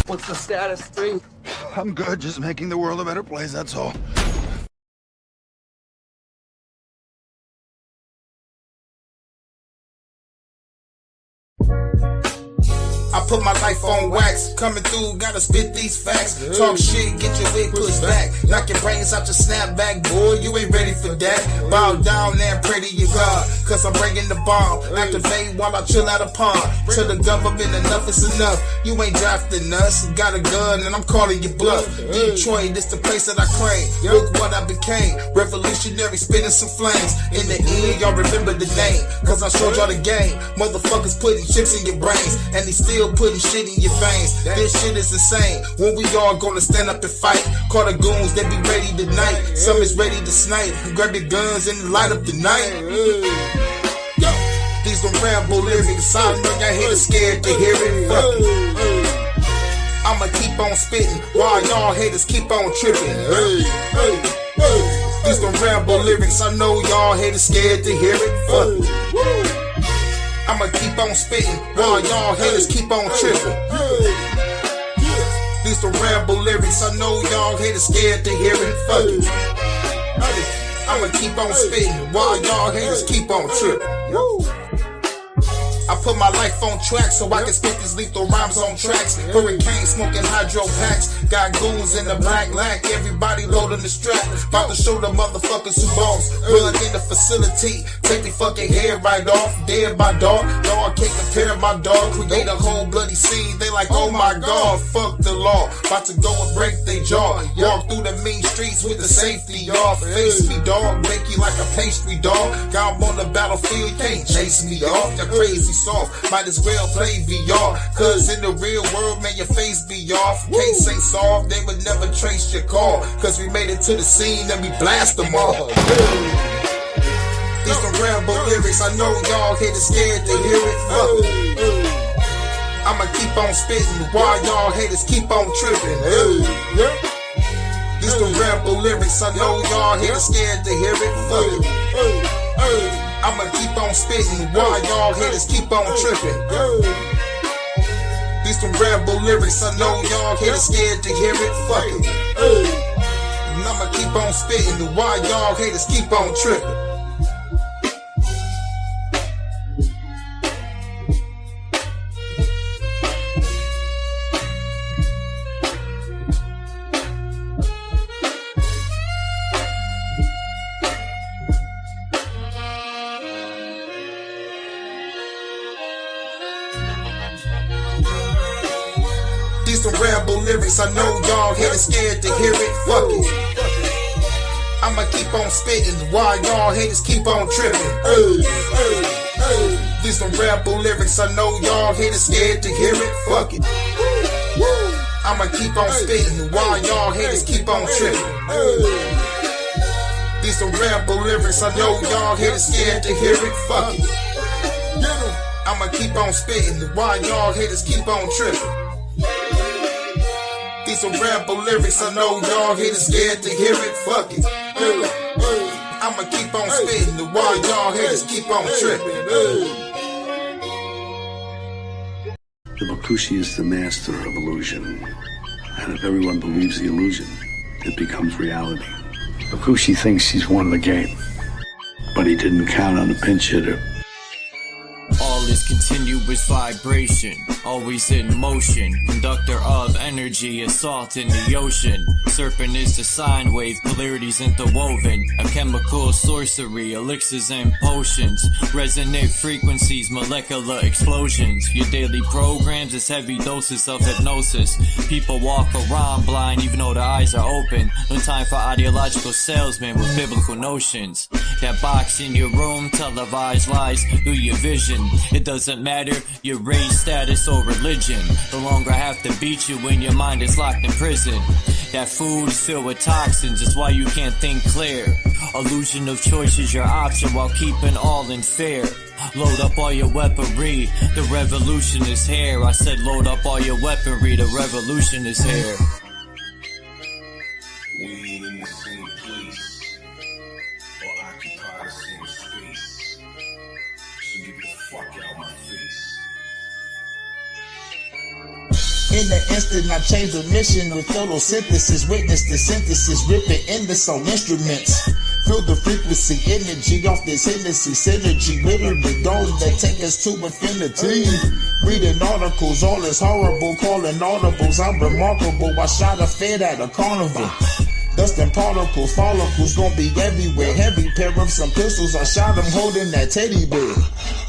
What's the status, 3? I'm good, just making the world a better place, that's all. I put my life on wax, coming through, gotta spit these facts. Talk shit, get your wig pushed back. Knock your brains out your snapback, boy, you ain't ready for that. Bow down and pray to your God, cause I'm bringing the bomb. Activate while I chill out a pond. Tell the government enough is enough. You ain't drafting us, got a gun and I'm calling you bluff. Detroit, this the place that I claim. Look what I became, revolutionary, spitting some flames. In the end, y'all remember the name, cause I showed y'all the game. Motherfuckers putting chips in your brains, and they still putting shit in your veins. This shit is insane. When we all gonna stand up and fight? Call the goons, they be ready tonight. Some is ready to snipe. Grab your guns and light up the night. Yo, these are ramble lyrics. I know y'all haters scared to hear it. Fuck it. I'ma keep on spitting while y'all haters keep on tripping. These are ramble lyrics. I know y'all haters scared to hear it. Fuck it. I'ma keep on spitting while y'all haters keep on tripping. These the ramble lyrics, I know y'all haters scared to hear it. Fuck it. I'ma keep on spitting while y'all haters keep on tripping. I put my life on track so I can spit these lethal rhymes on tracks. Hurricane smoking hydro packs. Got goons in the black lack. Everybody loading the strap. About to show the motherfuckers who boss. Run in the facility. Take the fucking hair right off. Dead by dog. Dog can't compare my dog. Create a whole bloody scene. They like, oh my god, fuck the law. About to go and break their jaw. Walk through the mean streets with the safety off. Face me, dog. Bake you like a pastry, dog. Got 'em on the battlefield. Can't chase me off. You're crazy soft, might as well play VR. Cause in the real world, man, your face be off. Case ain't solved, they would never trace your call. Cause we made it to the scene and we blast them all. These some ramble lyrics, I know y'all haters scared to hear it. I'ma keep on spitting while y'all haters keep on tripping. These some ramble lyrics, I know y'all haters scared to hear it. I'ma keep on spitting while y'all haters keep on tripping. These some ramble lyrics, I know y'all haters scared to hear it. Fuck it. And I'ma keep on spitting while y'all haters keep on tripping. These some ramble lyrics, I know y'all haters scared to hear it. Fuck it. I'ma keep on spitting while y'all haters keep on tripping. These some ramble lyrics, I know y'all haters scared to hear it. Fuck it. I'ma keep on spitting while y'all haters keep on tripping. These some ramble lyrics, I know y'all haters scared to hear it. Fuck it. I'ma keep on spitting while y'all haters keep on tripping. These some ramble lyrics, I know y'all haters scared to hear it. Fuck it. I'ma keep on spitting while y'all haters keep on tripping. The Bakushi is the master of illusion, and if everyone believes the illusion, it becomes reality. Bakushi thinks he's won the game, but he didn't count on a pinch hitter. All is continuous vibration, always in motion. Conductor of energy, a salt in the ocean. Serpent is the sine wave, polarities interwoven. A chemical sorcery, elixirs and potions. Resonant frequencies, molecular explosions. Your daily programs is heavy doses of hypnosis. People walk around blind even though their eyes are open. No time for ideological salesmen with biblical notions. That box in your room, televised lies through your vision. It doesn't matter your race, status, or religion. No longer have to beat you when your mind is locked in prison. That food is filled with toxins, is why you can't think clear. Illusion of choice is your option while keeping all in fear. Load up all your weaponry, the revolution is here. I said load up all your weaponry, the revolution is here. We ain't in the same place, or occupy the same space, so get the fuck out my face. In the instant, I changed the mission with photosynthesis. Witness the synthesis, ripping endless on instruments. Feel the frequency, energy off this Hennessy synergy. Literally, those that take us to infinity. Reading articles, all is horrible, calling audibles. I'm remarkable, I shot a fed at a carnival. Dust and particles, follicles gon' be everywhere. Heavy pair of some pistols, I shot them holding that teddy bear.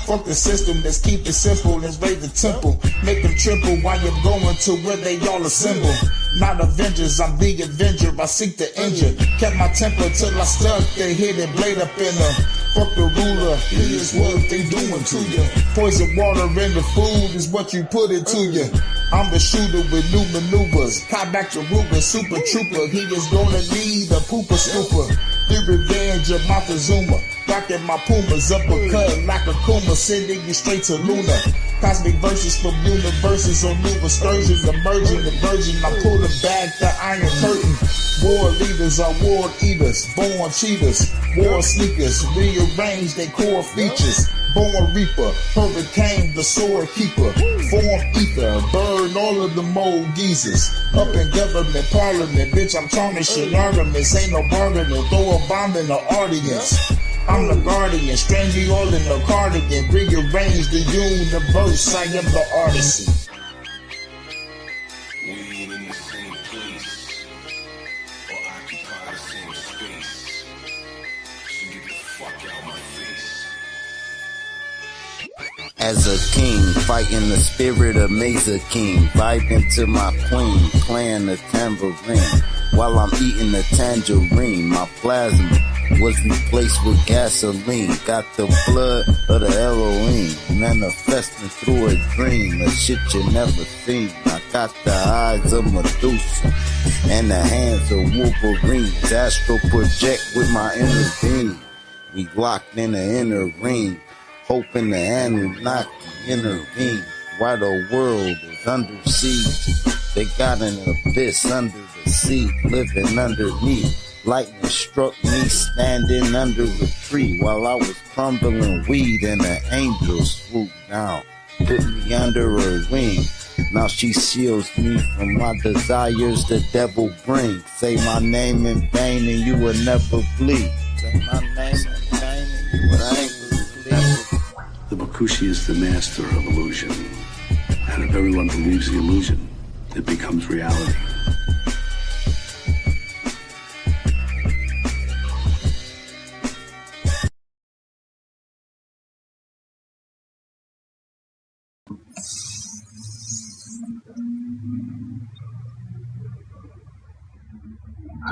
Fuck the system, let's keep it simple, let's raise the temple. Make them triple while you're going to where they all assemble. Not Avengers, I'm the Avenger, I seek the injure. Kept my temper till I stuck the hidden blade up in them. Fuck the ruler, here's what they doing to you. Poison water in the food is what you put into you. I'm the shooter with new maneuvers. Caught back to Ruger, super trooper. He is gonna need a pooper scooper. The revenge of Montezuma. Rockin' my Pumas, uppercut like a Kuma, sending you straight to Luna. Cosmic verses from universes on new excursions, emerging the virgin. I pull the back the iron curtain. War leaders are war eaters, born cheaters, war sneakers, rearrange their core features. Born reaper, hurricane, the sword keeper, form ether, burn all of the mold geezers. Up in government, parliament, bitch, I'm tarnishing arguments, ain't no bargaining, throw a bomb in the audience. I'm the guardian, strange you all in the cardigan, rearrange the universe, I am the artisan. We ain't in the same place or occupy the same space. So get the fuck out my face. As a king, fighting the spirit of Mesa King, vibing to my queen, playing the tambourine, while I'm eating the tangerine. My plasma was replaced with gasoline, got the blood of the Elohim, manifesting through a dream, a shit you never seen. I got the eyes of Medusa and the hands of Wolverine, astral project with my inner being. We locked in the inner ring, hoping the Anunnaki intervene. While the world is under siege, they got an abyss under the sea, living underneath. Lightning struck me standing under a tree while I was crumbling weed, and an angel swooped down, put me under her wing. Now she shields me from my desires the devil brings. Say my name in vain and you will never bleed. Say my name in vain and you will never bleed. The Bakushi is the master of illusion. And if everyone believes the illusion, it becomes reality.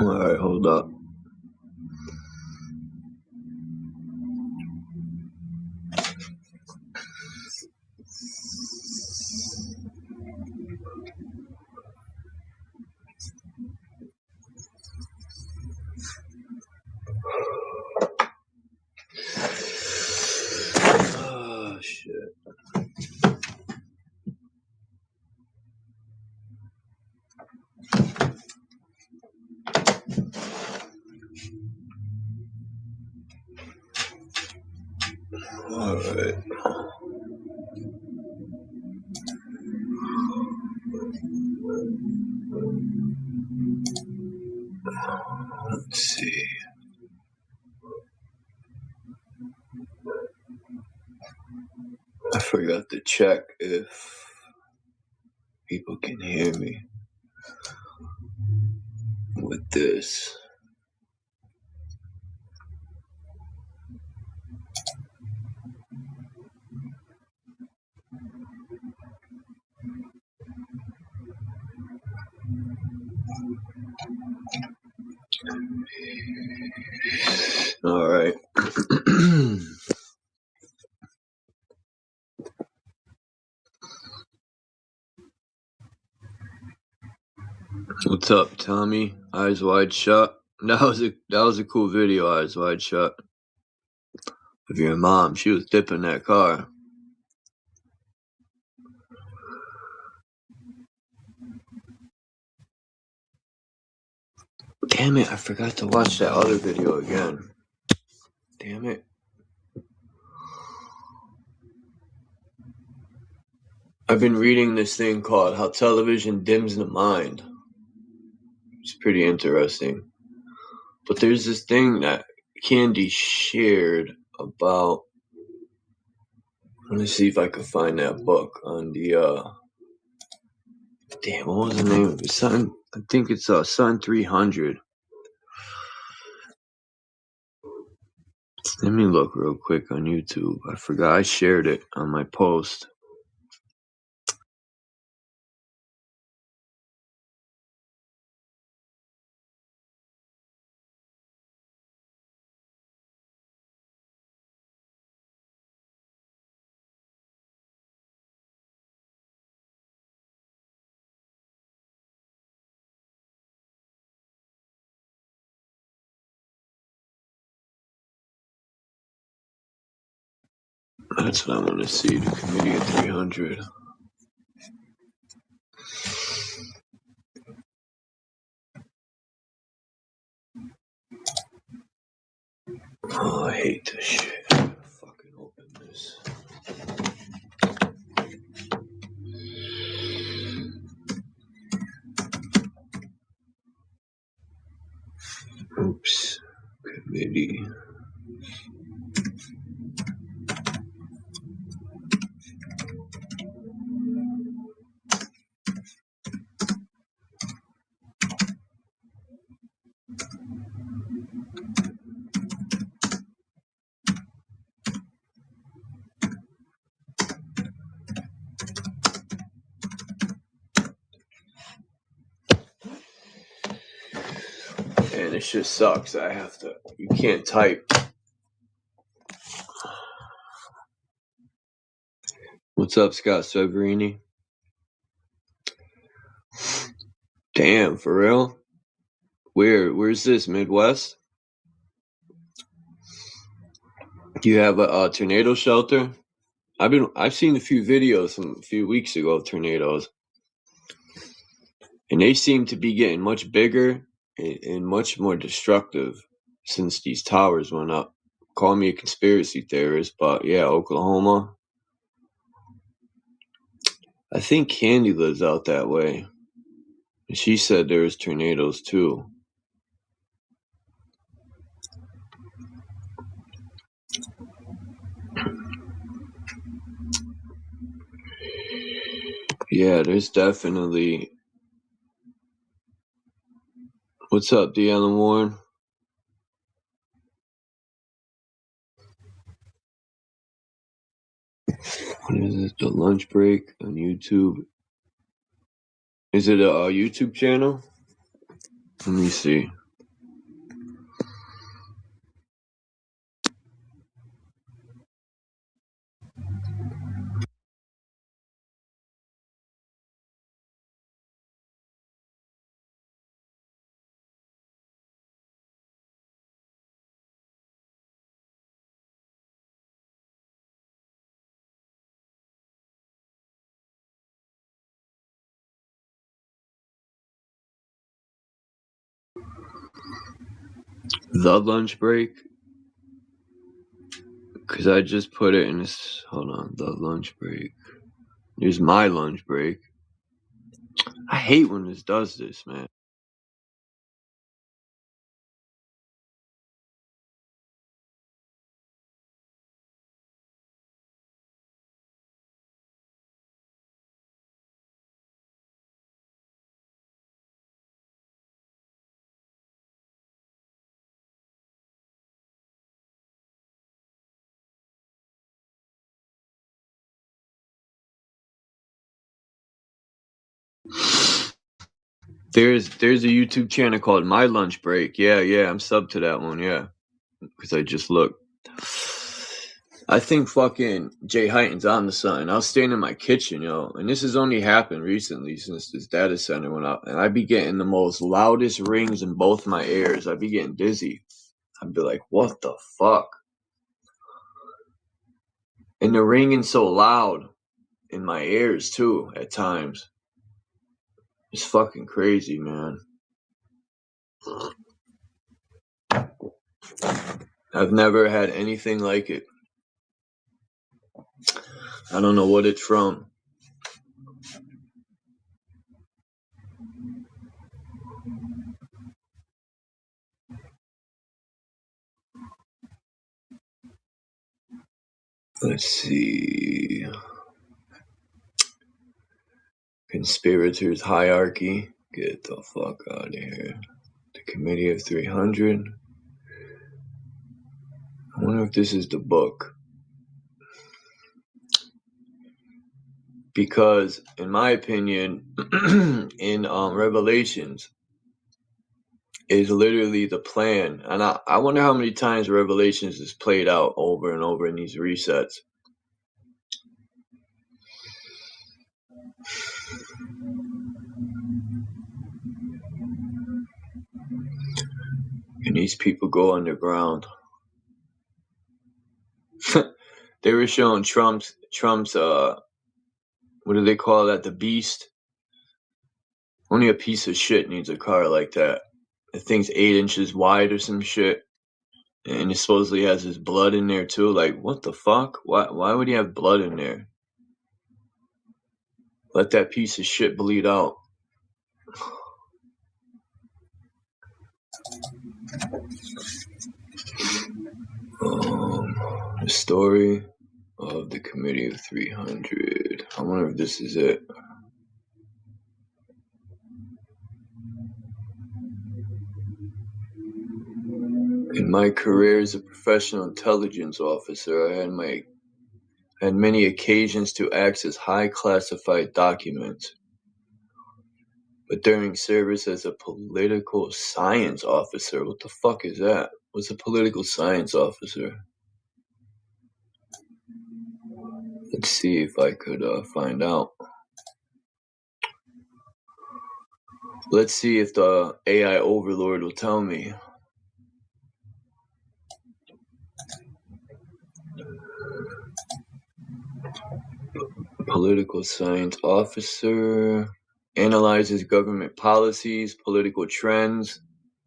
Alright, hold up. Oh, shit. Alright. Let's see. I forgot to check if people can hear me with this. All right. What's up, Tommy? Eyes wide shut. That was a cool video. Eyes wide shut. Of your mom, she was dipping that car. Damn it! I forgot to watch that other video again. Damn it. I've been reading this thing called How Television Dims the Mind. It's pretty interesting. But there's this thing that Candy shared about. Let me see if I can find that book on the damn, what was the name of it? Sun, I think it's Sun 300. Let me look real quick on YouTube. I forgot I shared it on my post. That's what I want to see, the Committee of 300. Oh, I hate this shit. I gotta fucking open this. Oops. Committee. And it just sucks. You can't type. What's up, Scott Severini? Damn, for real? Where's this, Midwest? Do you have a tornado shelter? I've seen a few videos from a few weeks ago of tornadoes, and they seem to be getting much bigger and much more destructive since these towers went up. Call me a conspiracy theorist, but yeah, Oklahoma. I think Candy lives out that way, and she said there was tornadoes too. Yeah, there's definitely. What's up, D. Allen Warren? What is it? The lunch break on YouTube. Is it a YouTube channel? Let me see. The lunch break? Because I just put it in this. Hold on. The lunch break. Here's my lunch break. I hate when this does this, man. There's a YouTube channel called My Lunch Break. Yeah, I'm subbed to that one, yeah. Because I just looked. I think fucking Jay Heighten's on to something. I was standing in my kitchen, and this has only happened recently since this data center went up, and I'd be getting the most loudest rings in both my ears. I'd be getting dizzy. I'd be like, what the fuck? And the ringing so loud in my ears, too, at times. It's fucking crazy, man. I've never had anything like it. I don't know what it's from. Let's see. Conspirators hierarchy. Get the fuck out of here. The Committee of 300. I wonder if this is the book. Because, in my opinion, in Revelations, is literally the plan. And I wonder how many times Revelations is played out over and over in these resets. And these people go underground. They were showing Trump's what do they call that? The Beast. Only a piece of shit needs a car like that. The thing's 8 inches wide or some shit. And it supposedly has his blood in there too. Like, what the fuck? Why would he have blood in there? Let that piece of shit bleed out. The story of the Committee of 300. I wonder if this is it. In my career as a professional intelligence officer, I had many occasions to access high classified documents. But during service as a political science officer, what the fuck is that? What's a political science officer? Let's see if I could find out. Let's see if the AI overlord will tell me. Political science officer analyzes government policies, political trends,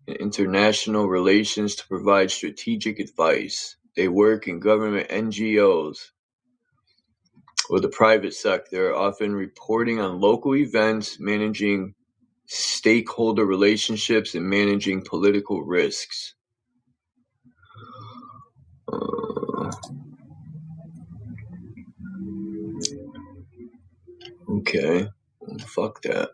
and international relations to provide strategic advice. They work in government NGOs or the private sector, often reporting on local events, managing stakeholder relationships, and managing political risks. Okay, well, fuck that.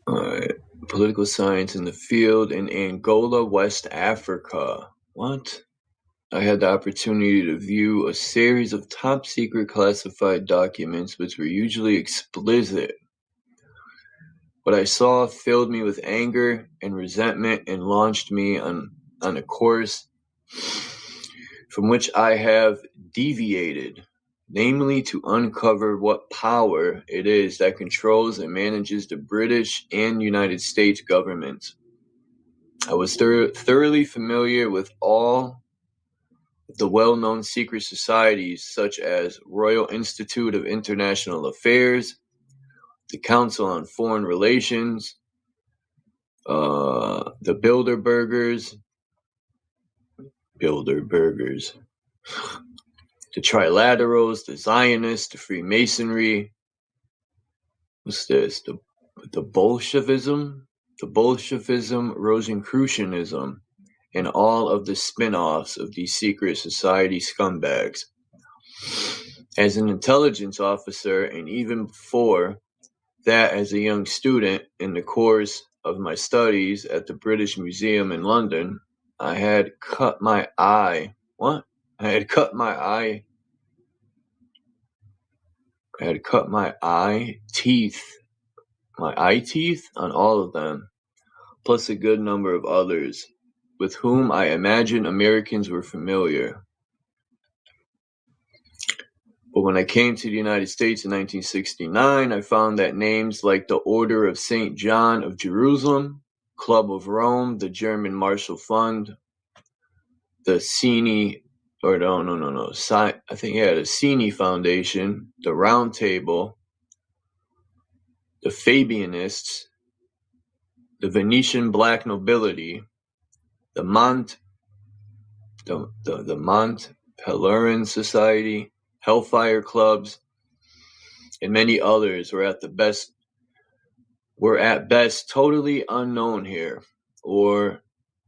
Alright, political science in the field in Angola, West Africa. What? I had the opportunity to view a series of top secret classified documents which were usually explicit. What I saw filled me with anger and resentment and launched me on a course from which I have deviated, namely to uncover what power it is that controls and manages the British and United States governments. I was thoroughly familiar with all the well-known secret societies such as Royal Institute of International Affairs, the Council on Foreign Relations, the Bilderbergers, the Trilaterals, the Zionists, the Freemasonry. What's this? The Bolshevism, Rosicrucianism, and all of the spin-offs of these secret society scumbags. As an intelligence officer, and even before that as a young student in the course of my studies at the British Museum in London, I had cut my eye. What? I had cut my eye teeth on all of them, plus a good number of others with whom I imagine Americans were familiar. But when I came to the United States in 1969, I found that names like the Order of St. John of Jerusalem, Club of Rome, the German Marshall Fund, the Cini, I think the Cini Foundation, the Round Table, the Fabianists, the Venetian Black Nobility, the Mont Pelerin Society, Hellfire Clubs, and many others were at best totally unknown here, or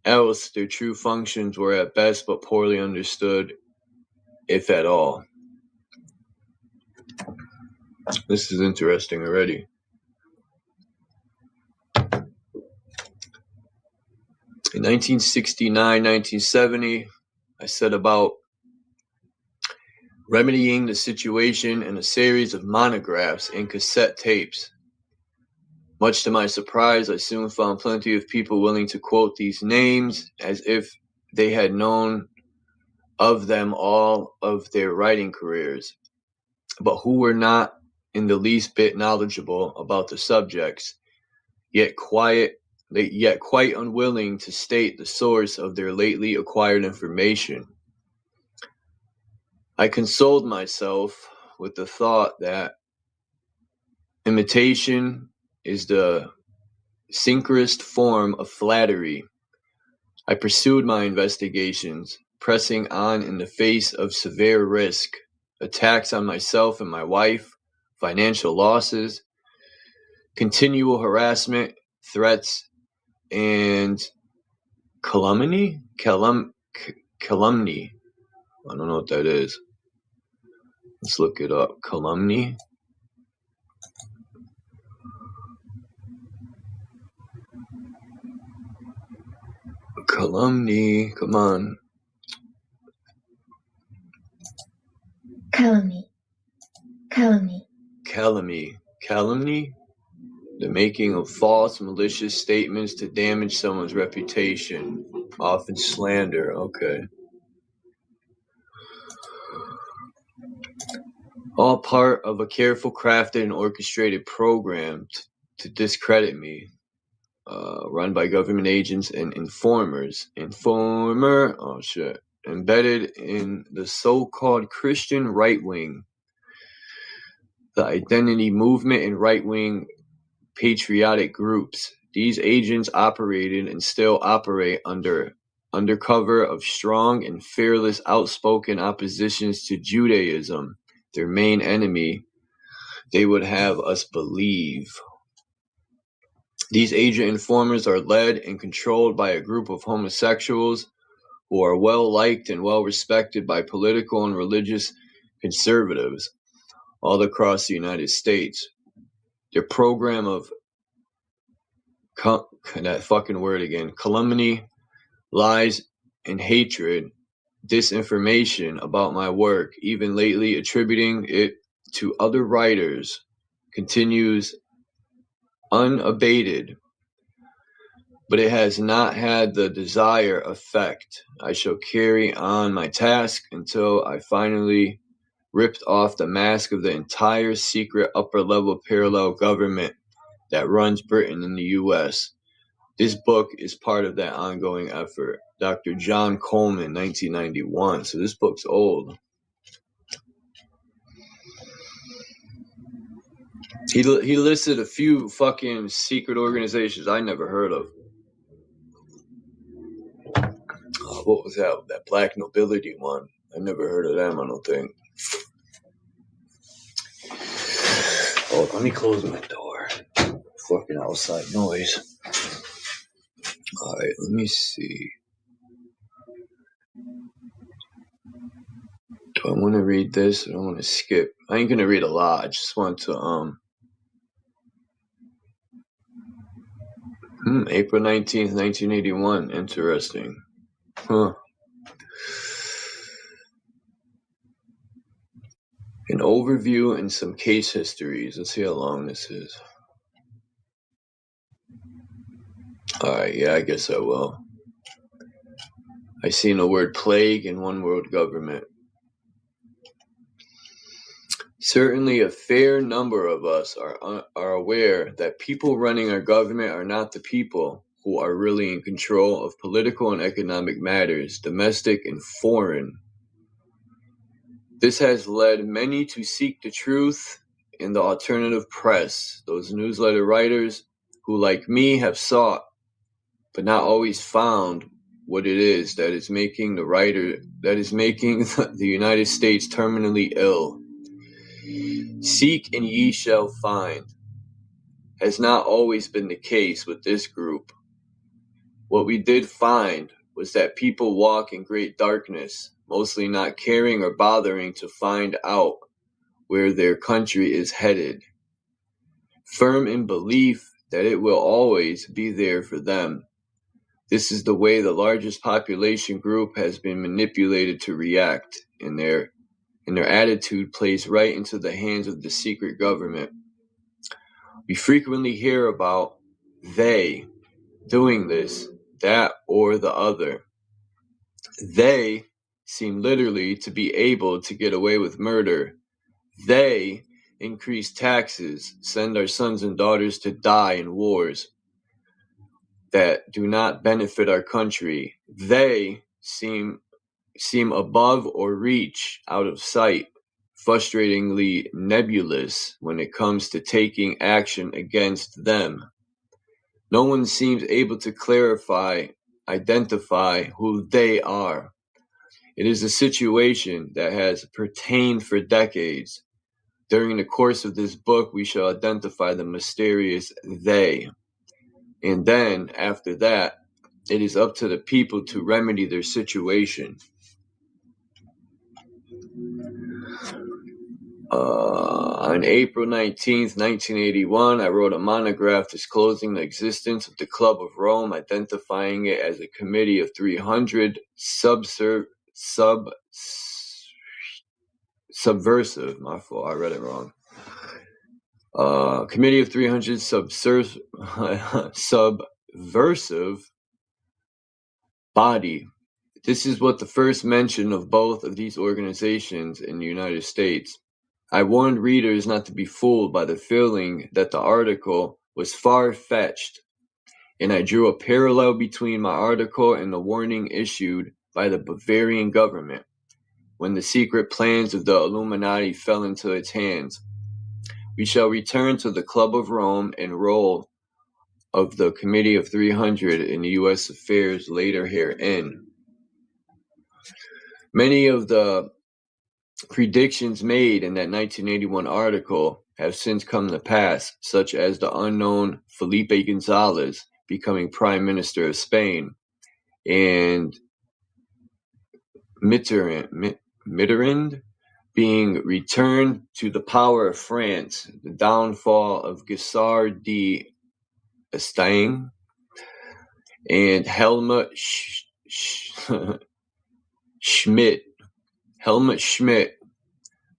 else their true functions were at best but poorly understood, if at all. This is interesting already. In 1969, 1970, I set about remedying the situation in a series of monographs and cassette tapes. Much to my surprise, I soon found plenty of people willing to quote these names as if they had known of them all of their writing careers, but who were not in the least bit knowledgeable about the subjects, yet quite unwilling to state the source of their lately acquired information. I consoled myself with the thought that imitation is the sincerest form of flattery. I pursued my investigations, pressing on in the face of severe risk, attacks on myself and my wife, financial losses, continual harassment, threats, and calumny. Calumny. I don't know what that is. Let's look it up. Calumny. Calumny. Come on. Calumny. Calumny. Calumny. Calumny? The making of false, malicious statements to damage someone's reputation. Often slander. Okay. All part of a careful crafted and orchestrated program to discredit me, run by government agents and informers. Embedded in the so-called Christian right wing, the identity movement, and right-wing patriotic groups. These agents operated and still operate under cover of strong and fearless outspoken oppositions to Judaism, their main enemy, they would have us believe. These agent informers are led and controlled by a group of homosexuals who are well liked and well respected by political and religious conservatives all across the United States. Their program of calumny, lies, and hatred, disinformation about my work, even lately attributing it to other writers, continues unabated, but it has not had the desired effect. I shall carry on my task until I finally ripped off the mask of the entire secret upper-level parallel government that runs Britain and the U.S. This book is part of that ongoing effort. Dr. John Coleman, 1991. So this book's old. He listed a few fucking secret organizations I never heard of. What was that? That Black Nobility one. I never heard of them, I don't think. Oh, let me close my door. Fucking outside noise. Alright, let me see. Do I want to read this? I don't want to skip. I ain't gonna read a lot. I just want to April 19th, 1981. Interesting. Huh. An overview and some case histories. Let's see how long this is. Alright, yeah, I guess I will. I seen the word plague in One World Government. Certainly a fair number of us are aware that people running our government are not the people who are really in control of political and economic matters, domestic and foreign. This has led many to seek the truth in the alternative press, those newsletter writers who, like me, have sought, but not always found, what it is that is making the United States terminally ill. Seek and ye shall find has not always been the case with this group. What we did find was that people walk in great darkness, mostly not caring or bothering to find out where their country is headed, firm in belief that it will always be there for them. This is the way the largest population group has been manipulated to react, and their attitude plays right into the hands of the secret government. We frequently hear about they doing this, that, or the other. They seem literally to be able to get away with murder. They increase taxes, send our sons and daughters to die in wars that do not benefit our country. They seem above or reach out of sight, frustratingly nebulous when it comes to taking action against them. No one seems able to identify who they are. It is a situation that has pertained for decades. During the course of this book, we shall identify the mysterious they. And then, after that, it is up to the people to remedy their situation. On April 19th, 1981, I wrote a monograph disclosing the existence of the Club of Rome, identifying it as a committee of 300 subversive. My fault, I read it wrong. Committee of 300 subversive body. This is what the first mention of both of these organizations in the United States. I warned readers not to be fooled by the feeling that the article was far-fetched, and I drew a parallel between my article and the warning issued by the Bavarian government when the secret plans of the Illuminati fell into its hands. We shall return to the Club of Rome and role of the Committee of 300 in the U.S. affairs later herein. Many of the predictions made in that 1981 article have since come to pass, such as the unknown Felipe González becoming Prime Minister of Spain, and Mitterrand being returned to the power of France, the downfall of Giscard d'Estaing, and Helmut Schmidt,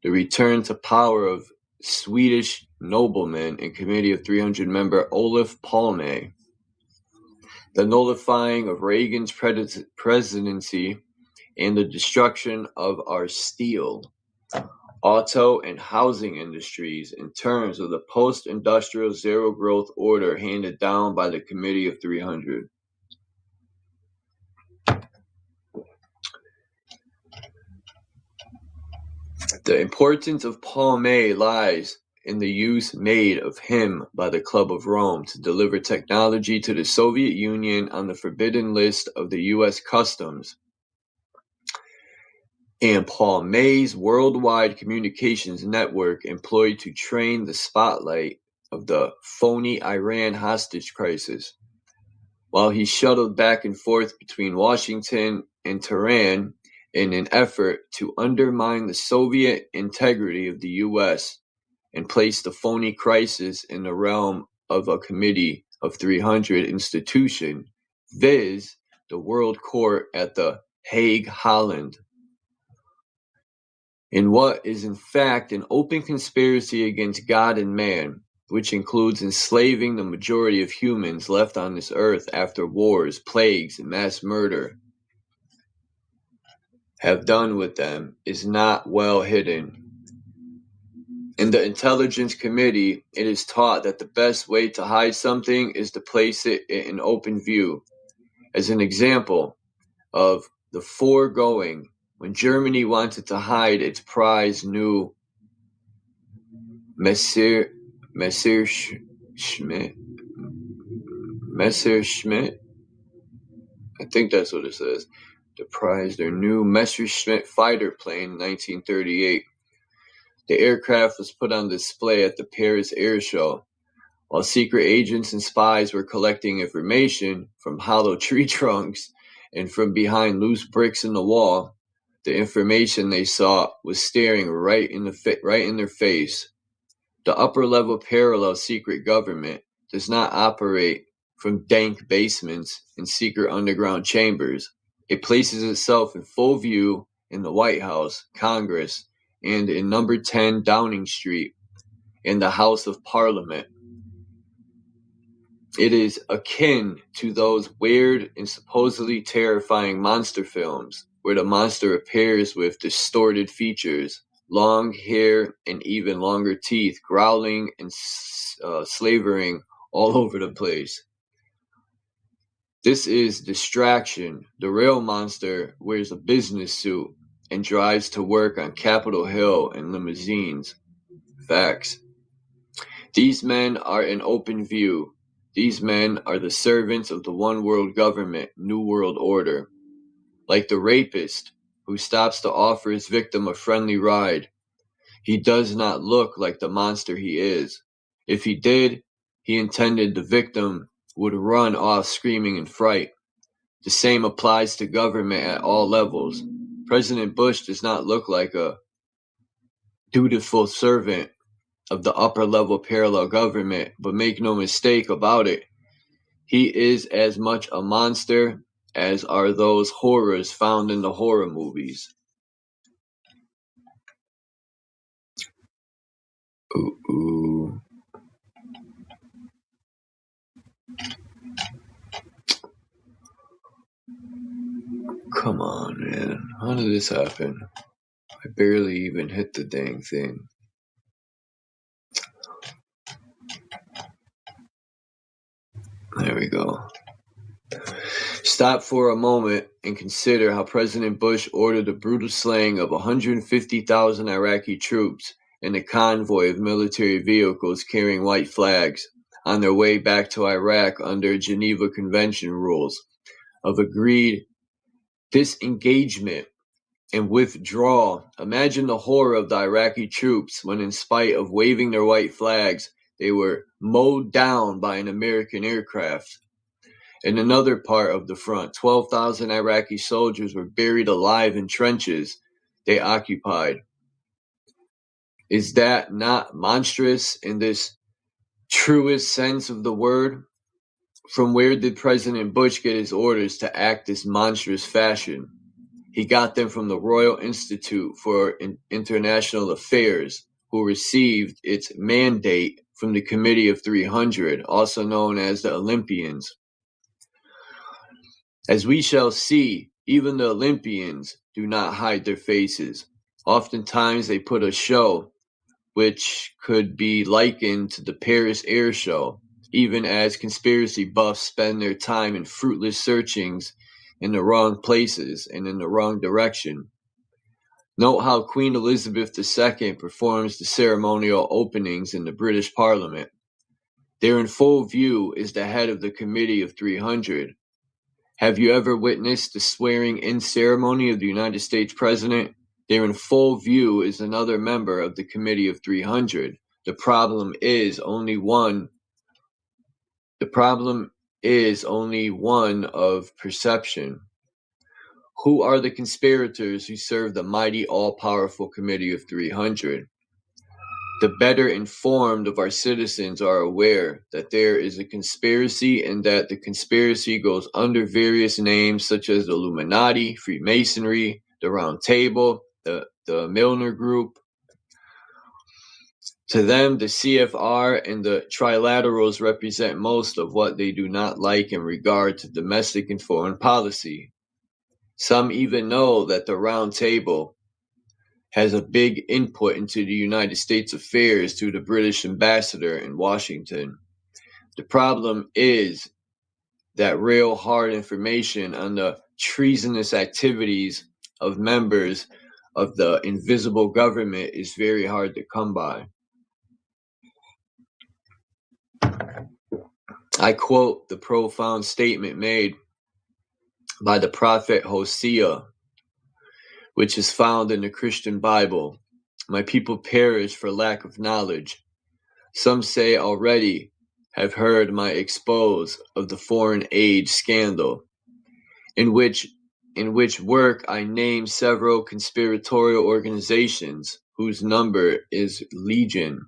the return to power of Swedish nobleman and Committee of 300 member Olof Palme, the nullifying of Reagan's presidency, and the destruction of our steel, auto, and housing industries in terms of the post-industrial zero-growth order handed down by the Committee of 300. The importance of Palme lies in the use made of him by the Club of Rome to deliver technology to the Soviet Union on the forbidden list of the U.S. Customs, and Palme's worldwide communications network employed to train the spotlight of the phony Iran hostage crisis. While he shuttled back and forth between Washington and Tehran in an effort to undermine the Soviet integrity of the U.S. and place the phony crisis in the realm of a Committee of 300 institution, viz. The World Court at The Hague, Holland, in what is in fact an open conspiracy against God and man, which includes enslaving the majority of humans left on this earth after wars, plagues, and mass murder have done with them, is not well hidden. In the Intelligence Committee, it is taught that the best way to hide something is to place it in open view. As an example of the foregoing, when Germany wanted to hide its prize new Messerschmitt, I think that's what it says, the prize their new Messerschmitt fighter plane in 1938. The aircraft was put on display at the Paris Air Show. while secret agents and spies were collecting information from hollow tree trunks and from behind loose bricks in the wall. The information they saw was staring right in their face. The upper-level parallel secret government does not operate from dank basements and secret underground chambers. It places itself in full view in the White House, Congress, and in number 10 Downing Street in the House of Parliament. It is akin to those weird and supposedly terrifying monster films where the monster appears with distorted features, long hair, and even longer teeth, growling and slavering all over the place. This is distraction. The real monster wears a business suit and drives to work on Capitol Hill in limousines. Facts. These men are in open view. These men are the servants of the one world government, New World Order. Like the rapist who stops to offer his victim a friendly ride, he does not look like the monster he is. If he did, he intended the victim would run off screaming in fright. The same applies to government at all levels. President Bush does not look like a dutiful servant of the upper-level parallel government, but make no mistake about it, he is as much a monster as are those horrors found in the horror movies. Ooh. Come on, man. How did this happen? I barely even hit the dang thing. There we go. Stop for a moment and consider how President Bush ordered the brutal slaying of 150,000 Iraqi troops in a convoy of military vehicles carrying white flags on their way back to Iraq under Geneva Convention rules of agreed disengagement and withdrawal. Imagine the horror of the Iraqi troops when, in spite of waving their white flags, they were mowed down by an American aircraft. In another part of the front, 12,000 Iraqi soldiers were buried alive in trenches they occupied. Is that not monstrous in this truest sense of the word? From where did President Bush get his orders to act this monstrous fashion? He got them from the Royal Institute for International Affairs, who received its mandate from the Committee of 300, also known as the Olympians. As we shall see, even the Olympians do not hide their faces. Oftentimes they put a show, which could be likened to the Paris Air Show, even as conspiracy buffs spend their time in fruitless searchings in the wrong places and in the wrong direction. Note how Queen Elizabeth II performs the ceremonial openings in the British Parliament. There in full view is the head of the Committee of 300. Have you ever witnessed the swearing-in ceremony of the United States President? There in full view is another member of the Committee of 300. The problem is only one of perception. Who are the conspirators who serve the mighty all-powerful Committee of 300? The better informed of our citizens are aware that there is a conspiracy and that the conspiracy goes under various names such as the Illuminati, Freemasonry, the Round Table, the Milner Group. To them, the CFR and the Trilaterals represent most of what they do not like in regard to domestic and foreign policy. Some even know that the Round Table has a big input into the United States affairs through the British ambassador in Washington. The problem is that real hard information on the treasonous activities of members of the invisible government is very hard to come by. I quote the profound statement made by the prophet Hosea, which is found in the Christian Bible. My people perish for lack of knowledge. Some say already have heard my expose of the foreign aid scandal, in which work I name several conspiratorial organizations whose number is legion.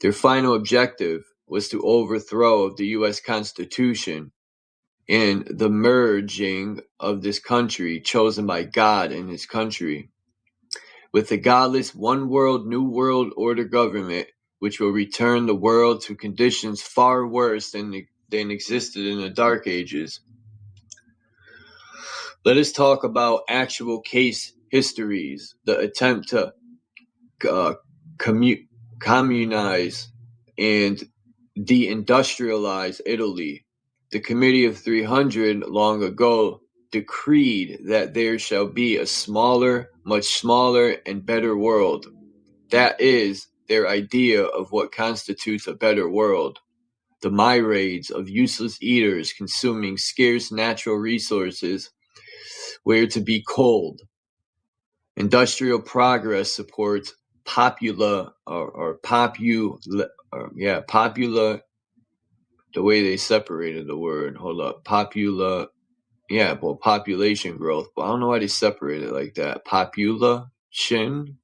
Their final objective was to overthrow the U.S. Constitution and the merging of this country chosen by God and his country with the godless one world, new world order government, which will return the world to conditions far worse than existed in the Dark Ages. Let us talk about actual case histories, the attempt to communize and deindustrialize Italy. The Committee of 300 long ago decreed that there shall be a smaller, much smaller, and better world. That is their idea of what constitutes a better world. The myriads of useless eaters consuming scarce natural resources were to be cold. Industrial popula, the way they separated the word. Hold up. Population growth. But I don't know why they separated it like that. Population?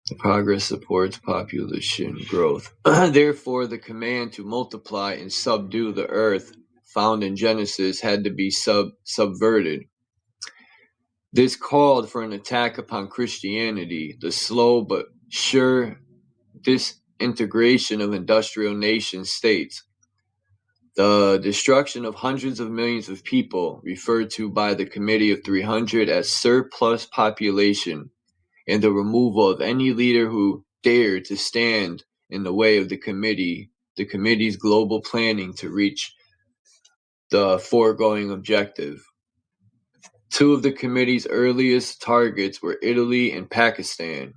The progress supports population growth. Therefore, the command to multiply and subdue the earth found in Genesis had to be subverted. This called for an attack upon Christianity, the slow but sure disintegration of industrial nation states, the destruction of hundreds of millions of people, referred to by the Committee of 300 as surplus population, and the removal of any leader who dared to stand in the way of the committee's global planning to reach the foregoing objective. Two of the committee's earliest targets were Italy and Pakistan.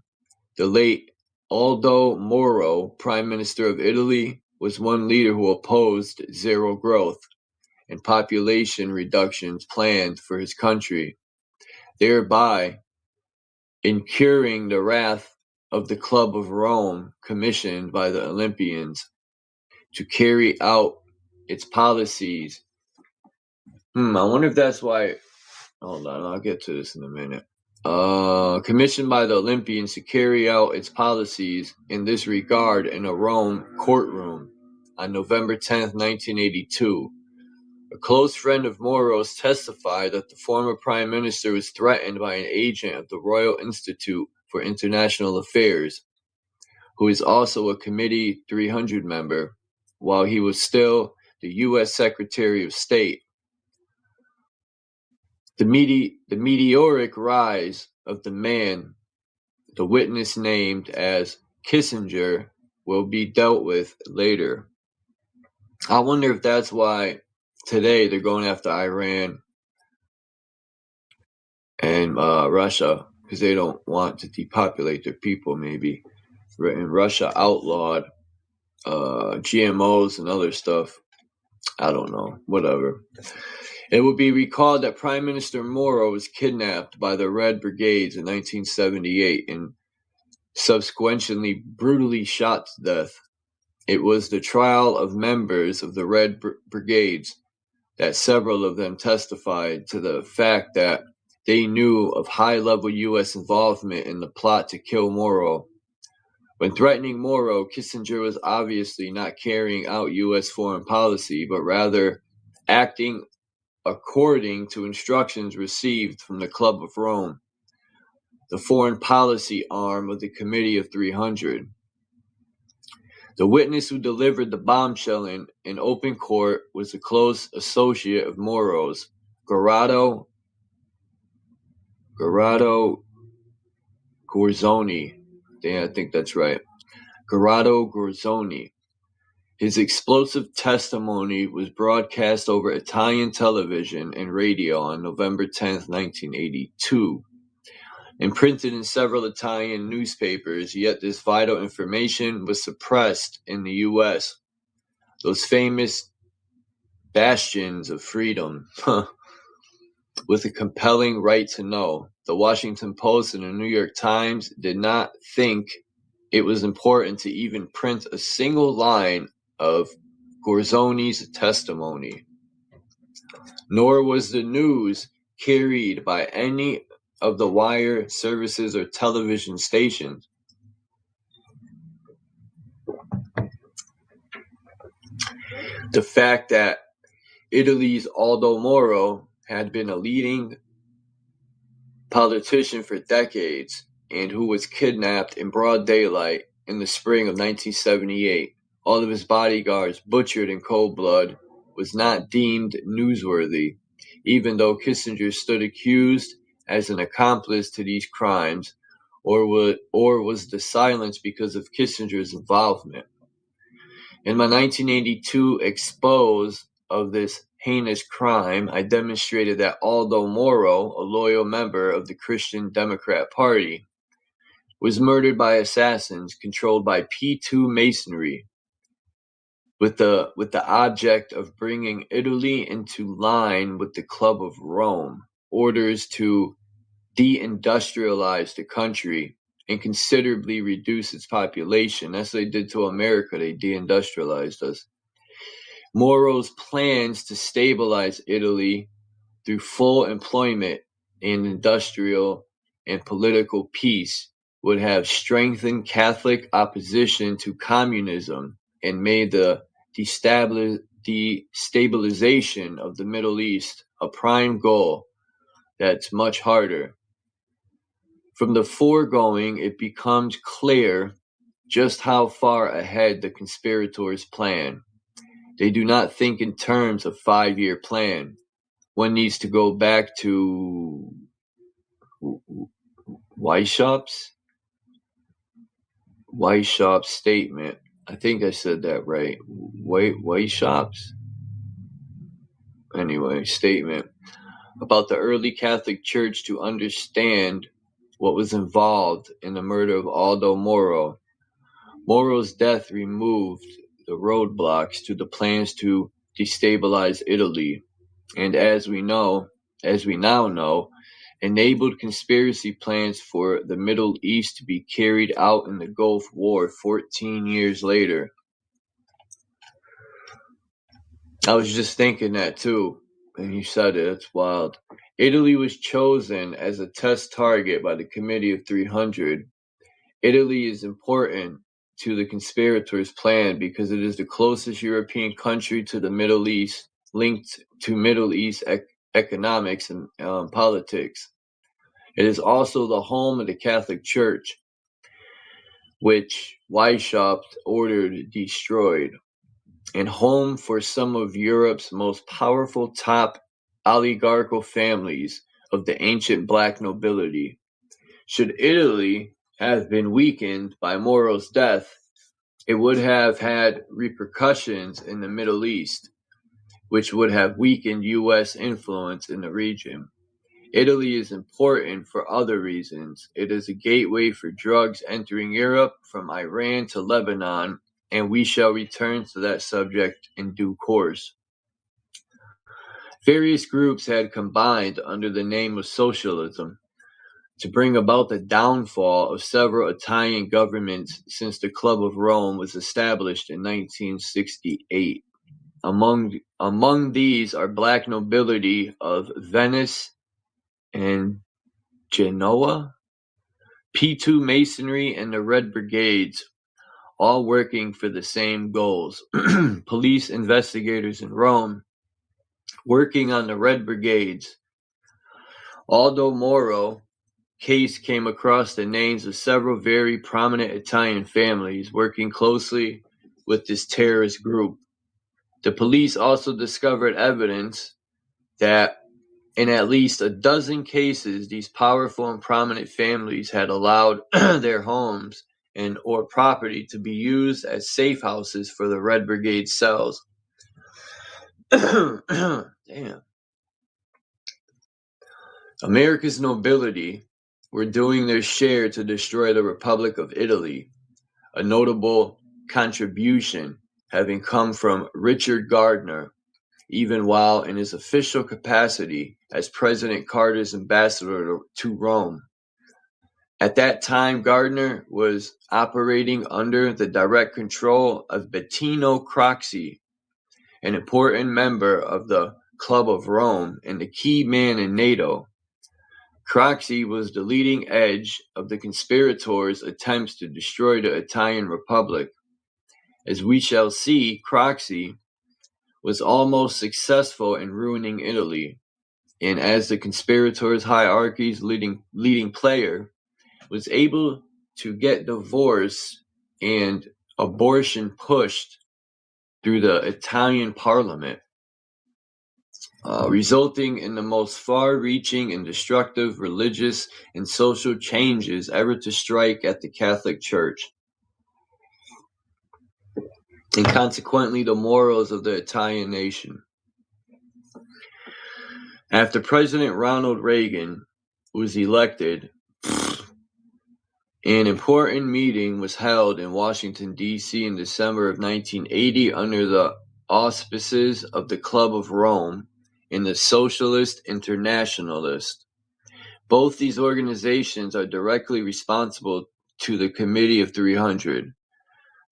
The late Aldo Moro, Prime Minister of Italy, was one leader who opposed zero growth and population reductions planned for his country, thereby incurring the wrath of the Club of Rome, commissioned by the Olympians to carry out its policies. I wonder if that's why. Hold on, I'll get to this in a minute. Commissioned by the Olympians to carry out its policies in this regard in a Rome courtroom on November 10th, 1982. A close friend of Moro's testified that the former prime minister was threatened by an agent of the Royal Institute for International Affairs, who is also a Committee 300 member, while he was still the U.S. Secretary of State. The meteoric rise of the man, the witness named as Kissinger, will be dealt with later. I wonder if that's why today they're going after Iran and Russia, because they don't want to depopulate their people, maybe. And Russia outlawed GMOs and other stuff. I don't know. Whatever. It will be recalled that Prime Minister Moro was kidnapped by the Red Brigades in 1978 and subsequently brutally shot to death. It was the trial of members of the Red Brigades that several of them testified to the fact that they knew of high-level U.S. involvement in the plot to kill Moro. When threatening Moro, Kissinger was obviously not carrying out U.S. foreign policy, but rather acting according to instructions received from the Club of Rome, the foreign policy arm of the Committee of 300. The witness who delivered the bombshell in open court was a close associate of Moro's, Corrado Gorzoni. I think that's right. Corrado Gorzoni. His explosive testimony was broadcast over Italian television and radio on November 10th, 1982, and printed in several Italian newspapers, yet this vital information was suppressed in the U.S. Those famous bastions of freedom, with a compelling right to know. The Washington Post and the New York Times did not think it was important to even print a single line of Gorzoni's testimony. Nor was the news carried by any of the wire services or television stations. The fact that Italy's Aldo Moro had been a leading politician for decades and who was kidnapped in broad daylight in the spring of 1978, all of his bodyguards butchered in cold blood, was not deemed newsworthy, even though Kissinger stood accused as an accomplice to these crimes, or was the silence because of Kissinger's involvement. In my 1982 expose of this heinous crime, I demonstrated that Aldo Moro, a loyal member of the Christian Democrat Party, was murdered by assassins controlled by P2 Masonry, with the object of bringing Italy into line with the Club of Rome, orders to deindustrialize the country and considerably reduce its population. That's what they did to America. They deindustrialized us. Moro's plans to stabilize Italy through full employment and industrial and political peace would have strengthened Catholic opposition to communism and made the destabilization of the Middle East a prime goal that's much harder. From the foregoing, it becomes clear just how far ahead the conspirators plan. They do not think in terms of 5-year plan. One needs to go back to Weishaupt's statement. I think I said that right. Weishaupt's? Anyway, statement about the early Catholic Church to understand what was involved in the murder of Aldo Moro. Moro's death removed the roadblocks to the plans to destabilize Italy, and as we now know, enabled conspiracy plans for the Middle East to be carried out in the Gulf War 14 years later. I was just thinking that too, and you said it, it's wild. Italy was chosen as a test target by the Committee of 300. Italy is important to the conspirators' plan because it is the closest European country to the Middle East, linked to Middle East economics and politics. It is also the home of the Catholic Church, which Weishaupt ordered destroyed, and home for some of Europe's most powerful top oligarchical families of the ancient black nobility. Should Italy have been weakened by Moro's death, it would have had repercussions in the Middle East, which would have weakened U.S. influence in the region. Italy is important for other reasons. It is a gateway for drugs entering Europe from Iran to Lebanon, and we shall return to that subject in due course. Various groups had combined under the name of socialism to bring about the downfall of several Italian governments since the Club of Rome was established in 1968. Among these are black nobility of Venice and Genoa, P2 Masonry, and the Red Brigades, all working for the same goals. Police investigators in Rome working on the Red Brigades. Aldo Moro case came across the names of several very prominent Italian families working closely with this terrorist group. The police also discovered evidence that in at least a dozen cases, these powerful and prominent families had allowed their homes and or property to be used as safe houses for the Red Brigade cells. Damn. America's nobility were doing their share to destroy the Republic of Italy, a notable contribution having come from Richard Gardner, even while in his official capacity as President Carter's ambassador to Rome. At that time, Gardner was operating under the direct control of Bettino Craxi, an important member of the Club of Rome and a key man in NATO. Craxi was the leading edge of the conspirators' attempts to destroy the Italian Republic. As we shall see, Craxi was almost successful in ruining Italy, and as the conspirators' hierarchy's leading player, was able to get divorce and abortion pushed through the Italian parliament, resulting in the most far-reaching and destructive religious and social changes ever to strike at the Catholic Church, and consequently the morals of the Italian nation. After President Ronald Reagan was elected, an important meeting was held in Washington, D.C. in December of 1980 under the auspices of the Club of Rome and the Socialist Internationalist. Both these organizations are directly responsible to the Committee of 300.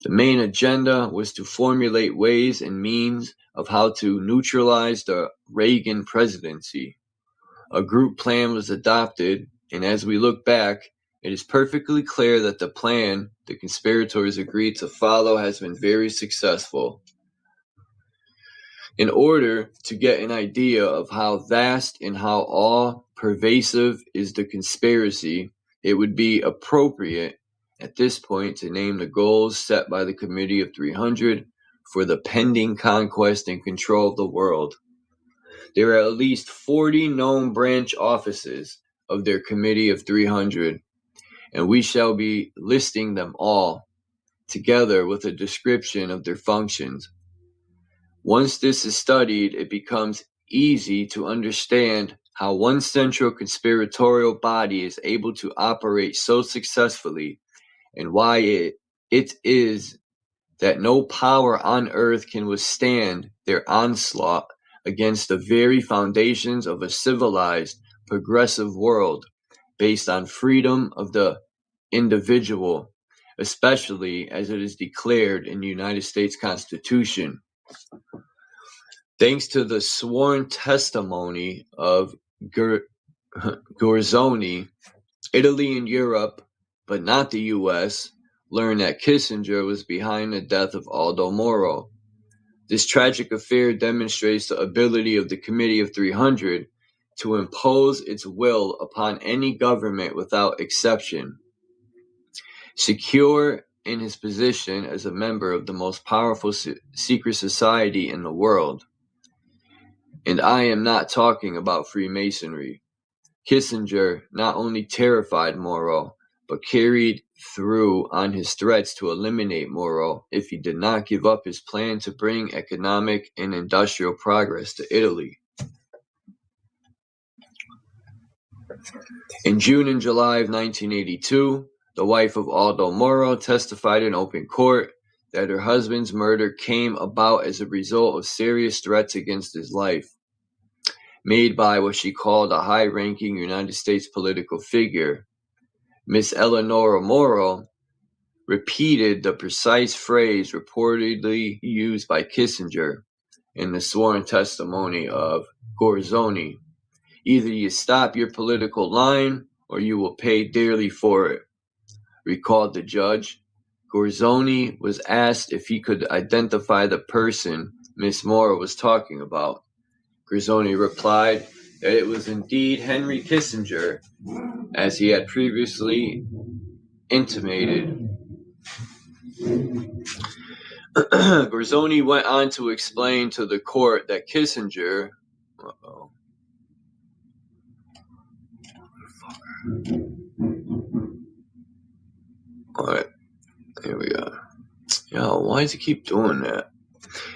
The main agenda was to formulate ways and means of how to neutralize the Reagan presidency. A group plan was adopted, and as we look back, it is perfectly clear that the plan the conspirators agreed to follow has been very successful. In order to get an idea of how vast and how all-pervasive is the conspiracy, it would be appropriate at this point to name the goals set by the Committee of 300 for the pending conquest and control of the world. There are at least 40 known branch offices of their Committee of 300, and we shall be listing them all, together with a description of their functions. Once this is studied, it becomes easy to understand how one central conspiratorial body is able to operate so successfully, and why it is that no power on earth can withstand their onslaught against the very foundations of a civilized, progressive world based on freedom of the individual, especially as it is declared in the United States Constitution. Thanks to the sworn testimony of Gorzoni, Italy and Europe, but not the U.S., learned that Kissinger was behind the death of Aldo Moro. This tragic affair demonstrates the ability of the Committee of 300 to impose its will upon any government without exception. Secure in his position as a member of the most powerful secret society in the world, and I am not talking about Freemasonry, Kissinger not only terrified Moro, but carried through on his threats to eliminate Moro if he did not give up his plan to bring economic and industrial progress to Italy. In June and July of 1982, the wife of Aldo Moro testified in open court that her husband's murder came about as a result of serious threats against his life, made by what she called a high-ranking United States political figure. Miss Eleonora Moro repeated the precise phrase reportedly used by Kissinger in the sworn testimony of Gorzoni: "Either you stop your political line or you will pay dearly for it," recalled the judge. Gorzoni was asked if he could identify the person Miss Moro was talking about. Gorzoni replied that it was indeed Henry Kissinger, as he had previously intimated. Gorzoni went on to explain to the court that Kissinger... Alright, here we go. Yo, why does he keep doing that?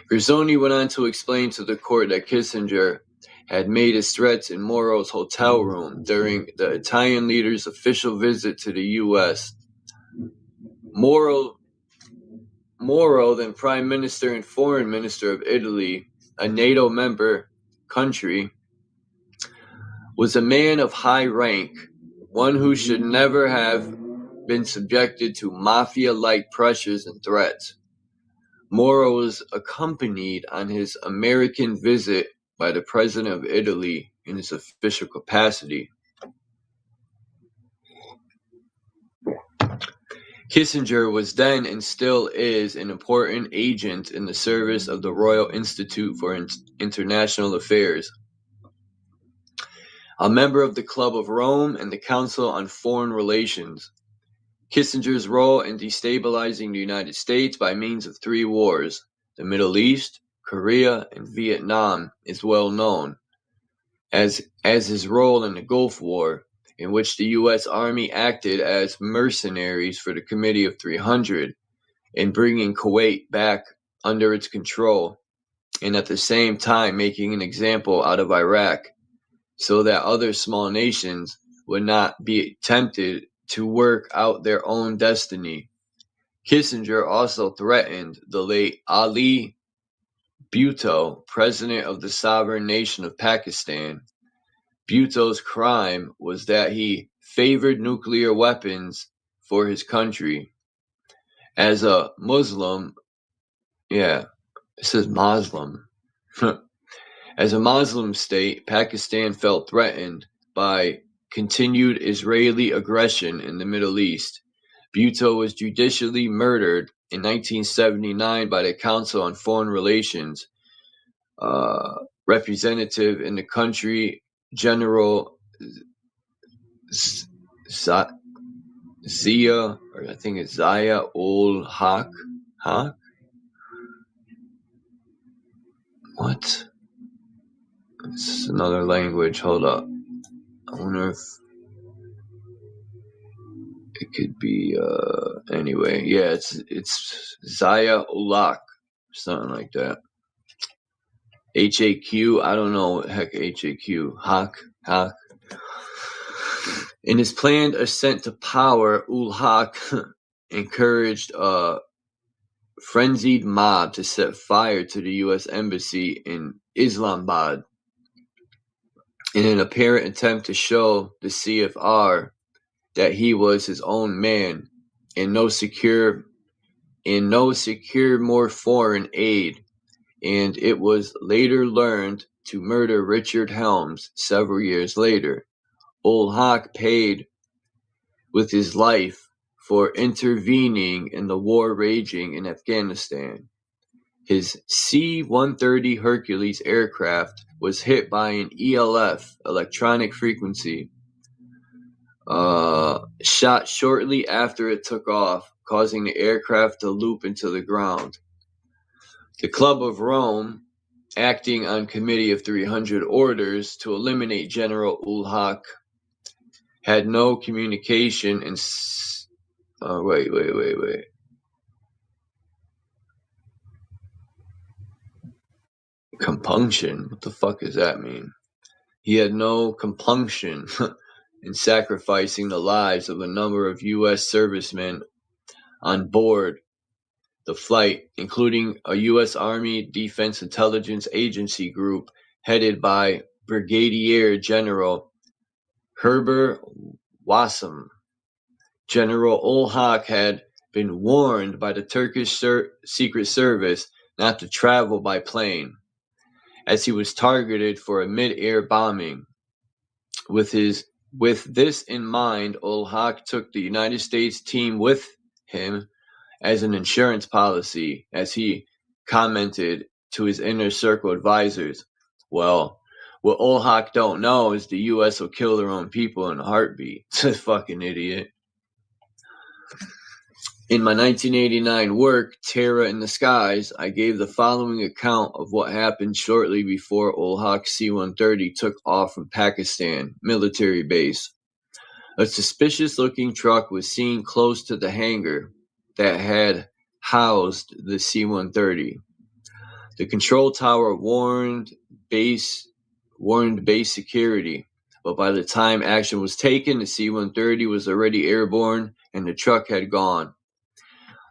Gorzoni went on to explain to the court that Kissinger had made his threats in Moro's hotel room during the Italian leader's official visit to the U.S. Moro, then Prime Minister and Foreign Minister of Italy, a NATO member country, was a man of high rank, one who should never have been subjected to mafia-like pressures and threats. Moro was accompanied on his American visit by the President of Italy in his official capacity. Kissinger was then and still is an important agent in the service of the Royal Institute for International Affairs, a member of the Club of Rome and the Council on Foreign Relations. Kissinger's role in destabilizing the United States by means of 3 wars, the Middle East, Korea, and Vietnam, is well known, as his role in the Gulf War, in which the U.S. Army acted as mercenaries for the Committee of 300 in bringing Kuwait back under its control, and at the same time making an example out of Iraq, so that other small nations would not be tempted to work out their own destiny. Kissinger also threatened the late Ali Bhutto, president of the sovereign nation of Pakistan. Bhutto's crime was that he favored nuclear weapons for his country. As a Muslim, it says Muslim. As a Muslim state, Pakistan felt threatened by continued Israeli aggression in the Middle East. Bhutto was judicially murdered in 1979 by the Council on Foreign Relations. Representative in the country, General Zia, or I think it's Zia ul Haq. What? It's another language. Hold up. I wonder if it could be. Anyway, yeah, it's Zia ul Haq, something like that. HAQ. I don't know. Heck, HAQ. Haq. In his planned ascent to power, ul Haq encouraged a frenzied mob to set fire to the U.S. Embassy in Islamabad in an apparent attempt to show the CFR that he was his own man and no secure more foreign aid, and it was later learned to murder Richard Helms several years later. Ul Haq paid with his life for intervening in the war raging in Afghanistan. His C-130 Hercules aircraft was hit by an ELF, electronic frequency, shot shortly after it took off, causing the aircraft to loop into the ground. The Club of Rome, acting on Committee of 300 orders to eliminate General ul Haq, had no communication and wait. Compunction? What the fuck does that mean? He had no compunction in sacrificing the lives of a number of U.S. servicemen on board the flight, including a U.S. Army Defense Intelligence Agency group headed by Brigadier General Herbert Wassam. General ul Haq had been warned by the Turkish Secret Service not to travel by plane, as he was targeted for a mid-air bombing. With this in mind, ul Haq took the United States team with him as an insurance policy, as he commented to his inner circle advisors. Well, what ul Haq don't know is the U.S. will kill their own people in a heartbeat. Fucking idiot. In my 1989 work, Terror in the Skies, I gave the following account of what happened shortly before ul Haq's C-130 took off from Pakistan military base. A suspicious-looking truck was seen close to the hangar that had housed the C-130. The control tower warned base security, but by the time action was taken, the C-130 was already airborne and the truck had gone.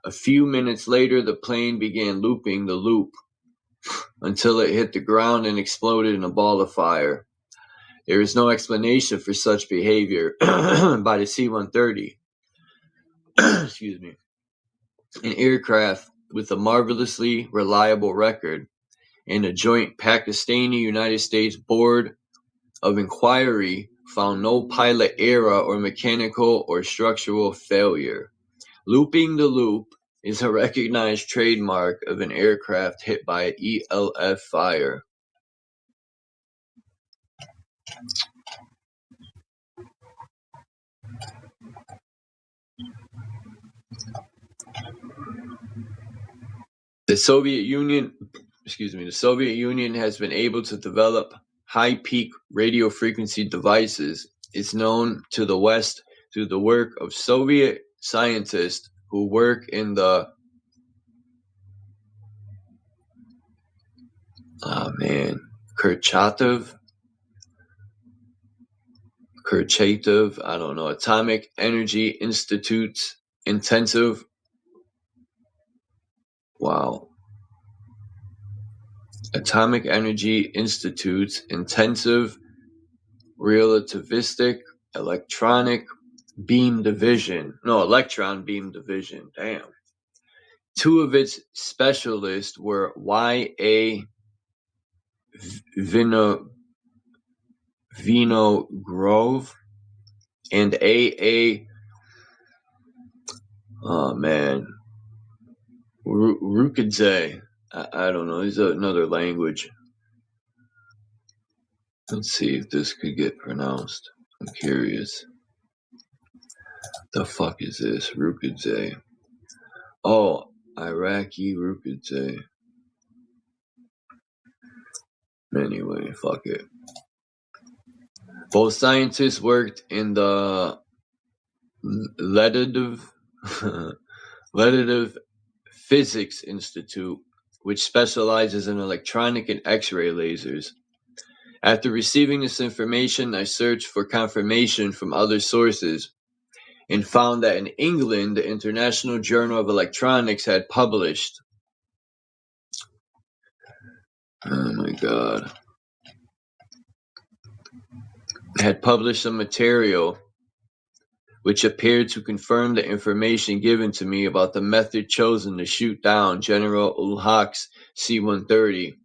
A few minutes later, the plane began looping the loop until it hit the ground and exploded in a ball of fire. There is no explanation for such behavior by the C-130. Excuse me. An aircraft with a marvelously reliable record, and a joint Pakistani-United States Board of Inquiry found no pilot error or mechanical or structural failure. Looping the loop is a recognized trademark of an aircraft hit by an ELF fire. The Soviet Union has been able to develop high-peak radio frequency devices. It's known to the West through the work of Soviet scientists who work in the Kurchatov, Atomic Energy Institute's intensive relativistic electron beam division. Damn. Two of its specialists were Y.A. Vinogrove and A.A. Rukadze. I don't know. This is another language. Let's see if this could get pronounced. I'm curious. The fuck is this? Rukadze. Oh, Iraqi Rukadze. Anyway, fuck it. Both scientists worked in the Ledev Physics Institute, which specializes in electronic and X-ray lasers. After receiving this information, I searched for confirmation from other sources and found that in England, the International Journal of Electronics had published some material which appeared to confirm the information given to me about the method chosen to shoot down General ul-Haq's C-130.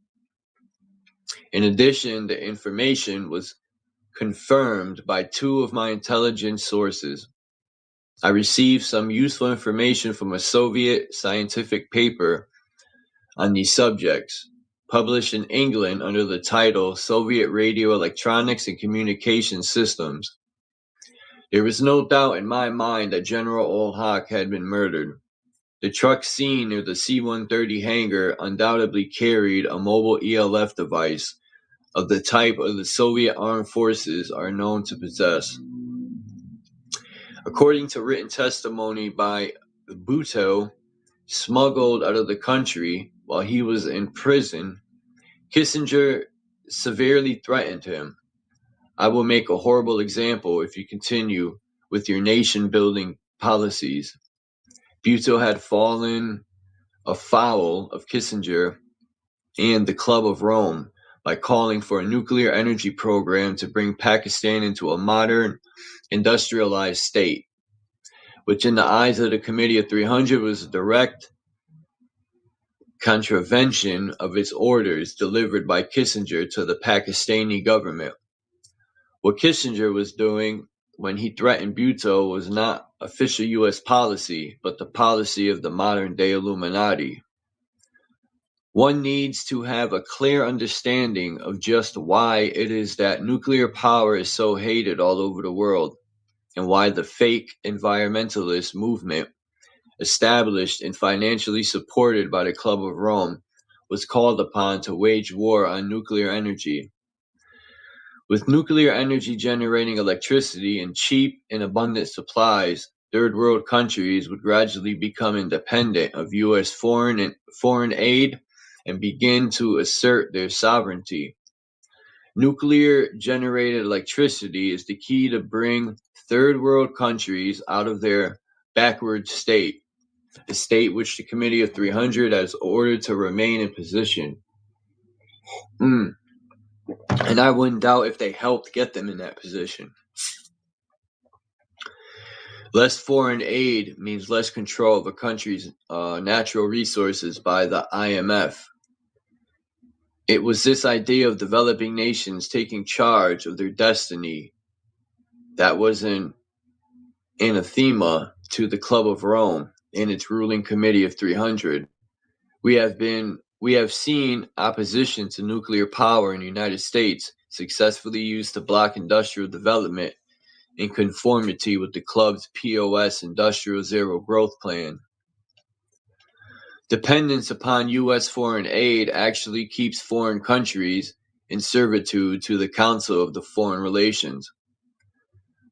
In addition, the information was confirmed by two of my intelligence sources. I received some useful information from a Soviet scientific paper on these subjects, published in England under the title Soviet Radio Electronics and Communication Systems. There was no doubt in my mind that General ul-Haq had been murdered. The truck seen near the C-130 hangar undoubtedly carried a mobile ELF device of the type of the Soviet armed forces are known to possess. According to written testimony by Bhutto, smuggled out of the country while he was in prison, Kissinger severely threatened him. I will make a horrible example if you continue with your nation-building policies. Bhutto had fallen afoul of Kissinger and the Club of Rome by calling for a nuclear energy program to bring Pakistan into a modern, industrialized state, which in the eyes of the Committee of 300 was a direct contravention of its orders delivered by Kissinger to the Pakistani government. What Kissinger was doing when he threatened Bhutto was not official U.S. policy, but the policy of the modern-day Illuminati. One needs to have a clear understanding of just why it is that nuclear power is so hated all over the world, and why the fake environmentalist movement, established and financially supported by the Club of Rome, was called upon to wage war on nuclear energy. With nuclear energy generating electricity in cheap and abundant supplies, third world countries would gradually become independent of U.S. foreign aid and begin to assert their sovereignty. Nuclear generated electricity is the key to bring third world countries out of their backward state, a state which the Committee of 300 has ordered to remain in position. And I wouldn't doubt if they helped get them in that position. Less foreign aid means less control of a country's natural resources by the IMF. It was this idea of developing nations taking charge of their destiny that was an anathema to the Club of Rome and its ruling committee of 300. We have seen opposition to nuclear power in the United States successfully used to block industrial development in conformity with the club's POS Industrial Zero Growth Plan. Dependence upon U.S. foreign aid actually keeps foreign countries in servitude to the Council of the Foreign Relations.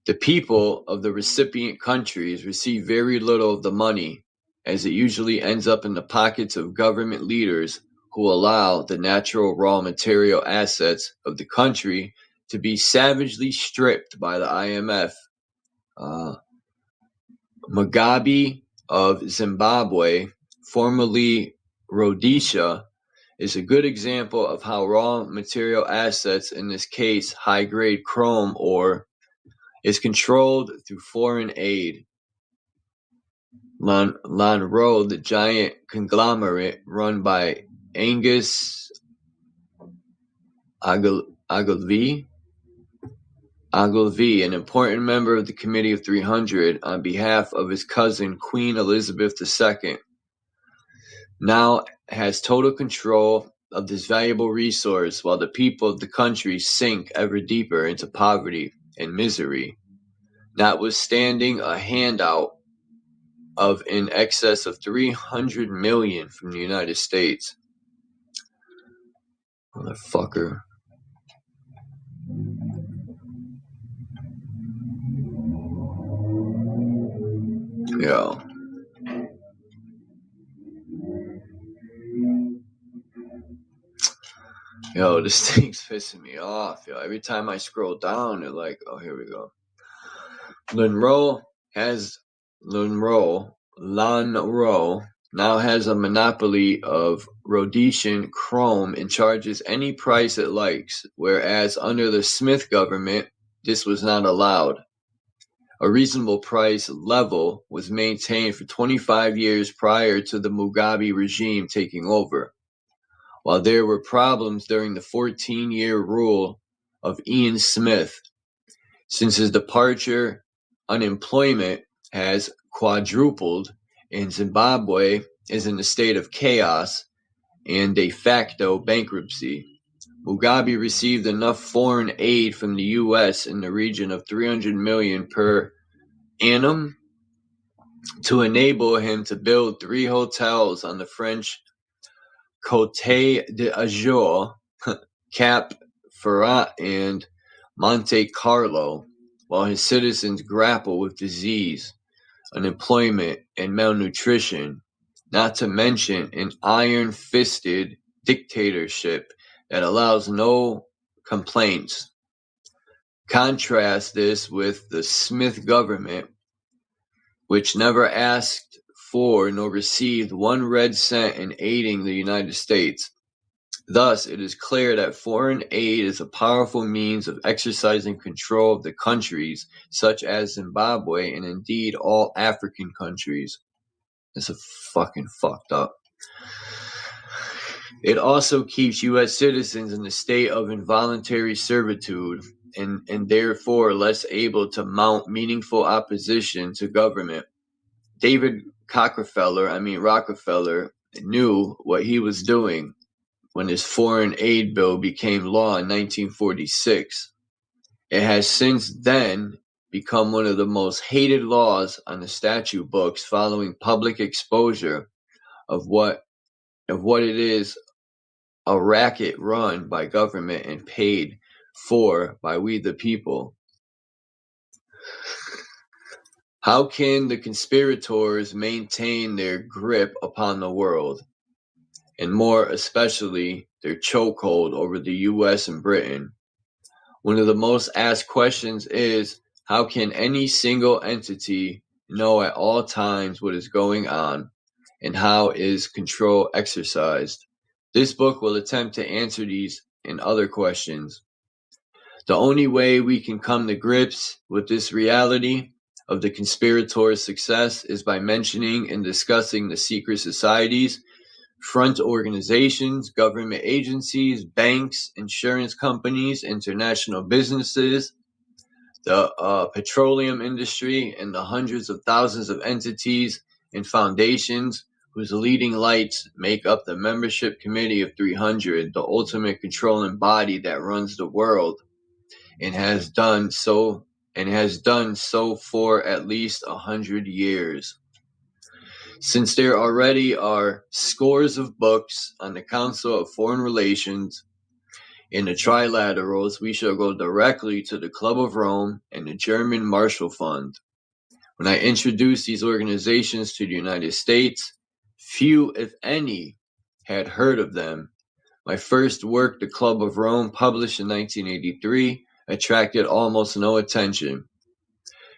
The people of the recipient countries receive very little of the money, as it usually ends up in the pockets of government leaders who allow the natural raw material assets of the country to be savagely stripped by the IMF. Mugabe of Zimbabwe, formerly Rhodesia, is a good example of how raw material assets, in this case high-grade chrome ore, is controlled through foreign aid. Lonrho, the giant conglomerate run by Angus Ogilvy, an important member of the Committee of 300 on behalf of his cousin Queen Elizabeth II, now has total control of this valuable resource while the people of the country sink ever deeper into poverty and misery, notwithstanding a handout of in excess of $300 million from the United States. Motherfucker. Yo, this thing's pissing me off, yo. Every time I scroll down, they're like, oh, here we go. Lonrho now has a monopoly of Rhodesian chrome and charges any price it likes, whereas under the Smith government, this was not allowed. A reasonable price level was maintained for 25 years prior to the Mugabe regime taking over. While there were problems during the 14-year rule of Ian Smith, since his departure, unemployment has quadrupled and Zimbabwe is in a state of chaos and de facto bankruptcy. Mugabe received enough foreign aid from the U.S. in the region of $300 million per annum to enable him to build 3 hotels on the French Côte d'Azur, Cap Ferrat, and Monte Carlo, while his citizens grapple with disease, unemployment, and malnutrition, not to mention an iron-fisted dictatorship that allows no complaints. Contrast this with the Smith government, which never asked for nor received 1 red cent in aiding the United States. Thus, it is clear that foreign aid is a powerful means of exercising control of the countries, such as Zimbabwe and indeed all African countries. This is fucking fucked up. It also keeps U.S. citizens in a state of involuntary servitude and therefore less able to mount meaningful opposition to government. David Rockefeller knew what he was doing when his foreign aid bill became law in 1946. It has since then become one of the most hated laws on the statute books following public exposure of what it is, a racket run by government and paid for by we the people. How can the conspirators maintain their grip upon the world, and more especially their chokehold over the U.S. and Britain? One of the most asked questions is, how can any single entity know at all times what is going on, and how is control exercised? This book will attempt to answer these and other questions. The only way we can come to grips with this reality of the conspirator's success is by mentioning and discussing the secret societies, front organizations, government agencies, banks, insurance companies, international businesses, the petroleum industry, and the hundreds of thousands of entities and foundations whose leading lights make up the membership committee of 300, the ultimate controlling body that runs the world, and has done so for at least 100 years. Since there already are scores of books on the Council of Foreign Relations and the Trilaterals, we shall go directly to the Club of Rome and the German Marshall Fund. When I introduced these organizations to the United States, few, if any, had heard of them. My first work, The Club of Rome, published in 1983, attracted almost no attention.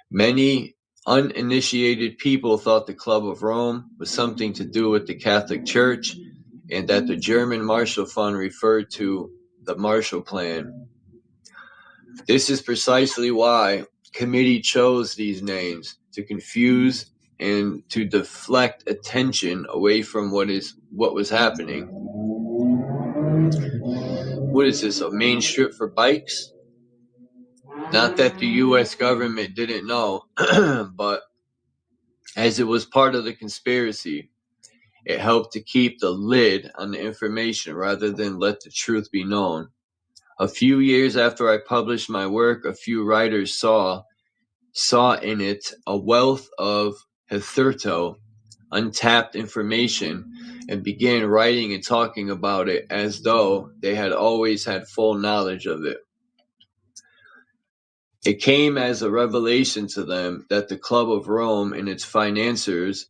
Many uninitiated people thought the Club of Rome was something to do with the Catholic Church, and that the German Marshall Fund referred to the Marshall Plan. This is precisely why the committee chose these names, to confuse and to deflect attention away from what was happening. What is this, a main strip for bikes? Not that the U.S. government didn't know, but as it was part of the conspiracy, it helped to keep the lid on the information rather than let the truth be known. A few years after I published my work, a few writers saw in it a wealth of hitherto untapped information and began writing and talking about it as though they had always had full knowledge of it. It came as a revelation to them that the Club of Rome and its financiers,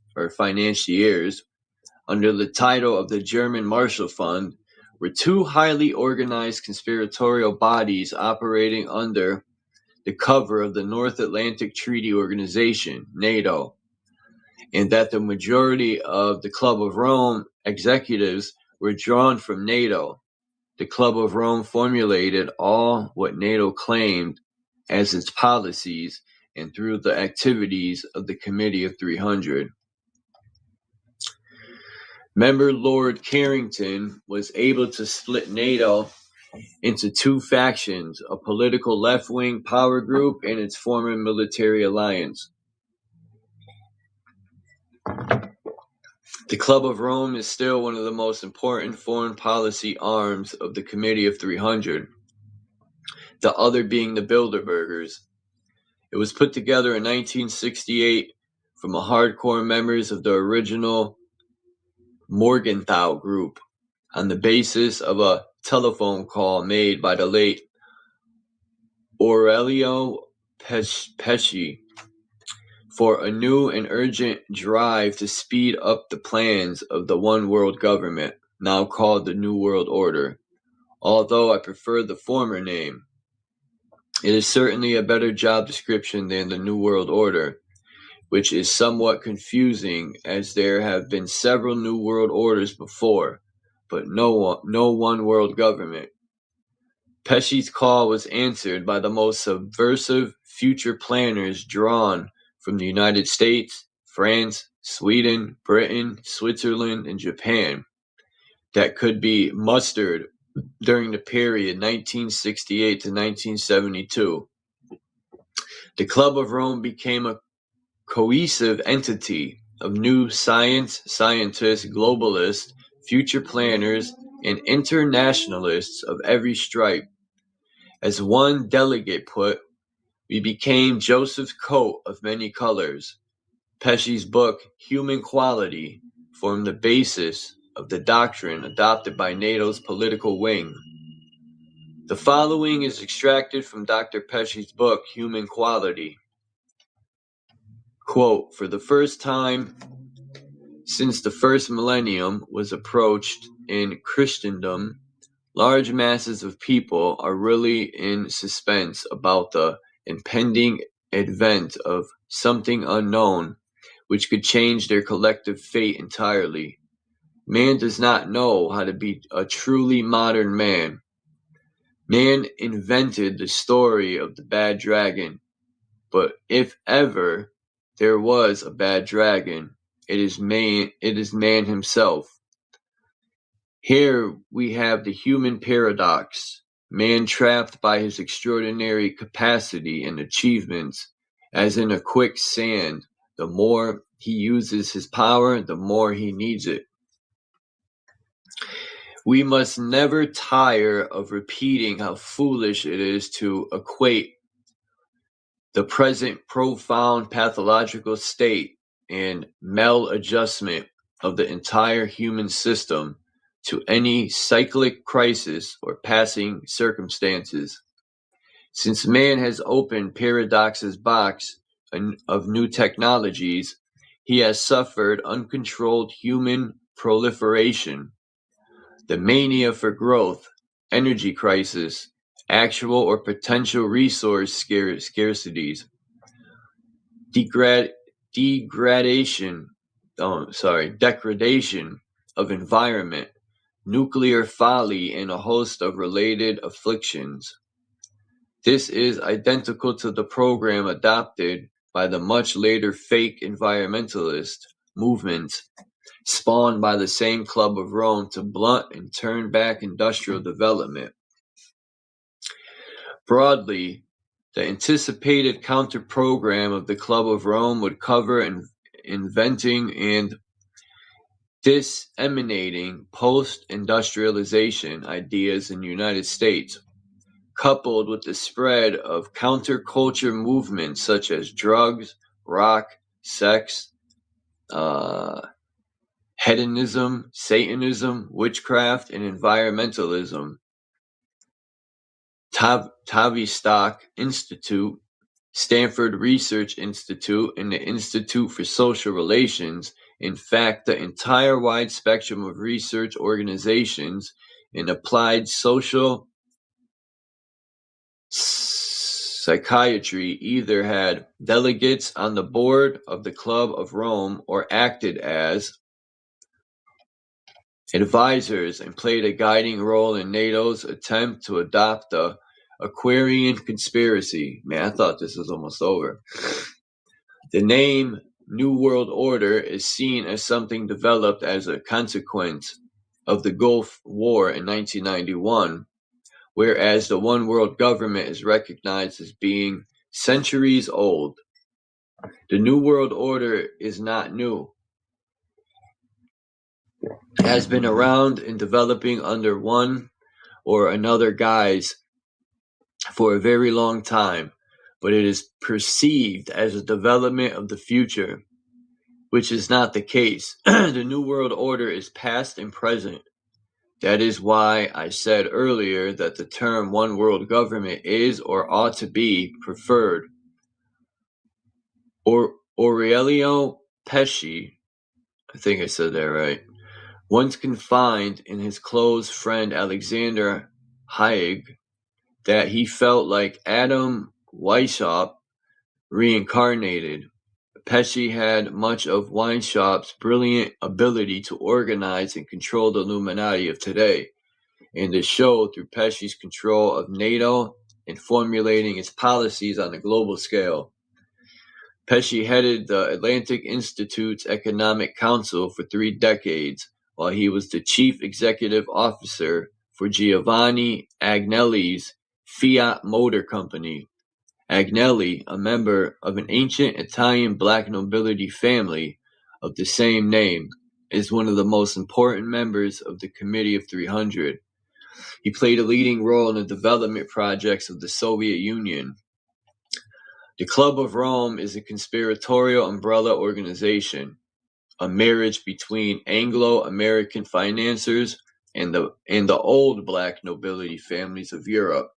under the title of the German Marshall Fund, were two highly organized conspiratorial bodies operating under the cover of the North Atlantic Treaty Organization, NATO, and that the majority of the Club of Rome executives were drawn from NATO. The Club of Rome formulated all what NATO claimed as its policies and through the activities of the Committee of 300. Member Lord Carrington was able to split NATO into two factions, a political left-wing power group and its former military alliance. The Club of Rome is still one of the most important foreign policy arms of the Committee of 300, the other being the Bilderbergers. It was put together in 1968 from a hardcore members of the original Morgenthau group on the basis of a telephone call made by the late Aurelio Pesci for a new and urgent drive to speed up the plans of the One World Government, now called the New World Order. Although I prefer the former name, it is certainly a better job description than the New World Order, which is somewhat confusing as there have been several New World Orders before, but no one world government. Pesci's call was answered by the most subversive future planners drawn from the United States, France, Sweden, Britain, Switzerland, and Japan that could be mustered during the period 1968 to 1972. The Club of Rome became a cohesive entity of new scientists, globalists, future planners, and internationalists of every stripe. As one delegate put, we became Joseph's coat of many colors. Pesci's book, Human Quality, formed the basis of the doctrine adopted by NATO's political wing. The following is extracted from Dr. Pesci's book, Human Quality. Quote, for the first time since the first millennium was approached in Christendom, large masses of people are really in suspense about the impending advent of something unknown which could change their collective fate entirely. Man does not know how to be a truly modern man. Man invented the story of the bad dragon, but if ever there was a bad dragon, it is man himself. Here we have the human paradox, man trapped by his extraordinary capacity and achievements, as in a quicksand. The more he uses his power, the more he needs it. We must never tire of repeating how foolish it is to equate the present profound pathological state and maladjustment of the entire human system to any cyclic crisis or passing circumstances. Since man has opened Paradox's box of new technologies, he has suffered uncontrolled human proliferation, the mania for growth, energy crisis, actual or potential resource scarcities, degradation of environment, nuclear folly, and a host of related afflictions. This is identical to the program adopted by the much later fake environmentalist movements spawned by the same Club of Rome to blunt and turn back industrial development. Broadly, the anticipated counter-program of the Club of Rome would cover inventing and disseminating post-industrialization ideas in the United States, coupled with the spread of counterculture movements such as drugs, rock, sex, hedonism, Satanism, witchcraft, and environmentalism. Tavistock Institute, Stanford Research Institute, and the Institute for Social Relations, in fact, the entire wide spectrum of research organizations in applied social psychiatry either had delegates on the board of the Club of Rome or acted as advisors and played a guiding role in NATO's attempt to adopt the Aquarian conspiracy. Man, I thought this was almost over. The name New World Order is seen as something developed as a consequence of the Gulf War in 1991, whereas the one world government is recognized as being centuries old. The New World Order is not new. It has been around and developing under one or another guise for a very long time, but it is perceived as a development of the future, which is not the case. The New World Order is past and present. That is why I said earlier that the term one world government is or ought to be preferred. Aurelio Pesci, I think I said that right, once confided in his close friend Alexander Haig that he felt like Adam Weishaupt reincarnated. Pesci had much of Weishaupt's brilliant ability to organize and control the Illuminati of today, and this showed through Pesci's control of NATO and formulating its policies on a global scale. Pesci headed the Atlantic Institute's Economic Council for 3 decades, while he was the chief executive officer for Giovanni Agnelli's Fiat Motor Company. Agnelli, a member of an ancient Italian black nobility family of the same name, is one of the most important members of the Committee of 300. He played a leading role in the development projects of the Soviet Union. The Club of Rome is a conspiratorial umbrella organization, a marriage between Anglo-American financiers and the old black nobility families of Europe,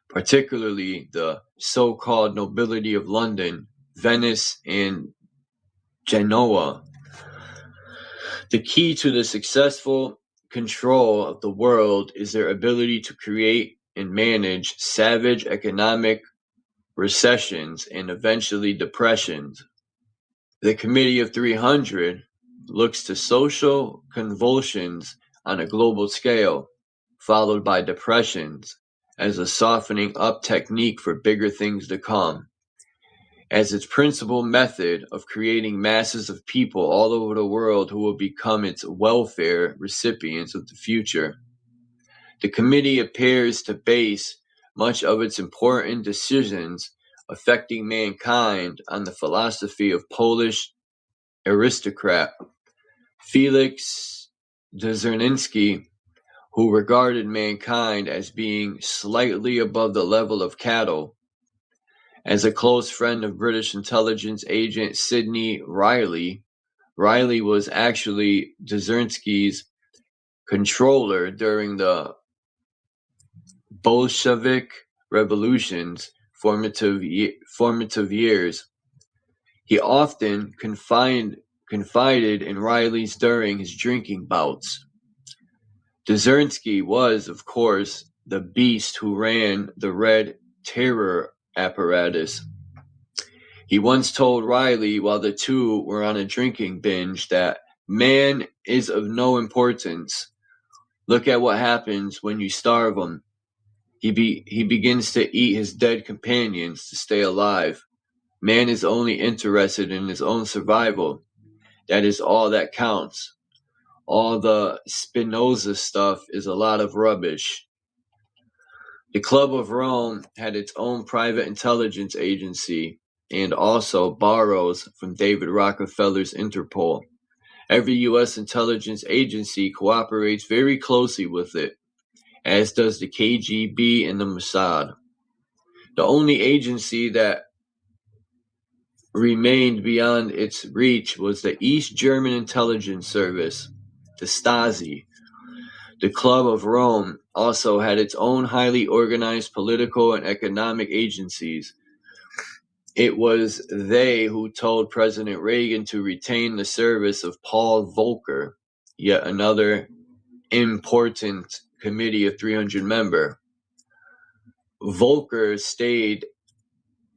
particularly the so-called nobility of London, Venice, and Genoa. The key to the successful control of the world is their ability to create and manage savage economic recessions and eventually depressions. The Committee of 300 looks to social convulsions on a global scale, followed by depressions, as a softening up technique for bigger things to come, as its principal method of creating masses of people all over the world who will become its welfare recipients of the future. The committee appears to base much of its important decisions affecting mankind on the philosophy of Polish aristocrat Felix Dzerniński, who regarded mankind as being slightly above the level of cattle. As a close friend of British intelligence agent Sidney Riley, Riley was actually Dzerniński's controller during the Bolshevik Revolution's formative years. He often confided in Riley's during his drinking bouts. Dzerniński was, of course, the beast who ran the Red Terror apparatus. He once told Riley while the two were on a drinking binge that man is of no importance. Look at what happens when you starve him. He begins to eat his dead companions to stay alive. Man is only interested in his own survival. That is all that counts. All the Spinoza stuff is a lot of rubbish. The Club of Rome had its own private intelligence agency and also borrows from David Rockefeller's Interpol. Every U.S. intelligence agency cooperates very closely with it, as does the KGB and the Mossad. The only agency that remained beyond its reach was the East German Intelligence Service, the Stasi. The Club of Rome also had its own highly organized political and economic agencies. It was they who told President Reagan to retain the service of Paul Volcker, yet another important committee of 300 members. Volcker stayed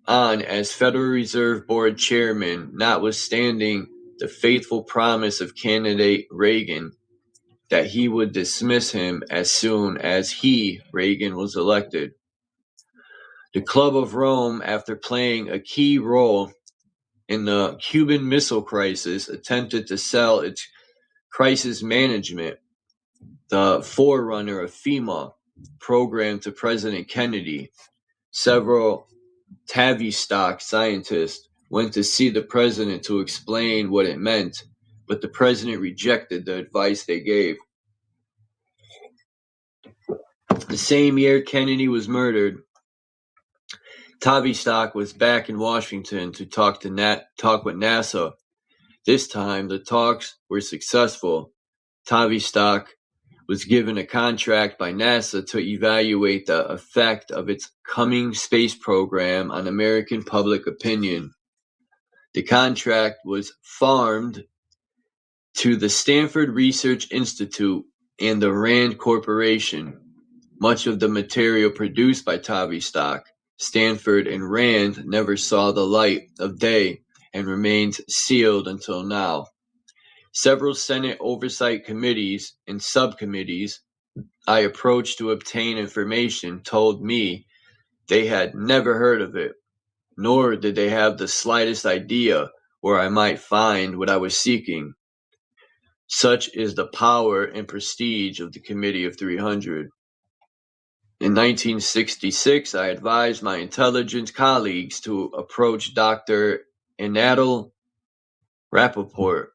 on as Federal Reserve Board chairman, notwithstanding the faithful promise of candidate Reagan that he would dismiss him as soon as Reagan, was elected. The Club of Rome, after playing a key role in the Cuban Missile Crisis, attempted to sell its crisis management, the forerunner of FEMA, program to President Kennedy. Several Tavistock scientists went to see the president to explain what it meant, but the president rejected the advice they gave. The same year Kennedy was murdered, Tavistock was back in Washington to talk with NASA. This time, the talks were successful. Tavistock was given a contract by NASA to evaluate the effect of its coming space program on American public opinion. The contract was farmed to the Stanford Research Institute and the Rand Corporation. Much of the material produced by Tavistock, Stanford, and Rand never saw the light of day and remains sealed until now. Several Senate oversight committees and subcommittees I approached to obtain information told me they had never heard of it, nor did they have the slightest idea where I might find what I was seeking. Such is the power and prestige of the Committee of 300. In 1966, I advised my intelligence colleagues to approach Dr. Anatol Rappaport,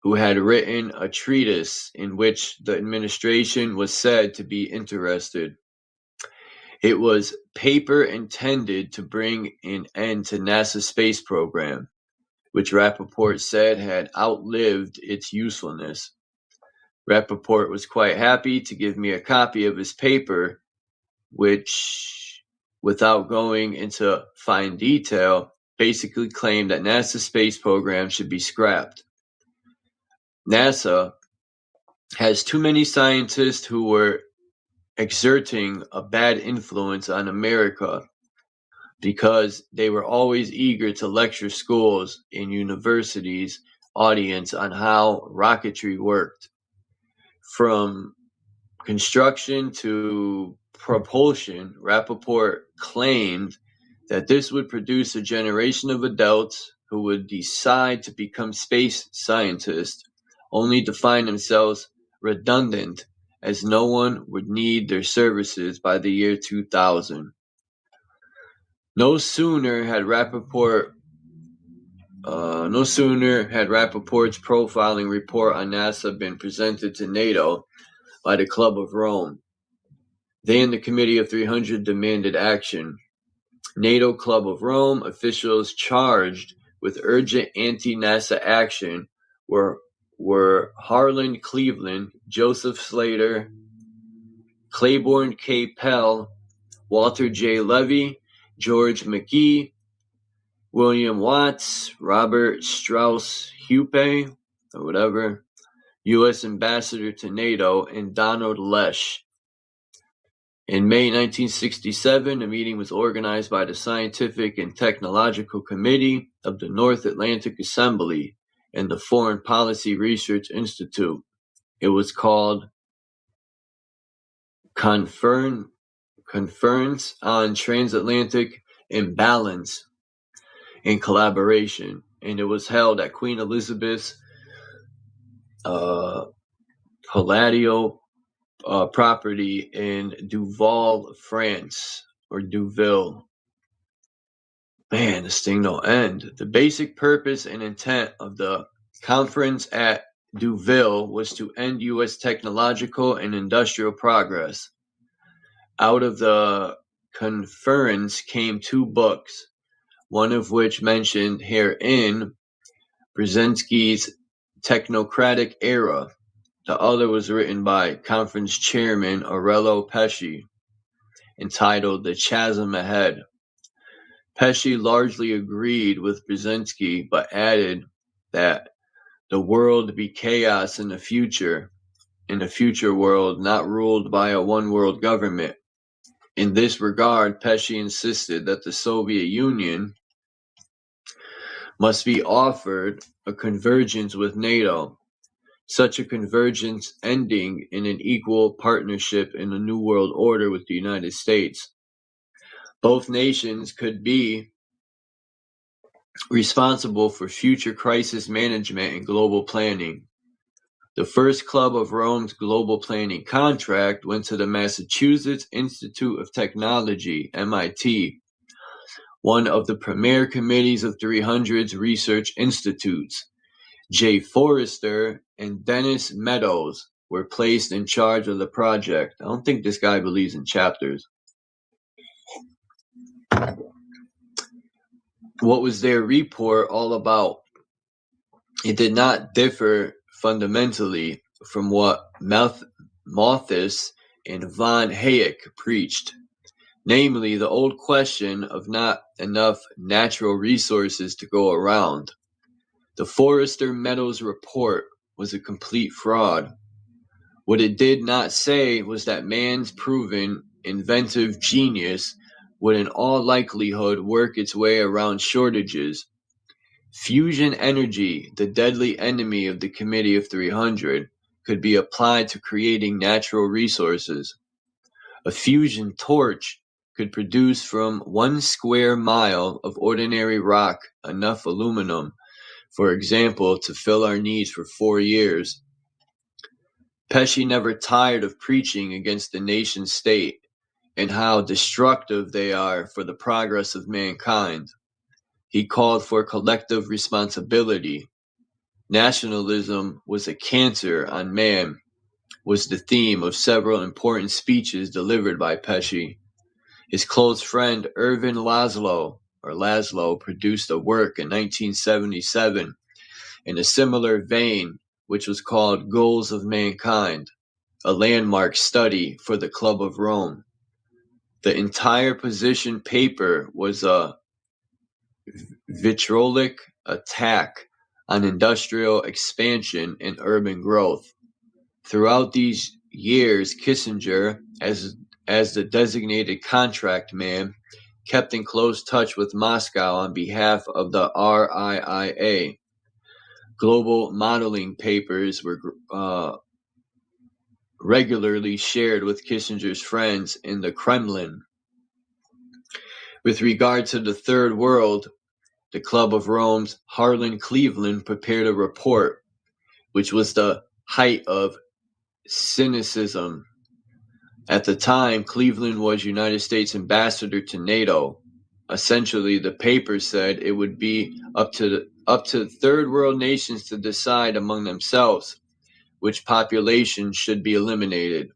who had written a treatise in which the administration was said to be interested. It was paper intended to bring an end to NASA's space program, which Rappaport said had outlived its usefulness. Rappaport was quite happy to give me a copy of his paper, which, without going into fine detail, basically claimed that NASA's space program should be scrapped. NASA has too many scientists who were exerting a bad influence on America because they were always eager to lecture schools and universities' audience on how rocketry worked. From construction to propulsion, Rappaport claimed that this would produce a generation of adults who would decide to become space scientists, only to find themselves redundant, as no one would need their services by the year 2000. No sooner had Rappaport's profiling report on NASA been presented to NATO by the Club of Rome. They and the Committee of 300 demanded action. NATO Club of Rome officials charged with urgent anti-NASA action were Harlan Cleveland, Joseph Slater, Claiborne K. Pell, Walter J. Levy, George McGee, William Watts, Robert Strauss Hupe, or whatever, U.S. Ambassador to NATO, and Donald Lesh. In May 1967, a meeting was organized by the Scientific and Technological Committee of the North Atlantic Assembly and the Foreign Policy Research Institute. It was called Conference on Transatlantic Imbalance and Collaboration, and it was held at Queen Elizabeth's Palladio property in Duval, France, or Deauville. Man, this thing don't end. The basic purpose and intent of the conference at Deauville was to end U.S. technological and industrial progress. Out of the conference came 2 books, one of which mentioned herein Brzezinski's Technocratic Era. The other was written by conference chairman Aurelio Pesce, entitled The Chasm Ahead. Pesce largely agreed with Brzezinski, but added that the world would be chaos in a future world not ruled by a one-world government. In this regard, Pesce insisted that the Soviet Union must be offered a convergence with NATO, such a convergence ending in an equal partnership in a new world order with the United States. Both nations could be responsible for future crisis management and global planning. The first Club of Rome's global planning contract went to the Massachusetts Institute of Technology, MIT, one of the premier committees of 300's research institutes. J. Forrester and Dennis Meadows were placed in charge of the project. I don't think this guy believes in chapters. What was their report all about? It did not differ fundamentally from what Malthus and von Hayek preached, namely the old question of not enough natural resources to go around. The Forrester-Meadows report was a complete fraud. What it did not say was that man's proven inventive genius would in all likelihood work its way around shortages. Fusion energy, the deadly enemy of the Committee of 300, could be applied to creating natural resources. A fusion torch could produce from 1 square mile of ordinary rock enough aluminum, for example, to fill our needs for 4 years. Pesce never tired of preaching against the nation state and how destructive they are for the progress of mankind. He called for collective responsibility. Nationalism was a cancer on man, was the theme of several important speeches delivered by Pesce. His close friend Irvin Laszlo produced a work in 1977 in a similar vein, which was called Goals of Mankind, a landmark study for the Club of Rome. The entire position paper was a vitriolic attack on industrial expansion and urban growth. Throughout these years, Kissinger, as the designated contract man, kept in close touch with Moscow on behalf of the RIIA. Global modeling papers were regularly shared with Kissinger's friends in the Kremlin. With regard to the Third World, the Club of Rome's Harlan Cleveland prepared a report, which was the height of cynicism. At the time, Cleveland was United States ambassador to NATO. Essentially, the paper said it would be up to third world nations to decide among themselves which population should be eliminated.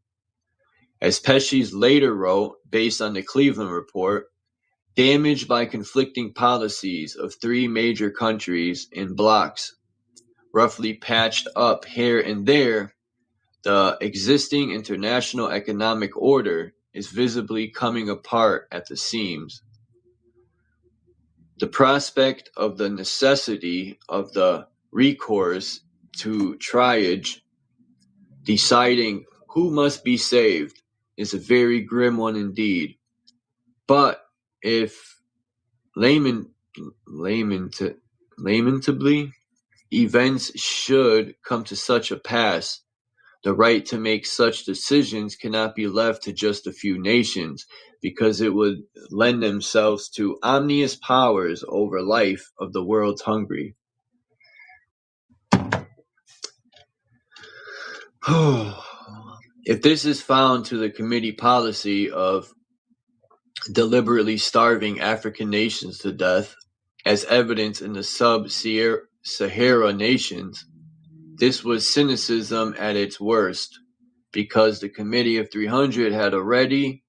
As Pesce later wrote, based on the Cleveland report, damaged by conflicting policies of three major countries in blocs, roughly patched up here and there, the existing international economic order is visibly coming apart at the seams. The prospect of the necessity of the recourse to triage, deciding who must be saved, is a very grim one indeed. But if lamentably events should come to such a pass, the right to make such decisions cannot be left to just a few nations, because it would lend themselves to omnious powers over life of the world's hungry. If this is found to the committee policy of deliberately starving African nations to death, as evidenced in the sub-Sahara nations, this was cynicism at its worst, because the Committee of 300 had already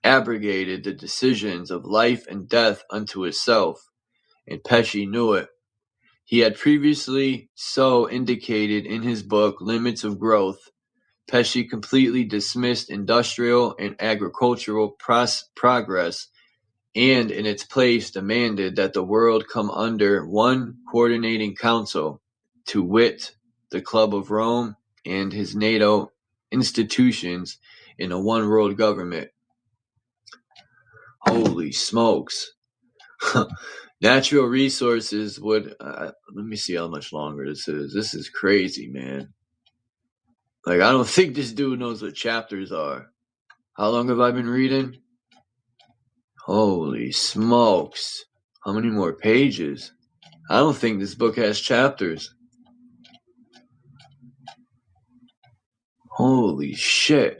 abrogated the decisions of life and death unto itself, and Pesce knew it. He had previously so indicated in his book Limits of Growth. Pesce completely dismissed industrial and agricultural progress, and in its place demanded that the world come under one coordinating council, to wit, the Club of Rome and his NATO institutions in a one world government. Holy smokes. Natural resources would, let me see how much longer this is. This is crazy, man. Like, I don't think this dude knows what chapters are. How long have I been reading? Holy smokes. How many more pages? I don't think this book has chapters. Holy shit.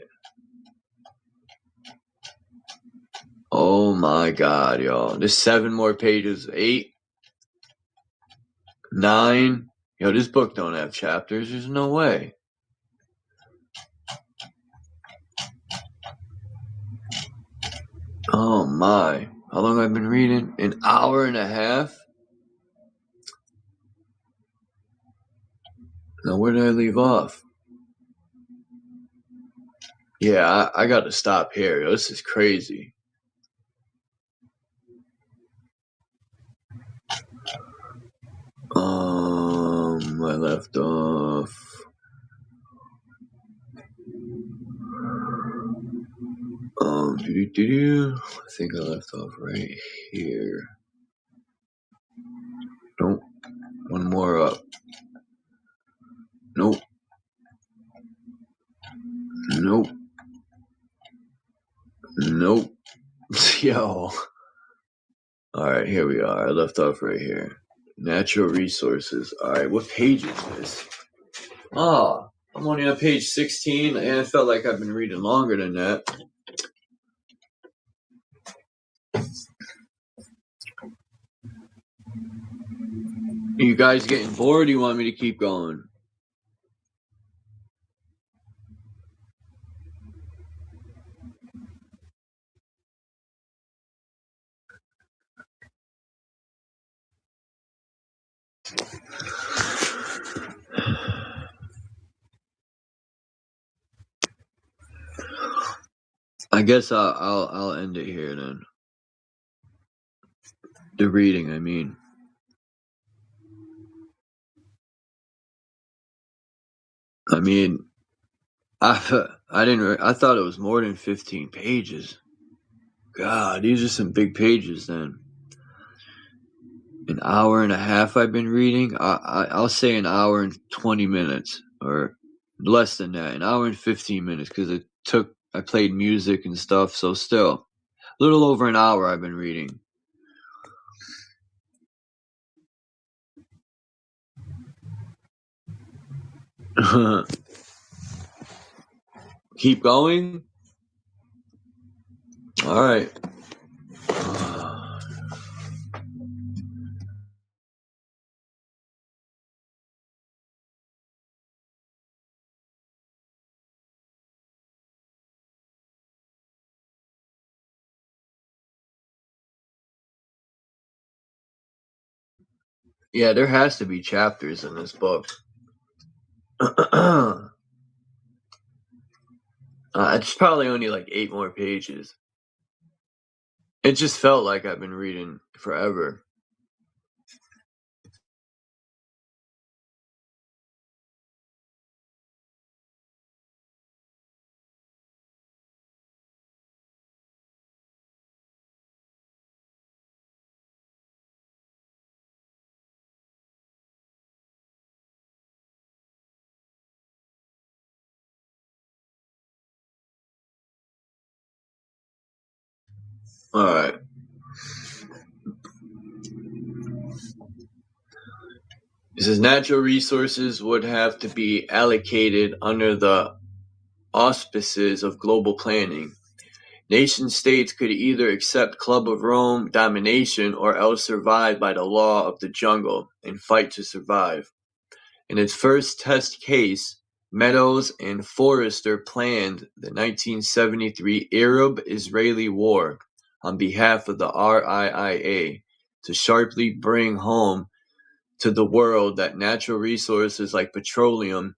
Oh my god, y'all. There's 7 more pages. 8. 9. Yo, this book don't have chapters. There's no way. Oh my. How long have I been reading? An hour and a half? Now, where did I leave off? Yeah, I gotta stop here. Yo, this is crazy. I left off. I think I left off right here. Nope. One more up. Nope. Nope. Nope. Yo. Alright, here we are. I left off right here. Natural resources. Alright, what page is this? Oh, I'm only on page 16, and I felt like I've been reading longer than that. You guys getting bored? Or you want me to keep going? I guess I'll end it here then. The reading, I mean. I thought it was more than 15 pages. God, these are some big pages then. An hour and a half I've been reading. I'll say an hour and 20 minutes, or less than that, an hour and 15 minutes, because I played music and stuff, so still, a little over an hour I've been reading. Keep going? Alright. Yeah, there has to be chapters in this book. It's probably only like 8 more pages. It just felt like I've been reading forever. Alright. It says natural resources would have to be allocated under the auspices of global planning. Nation states could either accept Club of Rome domination or else survive by the law of the jungle and fight to survive. In its first test case, Meadows and Forrester planned the 1973 Arab-Israeli War on behalf of the RIIA to sharply bring home to the world that natural resources like petroleum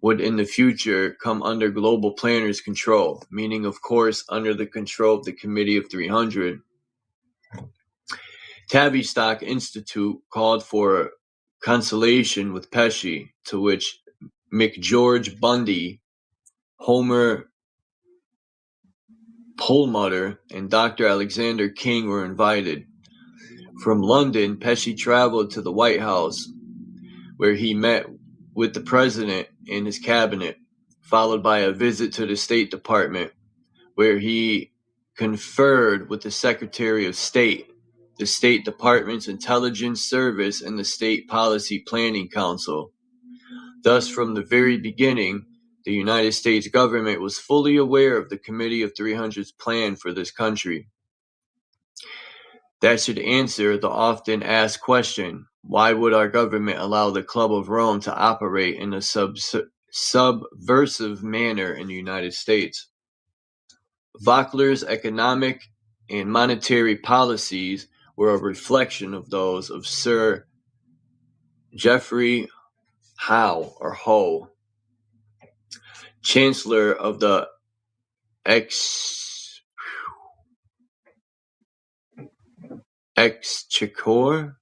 would in the future come under global planners' control, meaning, of course, under the control of the Committee of 300. Tavistock Institute called for conciliation with Pesce, to which McGeorge Bundy, Homer Perlmutter, and Dr. Alexander King were invited. From London, Pesce traveled to the White House, where he met with the president and his cabinet, followed by a visit to the State Department, where he conferred with the Secretary of State, the State Department's Intelligence Service, and the State Policy Planning Council. Thus, from the very beginning, the United States government was fully aware of the Committee of 300's plan for this country. That should answer the often asked question, why would our government allow the Club of Rome to operate in a subversive manner in the United States? Wagler's economic and monetary policies were a reflection of those of Sir Geoffrey Howe, Chancellor of the Exchequer,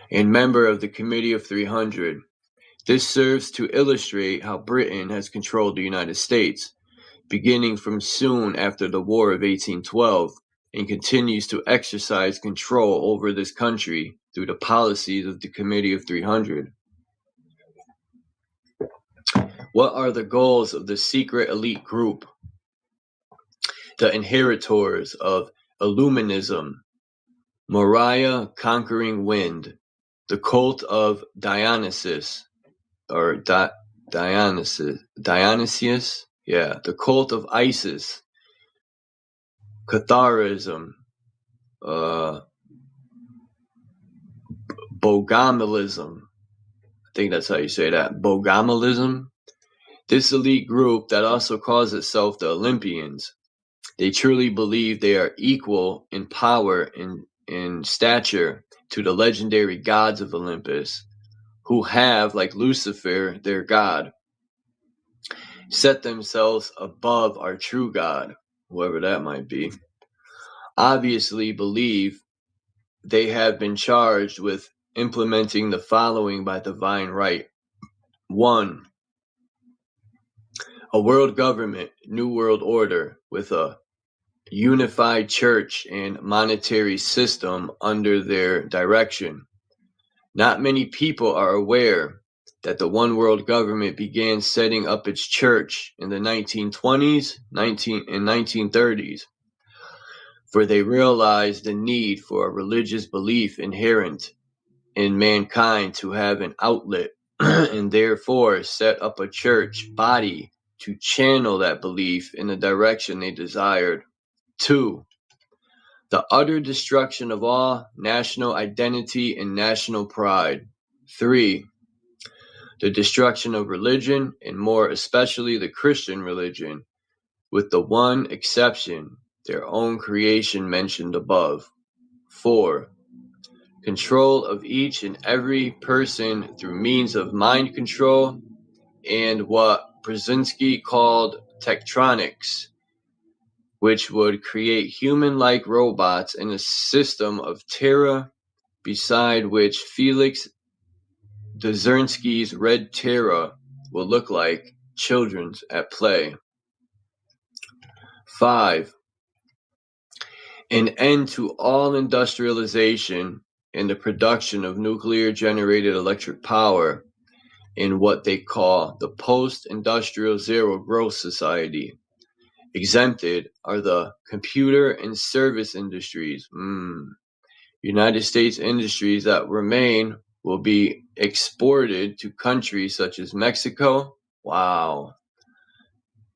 and member of the Committee of 300. This serves to illustrate how Britain has controlled the United States, beginning from soon after the War of 1812, and continues to exercise control over this country through the policies of the Committee of 300. What are the goals of the secret elite group? The inheritors of Illuminism, Moriah conquering wind, the cult of Dionysius, the cult of Isis, Catharism, Bogomalism, I think that's how you say that, Bogomalism. This elite group that also calls itself the Olympians, they truly believe they are equal in power and in stature to the legendary gods of Olympus, who have, like Lucifer, their god, set themselves above our true God, whoever that might be. Obviously believe they have been charged with implementing the following by divine right. 1. A world government, new world order, with a unified church and monetary system under their direction. Not many people are aware that the one world government began setting up its church in the 1920s and 1930s, for they realized the need for a religious belief inherent in mankind to have an outlet, and therefore set up a church body to channel that belief in the direction they desired. 2. The utter destruction of all national identity and national pride. 3. The destruction of religion, and more especially the Christian religion, with the one exception, their own creation mentioned above. 4. Control of each and every person through means of mind control and what Brzezinski called tectronics, which would create human-like robots in a system of terror beside which Felix Dzerzhinsky's Red Terror will look like children's at play. 5. An end to all industrialization and the production of nuclear-generated electric power in what they call the post-industrial zero-growth society. Exempted are the computer and service industries. United States industries that remain will be exported to countries such as Mexico. Wow.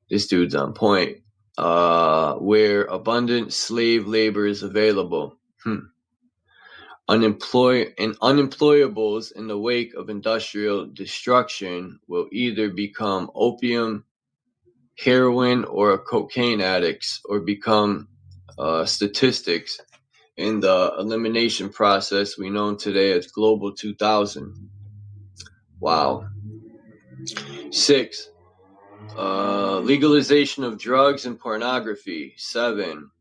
This dude's on point. Where abundant slave labor is available. Unemployables in the wake of industrial destruction will either become opium, heroin, or cocaine addicts, or become statistics in the elimination process we know today as Global 2000. Wow. 6. Legalization of drugs and pornography. 7.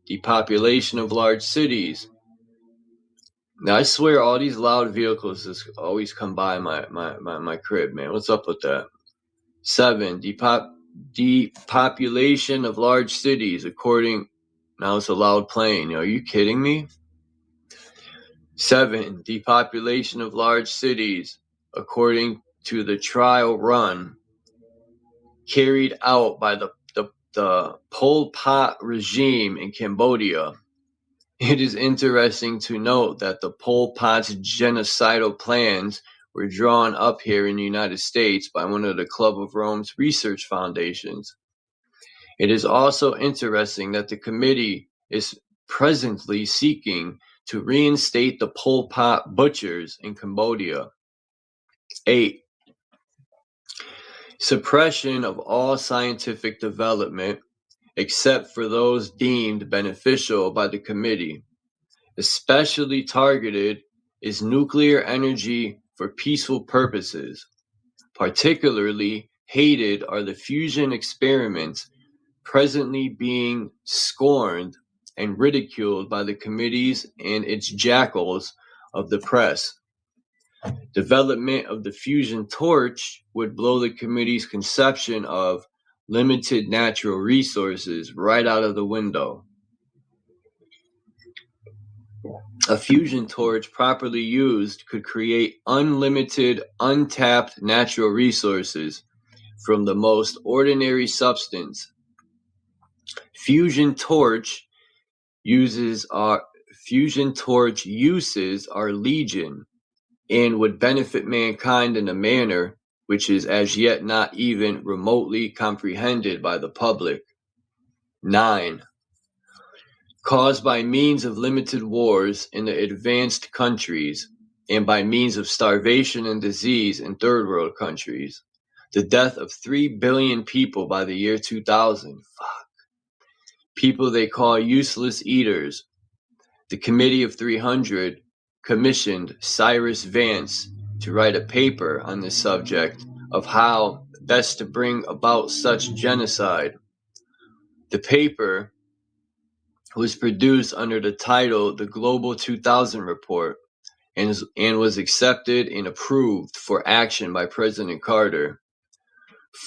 Depopulation of large cities. Now, I swear all these loud vehicles just always come by my crib, man. What's up with that? 7. Depopulation of large cities, according... Now it's a loud plane. Are you kidding me? 7. Depopulation of large cities, according to the trial run carried out by the Pol Pot regime in Cambodia. It is interesting to note that the Pol Pot's genocidal plans were drawn up here in the United States by one of the Club of Rome's research foundations. It is also interesting that the committee is presently seeking to reinstate the Pol Pot butchers in Cambodia. 8. Suppression of all scientific development except for those deemed beneficial by the committee. Especially targeted is nuclear energy for peaceful purposes. Particularly hated are the fusion experiments presently being scorned and ridiculed by the committees and its jackals of the press. Development of the fusion torch would blow the committee's conception of limited natural resources right out of the window. A fusion torch properly used could create unlimited, untapped natural resources from the most ordinary substance. Fusion torch uses are legion and would benefit mankind in a manner which is as yet not even remotely comprehended by the public. 9. Caused by means of limited wars in the advanced countries and by means of starvation and disease in third world countries. The death of 3 billion people by the year 2000. People they call useless eaters. The Committee of 300 commissioned Cyrus Vance to write a paper on the subject of how best to bring about such genocide. The paper was produced under the title The Global 2000 Report and was accepted and approved for action by President Carter.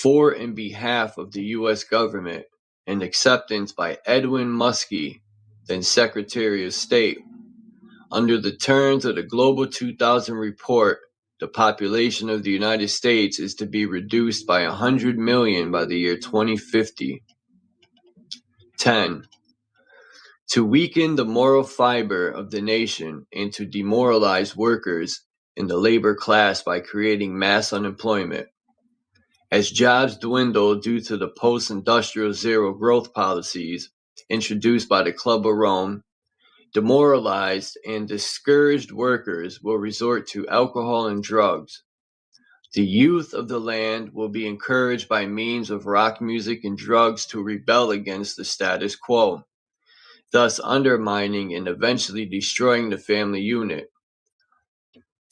For and behalf of the U.S. government and acceptance by Edwin Muskie, then Secretary of State. Under the terms of the Global 2000 report, the population of the United States is to be reduced by 100 million by the year 2050. 10. To weaken the moral fiber of the nation and to demoralize workers in the labor class by creating mass unemployment. As jobs dwindle due to the post-industrial zero growth policies introduced by the Club of Rome, demoralized and discouraged workers will resort to alcohol and drugs. The youth of the land will be encouraged by means of rock music and drugs to rebel against the status quo, thus undermining and eventually destroying the family unit.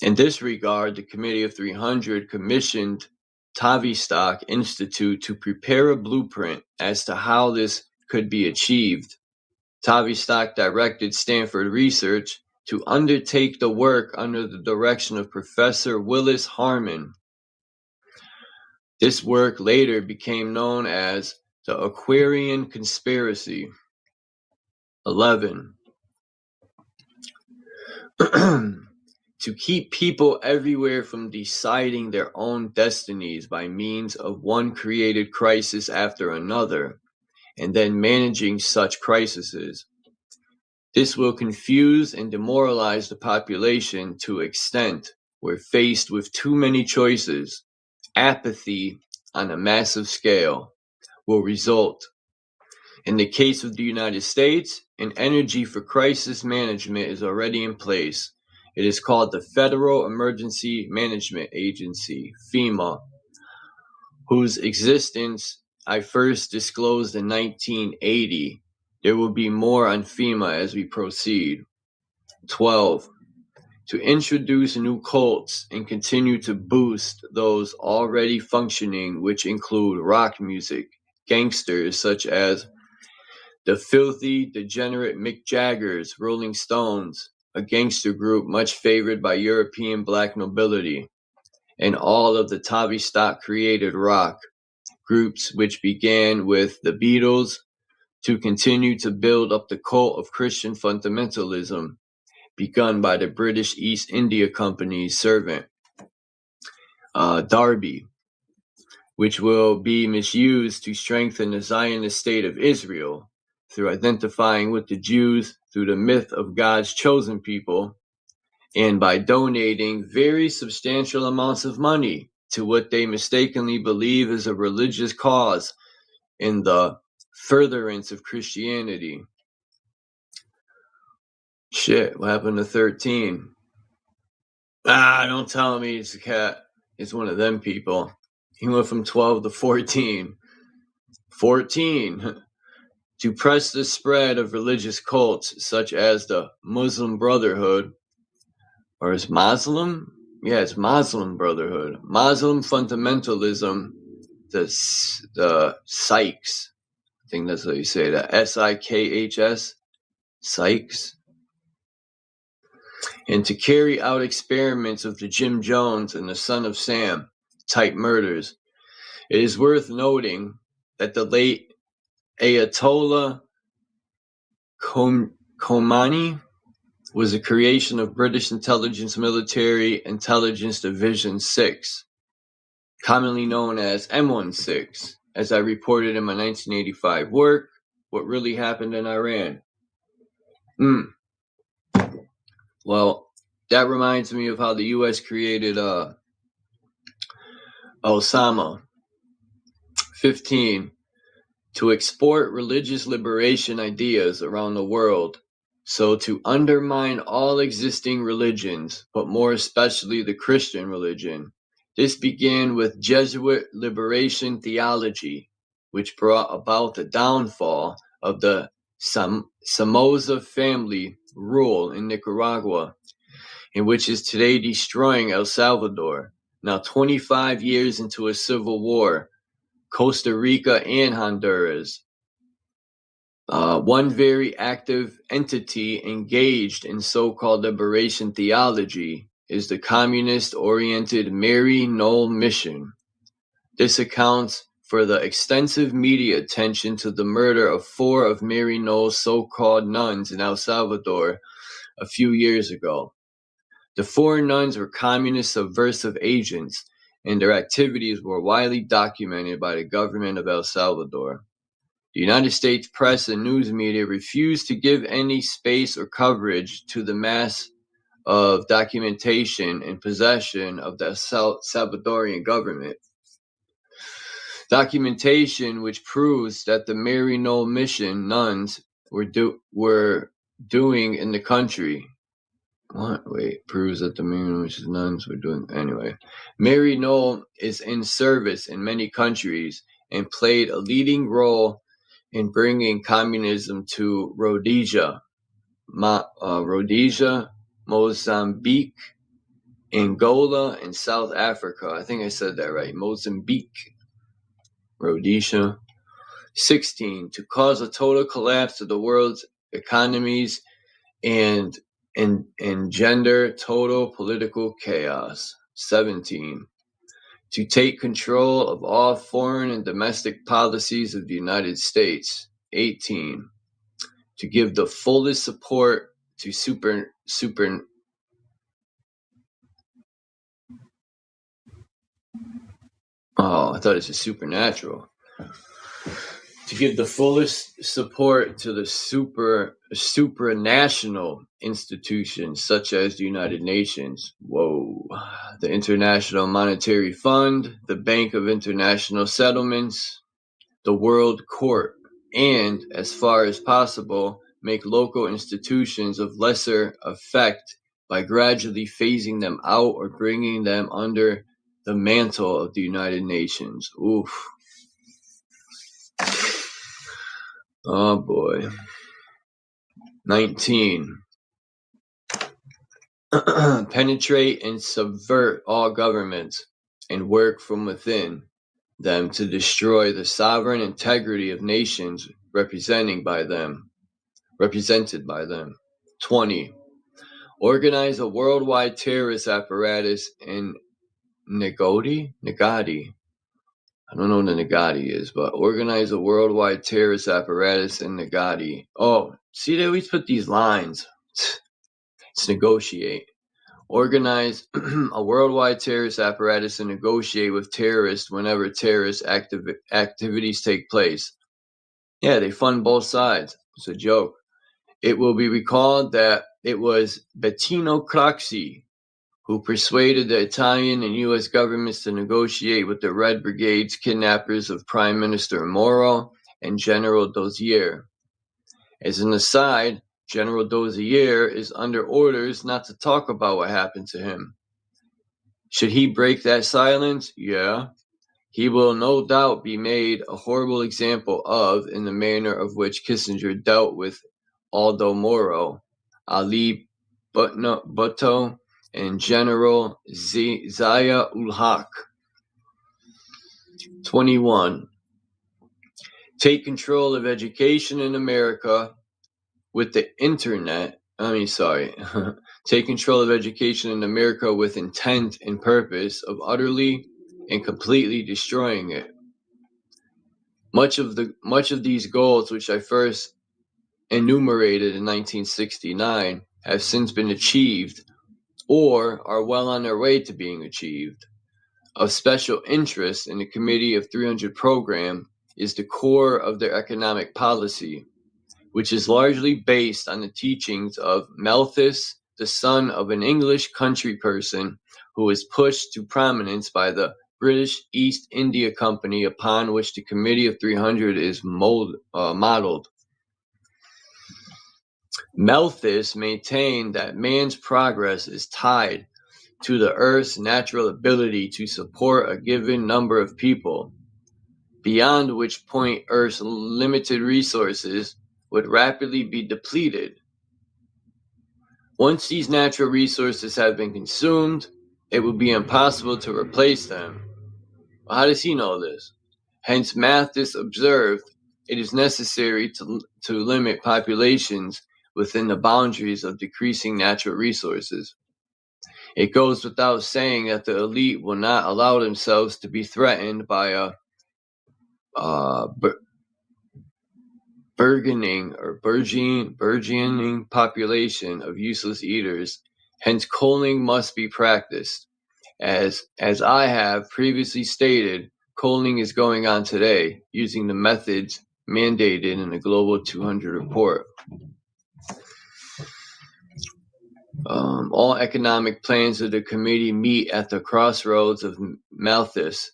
In this regard, the Committee of 300 commissioned Tavistock Institute to prepare a blueprint as to how this could be achieved. Tavistock directed Stanford Research to undertake the work under the direction of Professor Willis Harman. This work later became known as the Aquarian Conspiracy. 11. To keep people everywhere from deciding their own destinies by means of one created crisis after another, and then managing such crises. This will confuse and demoralize the population to an extent where faced with too many choices, apathy on a massive scale will result. In the case of the United States, an energy for crisis management is already in place. It is called the Federal Emergency Management Agency, FEMA, whose existence I first disclosed in 1980. There will be more on FEMA as we proceed. 12. To introduce new cults and continue to boost those already functioning, which include rock music, gangsters such as the filthy, degenerate Mick Jagger's Rolling Stones, a gangster group much favored by European black nobility, and all of the Tavistock created rock groups which began with the Beatles to continue to build up the cult of Christian fundamentalism begun by the British East India Company's servant, Darby, which will be misused to strengthen the Zionist state of Israel through identifying with the Jews through the myth of God's chosen people, and by donating very substantial amounts of money to what they mistakenly believe is a religious cause in the furtherance of Christianity. Shit, what happened to 13? Don't tell me it's a cat. It's one of them people. He went from 12 to 14. 14. To press the spread of religious cults such as the Muslim Brotherhood, or is Muslim? Yeah, it's Muslim Brotherhood. Muslim fundamentalism, the Sikhs. I think that's how you say that. SIKHS. Sikhs. And to carry out experiments of the Jim Jones and the Son of Sam type murders. It is worth noting that the late Ayatollah Khomeini was a creation of British Intelligence Military Intelligence Division 6, commonly known as M16, as I reported in my 1985 work, What Really Happened in Iran. Well, that reminds me of how the U.S. created Osama. 15. To export religious liberation ideas around the world, so to undermine all existing religions, but more especially the Christian religion. This began with Jesuit liberation theology, which brought about the downfall of the Somoza family rule in Nicaragua, and which is today destroying El Salvador. Now 25 years into a civil war, Costa Rica and Honduras. One very active entity engaged in so-called liberation theology is the communist-oriented Mary Knoll Mission. This accounts for the extensive media attention to the murder of 4 of Mary Knoll's so-called nuns in El Salvador a few years ago. The foreign nuns were communist subversive agents, and their activities were widely documented by the government of El Salvador. The United States press and news media refused to give any space or coverage to the mass of documentation and possession of the Salvadorian government. Documentation which proves that the Mary Knoll mission nuns were doing in the country. What? Wait, proves that the Mary Knoll mission nuns were doing. Anyway, Mary Knoll is in service in many countries and played a leading role in bringing communism to Rhodesia, Mozambique, Angola, and South Africa. I think I said that right. Mozambique, Rhodesia. 16. To cause a total collapse of the world's economies and engender total political chaos. 17. To take control of all foreign and domestic policies of the United States. 18. To give the fullest support to I thought it was supernatural. To give the fullest support to the supranational institutions such as the United Nations, the International Monetary Fund, the Bank of International Settlements, the World Court, and, as far as possible, make local institutions of lesser effect by gradually phasing them out or bringing them under the mantle of the United Nations. Oof. Oh boy. 19. Penetrate and subvert all governments and work from within them to destroy the sovereign integrity of nations represented by them. 20. Organize a worldwide terrorist apparatus in Nagadi? I don't know what the Nagadi is, but organize a worldwide terrorist apparatus in Nagadi. Oh, see, they always put these lines. It's negotiate. Organize a worldwide terrorist apparatus and negotiate with terrorists whenever terrorist activities take place. Yeah, they fund both sides. It's a joke. It will be recalled that it was Bettino Craxi who persuaded the Italian and U.S. governments to negotiate with the Red Brigade's kidnappers of Prime Minister Moro and General Dozier. As an aside, General Dozier is under orders not to talk about what happened to him. Should he break that silence? Yeah. He will no doubt be made a horrible example of in the manner of which Kissinger dealt with Aldo Moro, Ali Bhutto, and General Zia-ul-Haq. 21. Take control of education in America with the internet. Take control of education in America with intent and purpose of utterly and completely destroying it. Much of these goals, which I first enumerated in 1969, have since been achieved or are well on their way to being achieved. Of special interest in the Committee of 300 program is the core of their economic policy, which is largely based on the teachings of Malthus, the son of an English country person who was pushed to prominence by the British East India Company, upon which the Committee of 300 is modeled. Malthus maintained that man's progress is tied to the Earth's natural ability to support a given number of people, beyond which point Earth's limited resources would rapidly be depleted. Once these natural resources have been consumed, it would be impossible to replace them. Well, how does he know this? Hence, Malthus observed it is necessary to limit populations within the boundaries of decreasing natural resources. It goes without saying that the elite will not allow themselves to be threatened by a burgeoning population of useless eaters. Hence, culling must be practiced. As I have previously stated, culling is going on today using the methods mandated in the Global 200 report. All economic plans of the committee meet at the crossroads of Malthus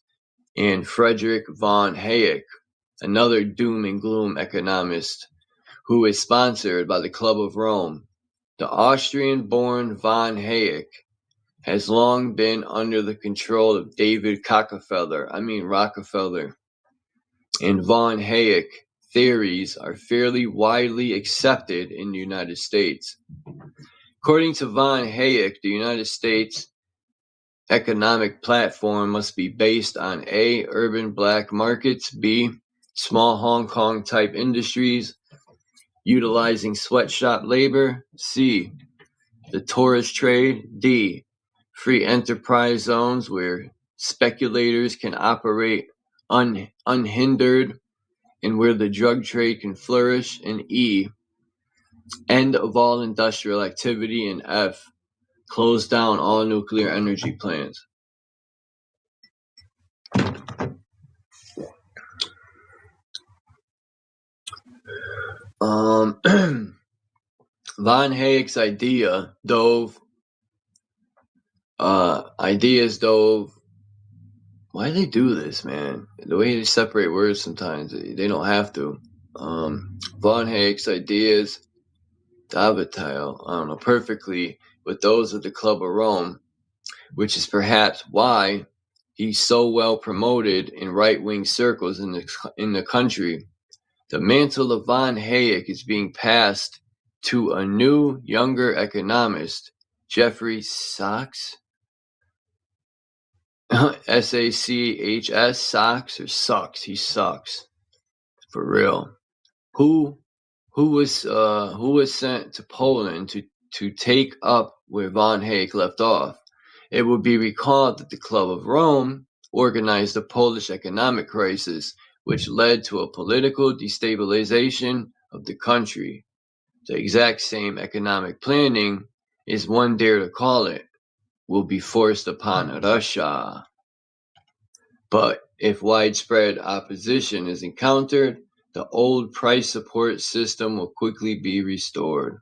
and Friedrich von Hayek, another doom and gloom economist, who is sponsored by the Club of Rome. The Austrian-born von Hayek has long been under the control of David Rockefeller, and von Hayek theories are fairly widely accepted in the United States. According to von Hayek, the United States economic platform must be based on A, urban black markets, B, small Hong Kong type industries utilizing sweatshop labor, C, the tourist trade, D, free enterprise zones where speculators can operate unhindered and where the drug trade can flourish, and E, end of all industrial activity, and F, close down all nuclear energy plants. Von Hayek's ideas dove. Why do they do this, man? The way they separate words sometimes, they don't have to. Von Hayek's ideas dovetail, perfectly with those of the Club of Rome, which is perhaps why he's so well promoted in right-wing circles in the country. The mantle of von Hayek is being passed to a new, younger economist, Jeffrey Sachs, S-A-C-H-S, Sachs, or Sucks. He sucks, for real. Who was sent to Poland to take up where von Hayek left off. It would be recalled that the Club of Rome organized the Polish economic crisis, which led to a political destabilization of the country. The exact same economic planning, as one dare to call it, will be forced upon Russia. But if widespread opposition is encountered, the old price support system will quickly be restored.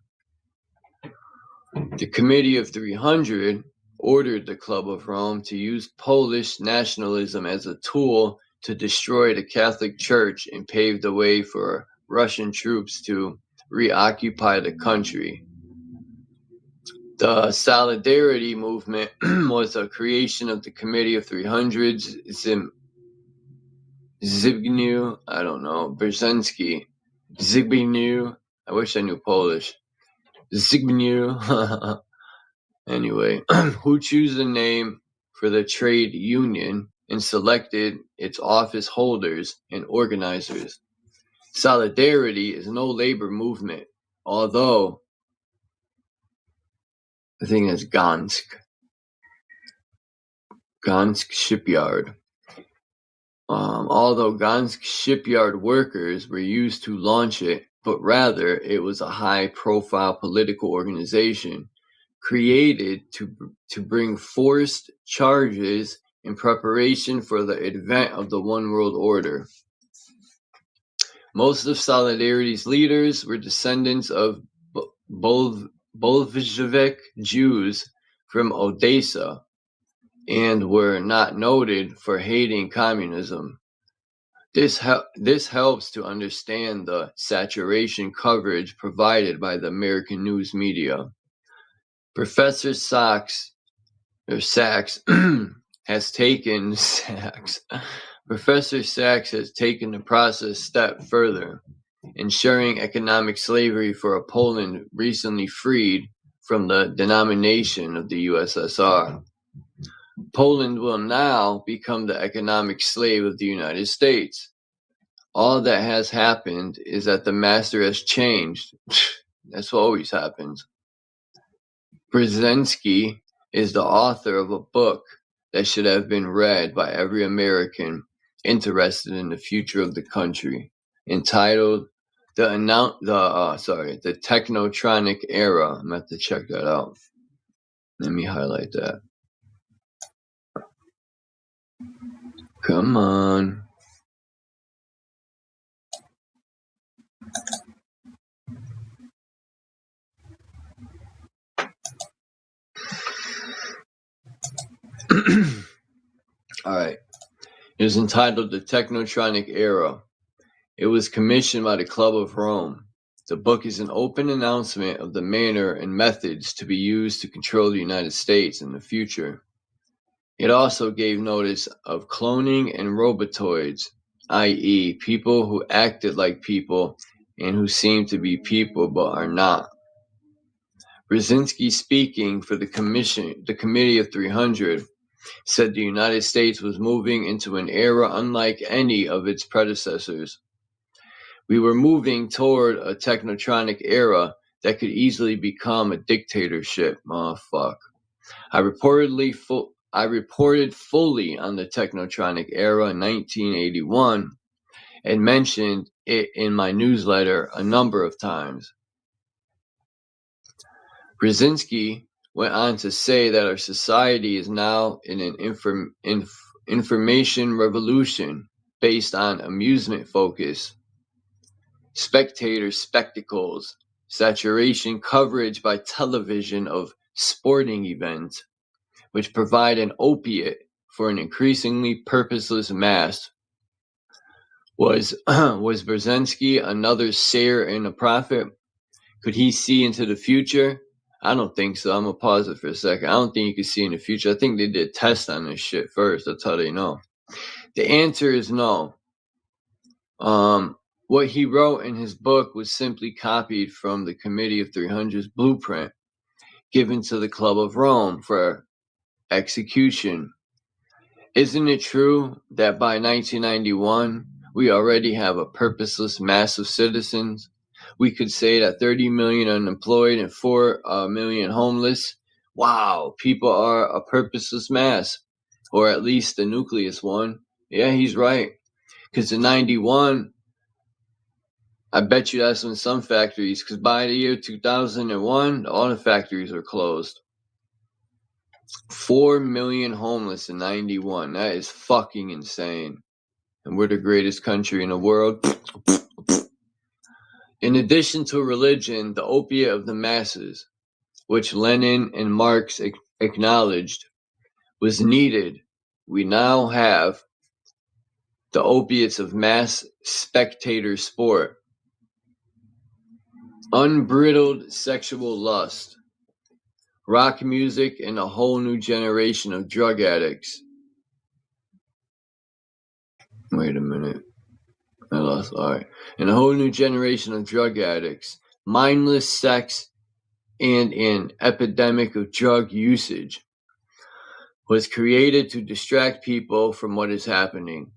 The Committee of 300 ordered the Club of Rome to use Polish nationalism as a tool to destroy the Catholic Church and pave the way for Russian troops to reoccupy the country. The Solidarity movement was a creation of the Committee of 300's Zbigniew, Brzezinski, I wish I knew Polish. Zbigniew, anyway, who chose the name for the trade union and selected its office holders and organizers. Solidarity is no labor movement, although I think it's Gansk shipyard. Although Gansk shipyard workers were used to launch it, but rather it was a high-profile political organization created to bring forced charges in preparation for the advent of the One World Order. Most of Solidarity's leaders were descendants of Bolshevik Jews from Odessa and were not noted for hating communism. This helps to understand the saturation coverage provided by the American news media. Professor Sachs has taken the process a step further, ensuring economic slavery for a Poland recently freed from the denomination of the USSR. Poland will now become the economic slave of the United States. All that has happened is that the master has changed. That's what always happens. Brzezinski is the author of a book that should have been read by every American interested in the future of the country, entitled the Technotronic era. I'm gonna have to check that out. Let me highlight that. Come on. All right. It is entitled The Technotronic Era. It was commissioned by the Club of Rome. The book is an open announcement of the manner and methods to be used to control the United States in the future. It also gave notice of cloning and robotoids, i.e., people who acted like people and who seemed to be people but are not. Brzezinski, speaking for the Committee of 300, said the United States was moving into an era unlike any of its predecessors. We were moving toward a technotronic era that could easily become a dictatorship. Fuck. I reported fully on the technotronic era in 1981 and mentioned it in my newsletter a number of times. Brzezinski went on to say that our society is now in an information revolution based on amusement focus, spectator spectacles, saturation coverage by television of sporting events, which provide an opiate for an increasingly purposeless mass. Was Brzezinski another seer and a prophet? Could he see into the future? I don't think so. I'm going to pause it for a second. I don't think you can see in the future. I think they did tests on this shit first. That's how they know. The answer is no. What he wrote in his book was simply copied from the Committee of 300's blueprint given to the Club of Rome for execution. Isn't it true that by 1991, we already have a purposeless mass of citizens? We could say that 30 million unemployed and 4 million homeless. Wow, people are a purposeless mass, or at least the nucleus one. Yeah, he's right. Because in 91, I bet you that's when some factories, because by the year 2001, all the factories are closed. 4 million homeless in 91. That is fucking insane. And we're the greatest country in the world. In addition to religion, the opiate of the masses, which Lenin and Marx acknowledged was needed, we now have the opiates of mass spectator sport, unbridled sexual lust, rock music, and a whole new generation of drug addicts. Wait a minute. I lost. All right. And a whole new generation of drug addicts, mindless sex, and an epidemic of drug usage was created to distract people from what is happening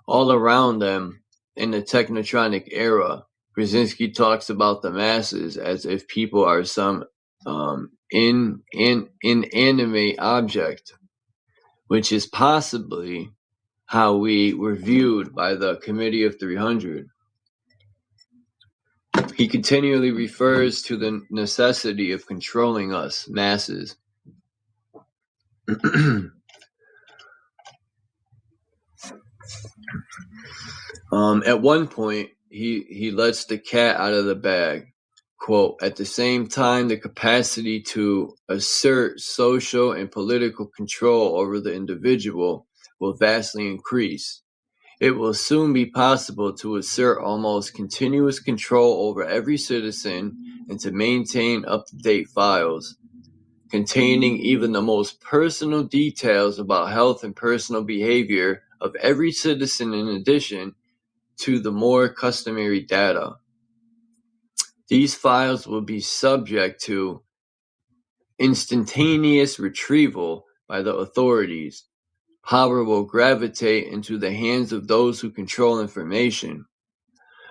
all around them in the technotronic era. Brzezinski talks about the masses as if people are some inanimate object, which is possibly how we were viewed by the Committee of 300. He continually refers to the necessity of controlling us, masses. At one point, he lets the cat out of the bag. Quote, at the same time, the capacity to assert social and political control over the individual will vastly increase. It will soon be possible to assert almost continuous control over every citizen and to maintain up-to-date files containing even the most personal details about health and personal behavior of every citizen in addition to the more customary data. These files will be subject to instantaneous retrieval by the authorities. Power will gravitate into the hands of those who control information.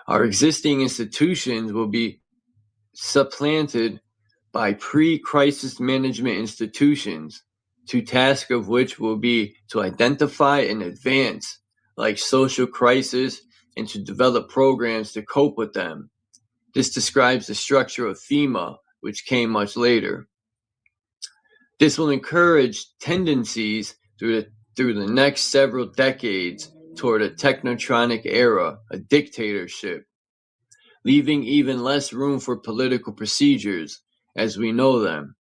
Our existing institutions will be supplanted by pre-crisis management institutions, to task of which will be to identify and advance like social crisis and to develop programs to cope with them. This describes the structure of FEMA, which came much later. This will encourage tendencies through the next several decades toward a technotronic era, a dictatorship, leaving even less room for political procedures as we know them.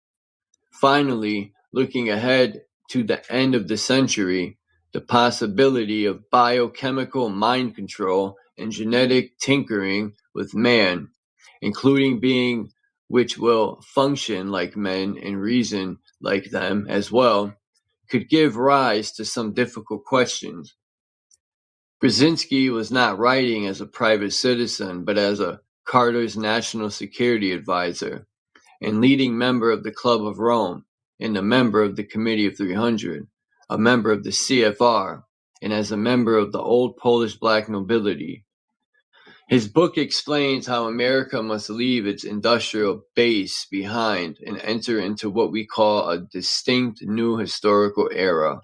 Finally, looking ahead to the end of the century, the possibility of biochemical mind control and genetic tinkering with man, including being which will function like men and reason like them as well, could give rise to some difficult questions. Brzezinski was not writing as a private citizen, but as a Carter's national security advisor and leading member of the Club of Rome and a member of the Committee of 300, a member of the CFR, and as a member of the old Polish black nobility. His book explains how America must leave its industrial base behind and enter into what we call a distinct new historical era.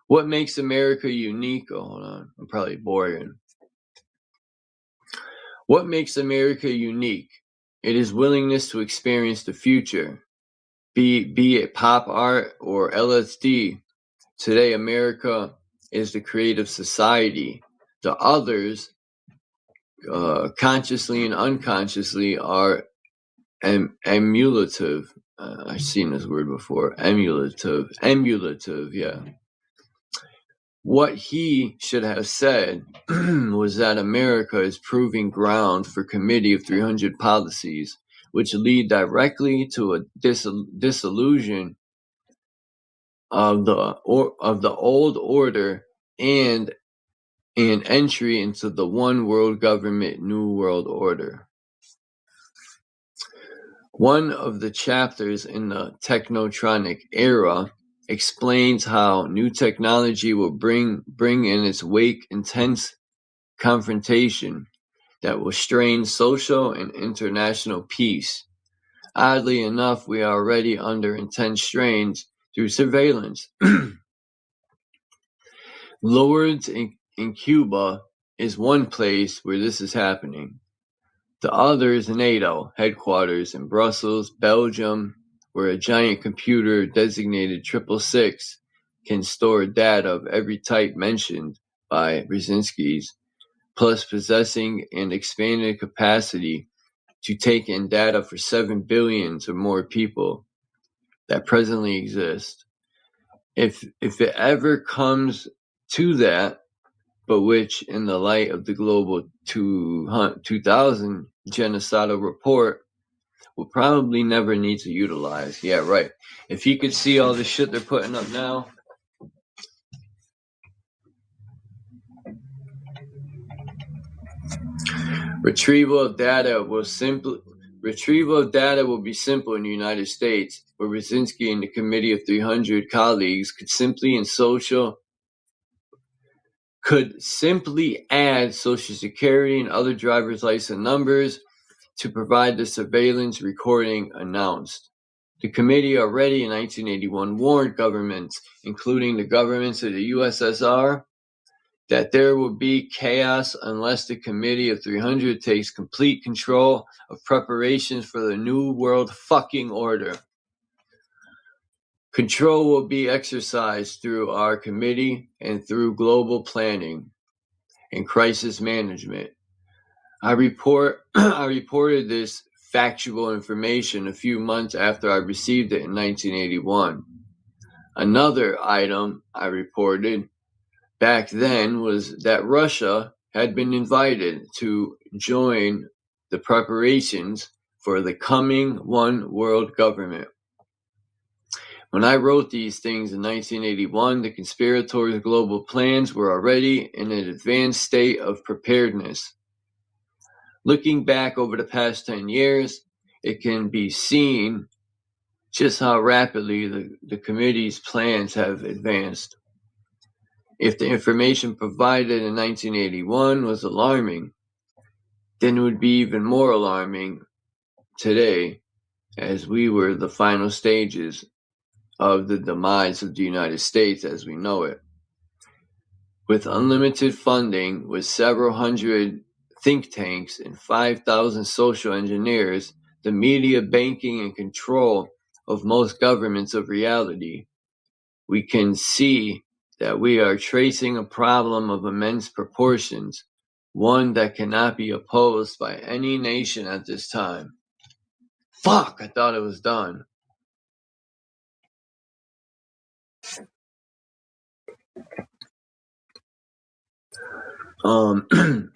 What makes America unique? Oh, hold on, I'm probably boring. What makes America unique? It is willingness to experience the future, be it pop art or LSD. Today, America is the creative society. The others, consciously and unconsciously, are emulative. I've seen this word before. Emulative, yeah. What he should have said was that America is proving ground for Committee of 300 policies, which lead directly to a dissolution of the old order and an entry into the one world government, new world order. One of the chapters in the technotronic era explains how new technology will bring in its wake intense confrontation that will strain social and international peace. Oddly enough, we are already under intense strains through surveillance. Lourdes in Cuba is one place where this is happening. The other is NATO headquarters in Brussels, Belgium, where a giant computer designated 666 can store data of every type mentioned by Brzezinski's, plus possessing an expanded capacity to take in data for 7 billion or more people that presently exist. If it ever comes to that, but which in the light of the Global 2000 genocidal report will probably never need to utilize. Yeah, right. If you could see all the shit they're putting up now. Retrieval of data will be simple in the United States, where Brzezinski and the Committee of 300 colleagues could simply add Social Security and other driver's license numbers to provide the surveillance recording announced. The committee already in 1981 warned governments, including the governments of the USSR, that there will be chaos unless the Committee of 300 takes complete control of preparations for the New World fucking order. Control will be exercised through our committee and through global planning and crisis management. I reported this factual information a few months after I received it in 1981. Another item I reported back then was that Russia had been invited to join the preparations for the coming one world government. When I wrote these things in 1981, the conspirators' global plans were already in an advanced state of preparedness. Looking back over the past 10 years, it can be seen just how rapidly the committee's plans have advanced. If the information provided in 1981 was alarming, then it would be even more alarming today, as we were the final stages of the demise of the United States as we know it. With unlimited funding, with several hundred think tanks, and 5,000 social engineers, the media, banking, and control of most governments of reality, we can see that we are tracing a problem of immense proportions, one that cannot be opposed by any nation at this time. Fuck, I thought it was done.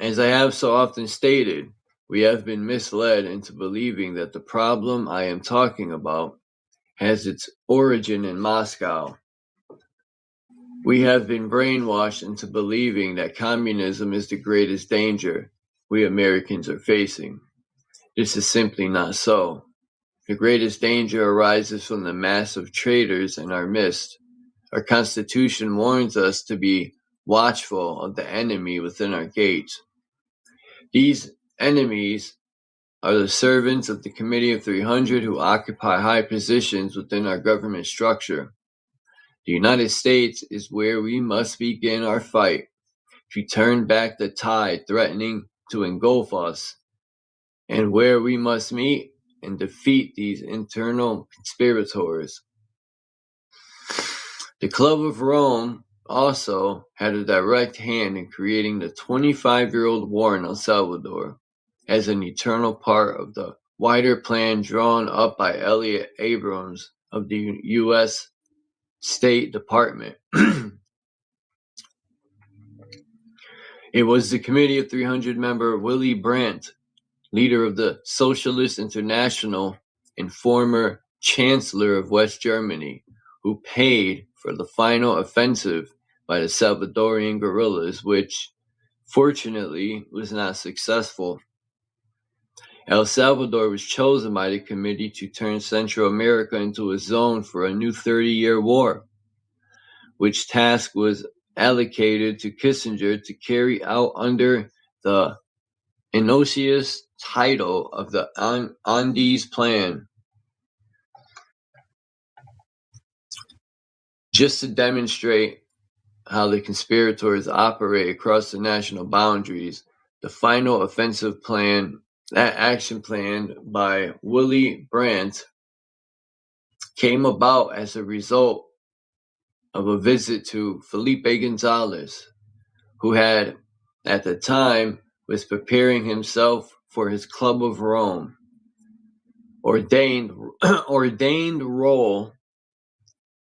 As I have so often stated, we have been misled into believing that the problem I am talking about has its origin in Moscow. We have been brainwashed into believing that communism is the greatest danger we Americans are facing. This is simply not so. The greatest danger arises from the mass of traitors in our midst. Our Constitution warns us to be watchful of the enemy within our gates. These enemies are the servants of the Committee of 300 who occupy high positions within our government structure. The United States is where we must begin our fight to turn back the tide threatening to engulf us, and where we must meet and defeat these internal conspirators. The Club of Rome also had a direct hand in creating the 25-year-old war in El Salvador as an eternal part of the wider plan drawn up by Elliot Abrams of the U.S. State Department. It was the Committee of 300 member Willy Brandt, leader of the Socialist International and former Chancellor of West Germany, who paid for the final offensive by the Salvadorian guerrillas, which, fortunately, was not successful. El Salvador was chosen by the committee to turn Central America into a zone for a new 30-year war, which task was allocated to Kissinger to carry out under the innocuous title of the Andes Plan. Just to demonstrate how the conspirators operate across the national boundaries, the final offensive plan, that action plan by Willy Brandt, came about as a result of a visit to Felipe Gonzalez, who had, at the time, was preparing himself for his Club of Rome ordained role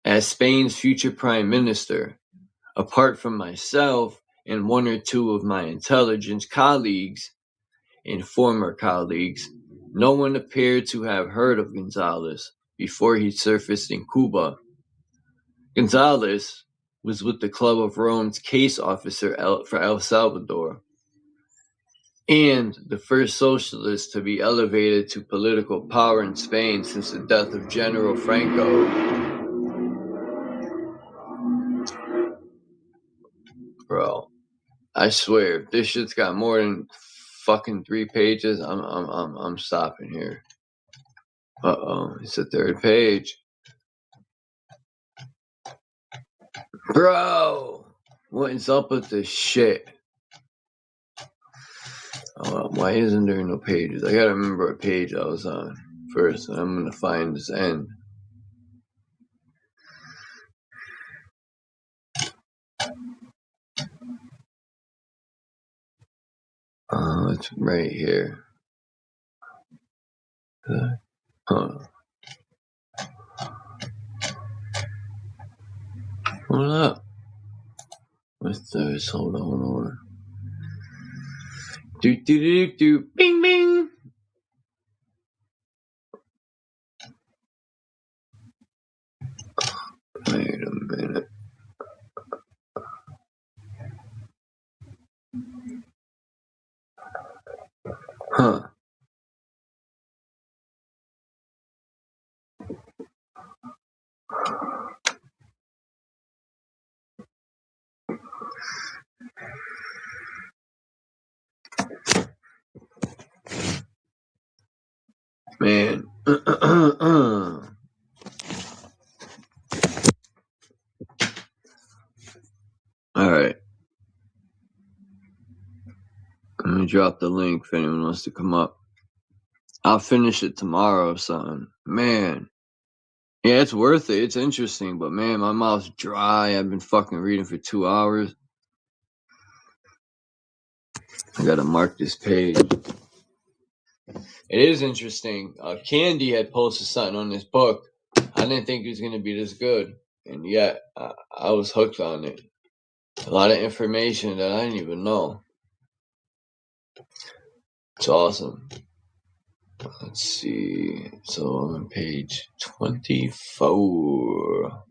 as Spain's future prime minister. Apart from myself and one or two of my intelligence colleagues and former colleagues, no one appeared to have heard of Gonzalez before he surfaced in Cuba. Gonzalez was with the Club of Rome's case officer for El Salvador, and the first socialist to be elevated to political power in Spain since the death of General Franco. Bro, I swear, if this shit's got more than fucking 3 pages, I'm stopping here. It's the 3rd page. Bro, what is up with this shit? Why isn't there no pages? I gotta remember what page I was on first, and I'm gonna find this end. It's right here. Hold up. What's this? Hold on. Do. Bing, bing. Wait a minute. Huh. Man. Alright. Let me drop the link if anyone wants to come up. I'll finish it tomorrow or something. Man. Yeah, it's worth it. It's interesting, but man, my mouth's dry. I've been fucking reading for 2 hours. I gotta mark this page. It is interesting. Candy had posted something on this book. I didn't think it was gonna be this good, and yet I was hooked on it. A lot of information that I didn't even know. It's awesome. Let's see. So I'm on page 24.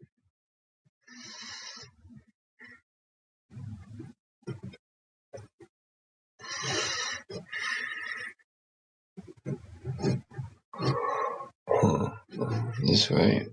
This right.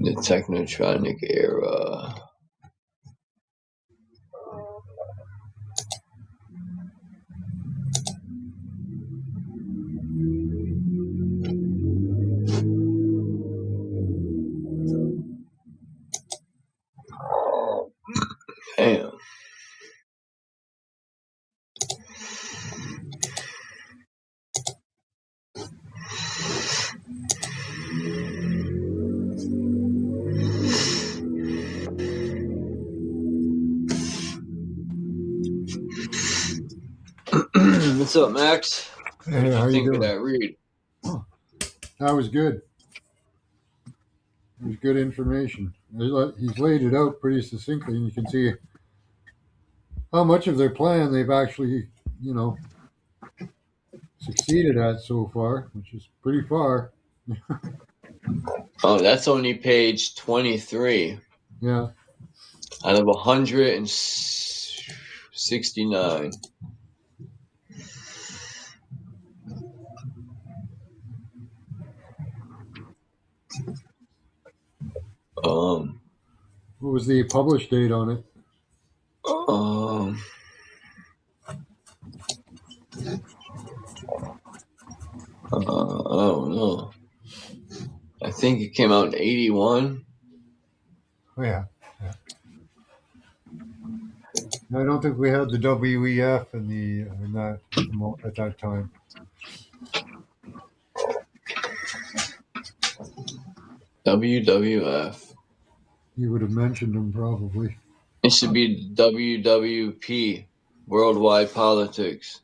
The Technotronic era. Damn. What's up, Max? Hey, what did how you you think of doing? that read? Oh, that was good. It was good information. He's laid it out pretty succinctly, and you can see how much of their plan they've actually, succeeded at so far, which is pretty far. Oh, that's only page 23 Yeah. out of 169. What was the published date on it? I don't know. I think it came out in 81. Oh, yeah. I don't think we had the WEF at that time. WWF. You would have mentioned them probably. It should be WWP, Worldwide Politics.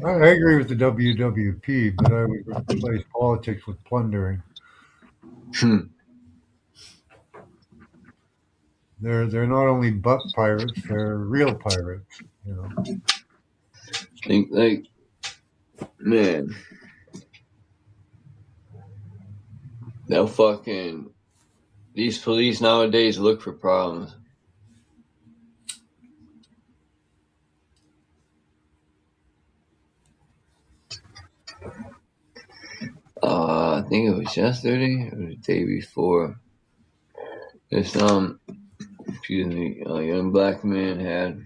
I agree with the WWP, but I would replace politics with plundering. They're not only butt pirates; they're real pirates. Like, man, they'll fucking. These police nowadays look for problems. I think it was yesterday or the day before. This a young black man had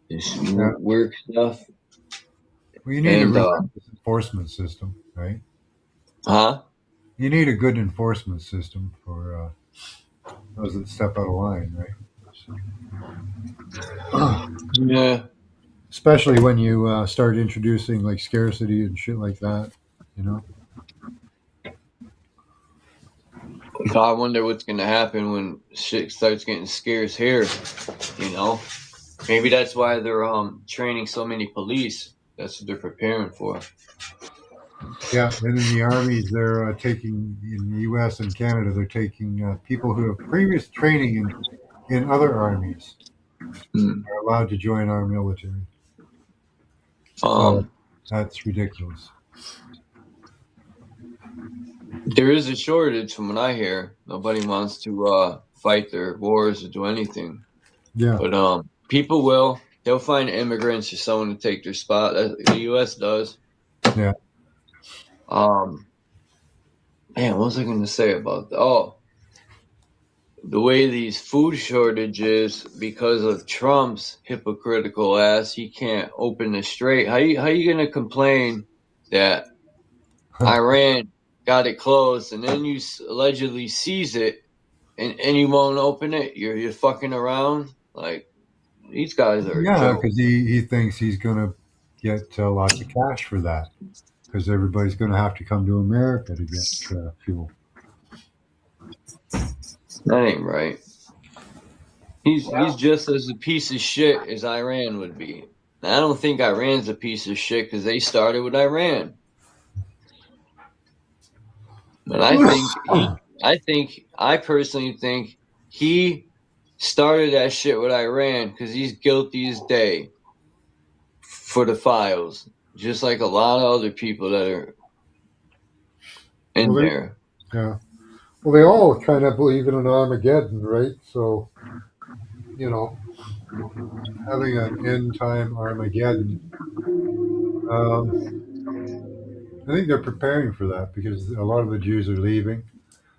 this work stuff. Well, you need a relentless enforcement system, right? Huh? You need a good enforcement system for those that step out of line, right? Yeah. Especially when you start introducing like scarcity and shit like that, I wonder what's gonna happen when shit starts getting scarce here. Maybe that's why they're training so many police. That's what they're preparing for. Yeah, and in the armies, they're taking in the U.S. and Canada, they're taking people who have previous training in other armies are allowed to join our military. So that's ridiculous. There is a shortage from what I hear. Nobody wants to fight their wars or do anything. Yeah. But people will. They'll find immigrants or someone to take their spot. The U.S. does. Yeah. Man, what was I going to say about that? Oh, the way these food shortages because of Trump's hypocritical ass, he can't open the strait. How you going to complain that Iran got it closed and then you allegedly seize it and you won't open it? You're fucking around. Like, these guys are a Yeah, joke. because he thinks he's going to get lots of cash for that because everybody's going to have to come to America to get fuel. That ain't right. He's just as a piece of shit as Iran would be. I don't think Iran's a piece of shit because they started with Iran. But I personally think he started that shit with Iran because he's guilty as day for the files, just like a lot of other people that are in there. Yeah. Well, they all kind of believe in an Armageddon, right? So, you know, having an end time Armageddon, um, I think they're preparing for that because a lot of the Jews are leaving.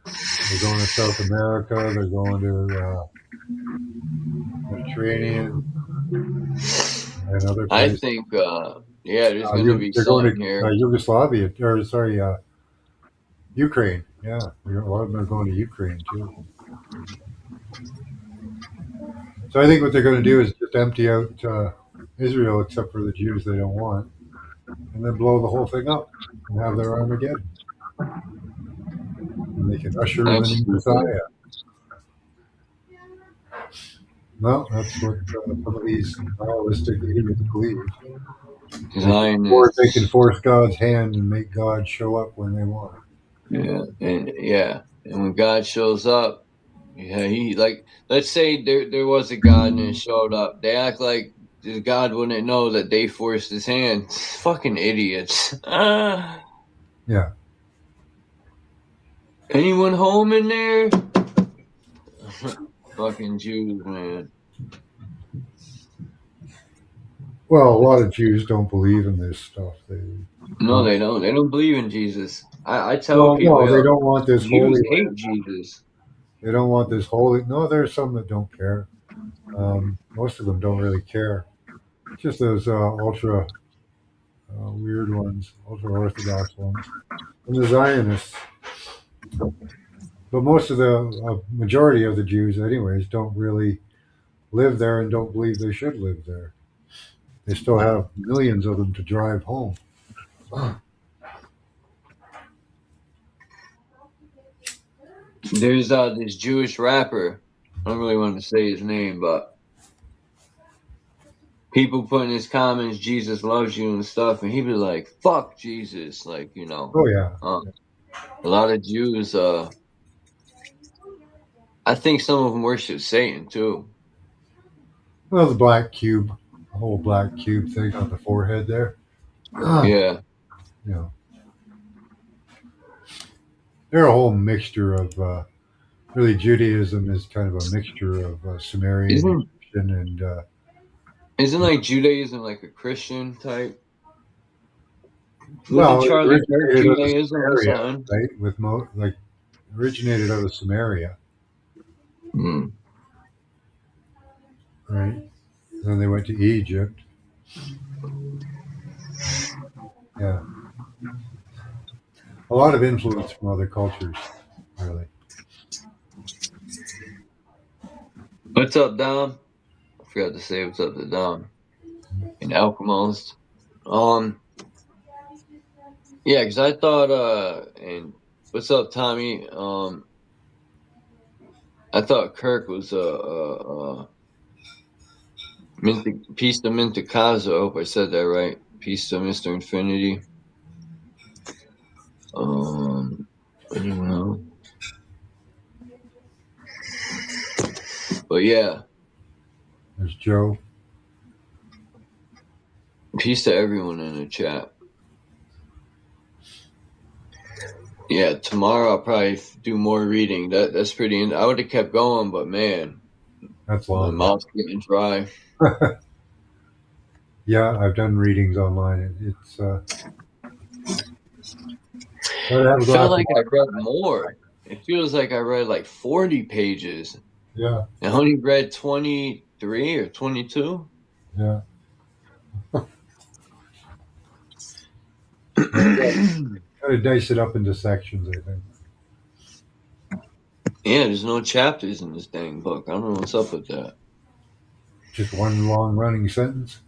They're going to South America. They're going to Mediterranean and other I places. think, there's going to be They're going something to here. Yugoslavia, or sorry, Ukraine. Yeah, a lot of them are going to Ukraine too. So I think what they're going to do is just empty out Israel, except for the Jews they don't want, and then blow the whole thing up and have their Armageddon. And they can usher in the That's new stupid. Messiah. No, that's what some of these nihilistic idiots believe. They can Zionists. force God's hand and make God show up when they want. And when God shows up, he like, let's say there was a God and it showed up. They act like God wouldn't know that they forced his hand. Fucking idiots. Yeah. Anyone home in there? Fucking Jews, man. Well, a lot of Jews don't believe in this stuff. No, they don't. They don't believe in Jesus. I tell Well, people, no, they yo, don't want this Jews holy hate land. Jesus. They don't want this holy. No, there's some that don't care. Most of them don't really care. Just those ultra weird ones, ultra orthodox ones, and the Zionists. But most of the majority of the Jews, anyways, don't really live there and don't believe they should live there. They still have millions of them to drive home. There's this Jewish rapper. I don't really want to say his name, but people put in his comments, Jesus loves you and stuff, and he'd be like, fuck Jesus. Like, Oh yeah. A lot of Jews, I think some of them worship Satan too. Well, the black cube, the whole black cube thing on the forehead there. Yeah. You know, they're a whole mixture of. Really, Judaism is kind of a mixture of Sumerian, Egyptian, and Isn't like Judaism like a Christian type? well, Wasn't it Charlie Kirk originated out of Judaism or Samaria, something? right? Originated out of Samaria, Mm. right? And then they went to Egypt. Yeah, a lot of influence from other cultures, really. What's up, Dom? I forgot to say what's up to Dom. And Alchemist. Yeah, because I thought, and what's up, Tommy? I thought Kirk was Piece to Minticazo. I hope I said that right. Piece to Mr. Infinity. Anyone else? But yeah. There's Joe. Peace to everyone in the chat. Yeah, tomorrow I'll probably do more reading. That's pretty. I would have kept going, but man, That's my long. mouth's getting dry. Yeah, I've done readings online. It's gotta have I a feel glass of like I wine. read more. It feels like I read like 40 pages. Yeah, I only read 23 or 22. yeah. Yeah, Gotta dice it up into sections, I think. there's no chapters in this dang book. I don't know what's up with that. Just one long running sentence.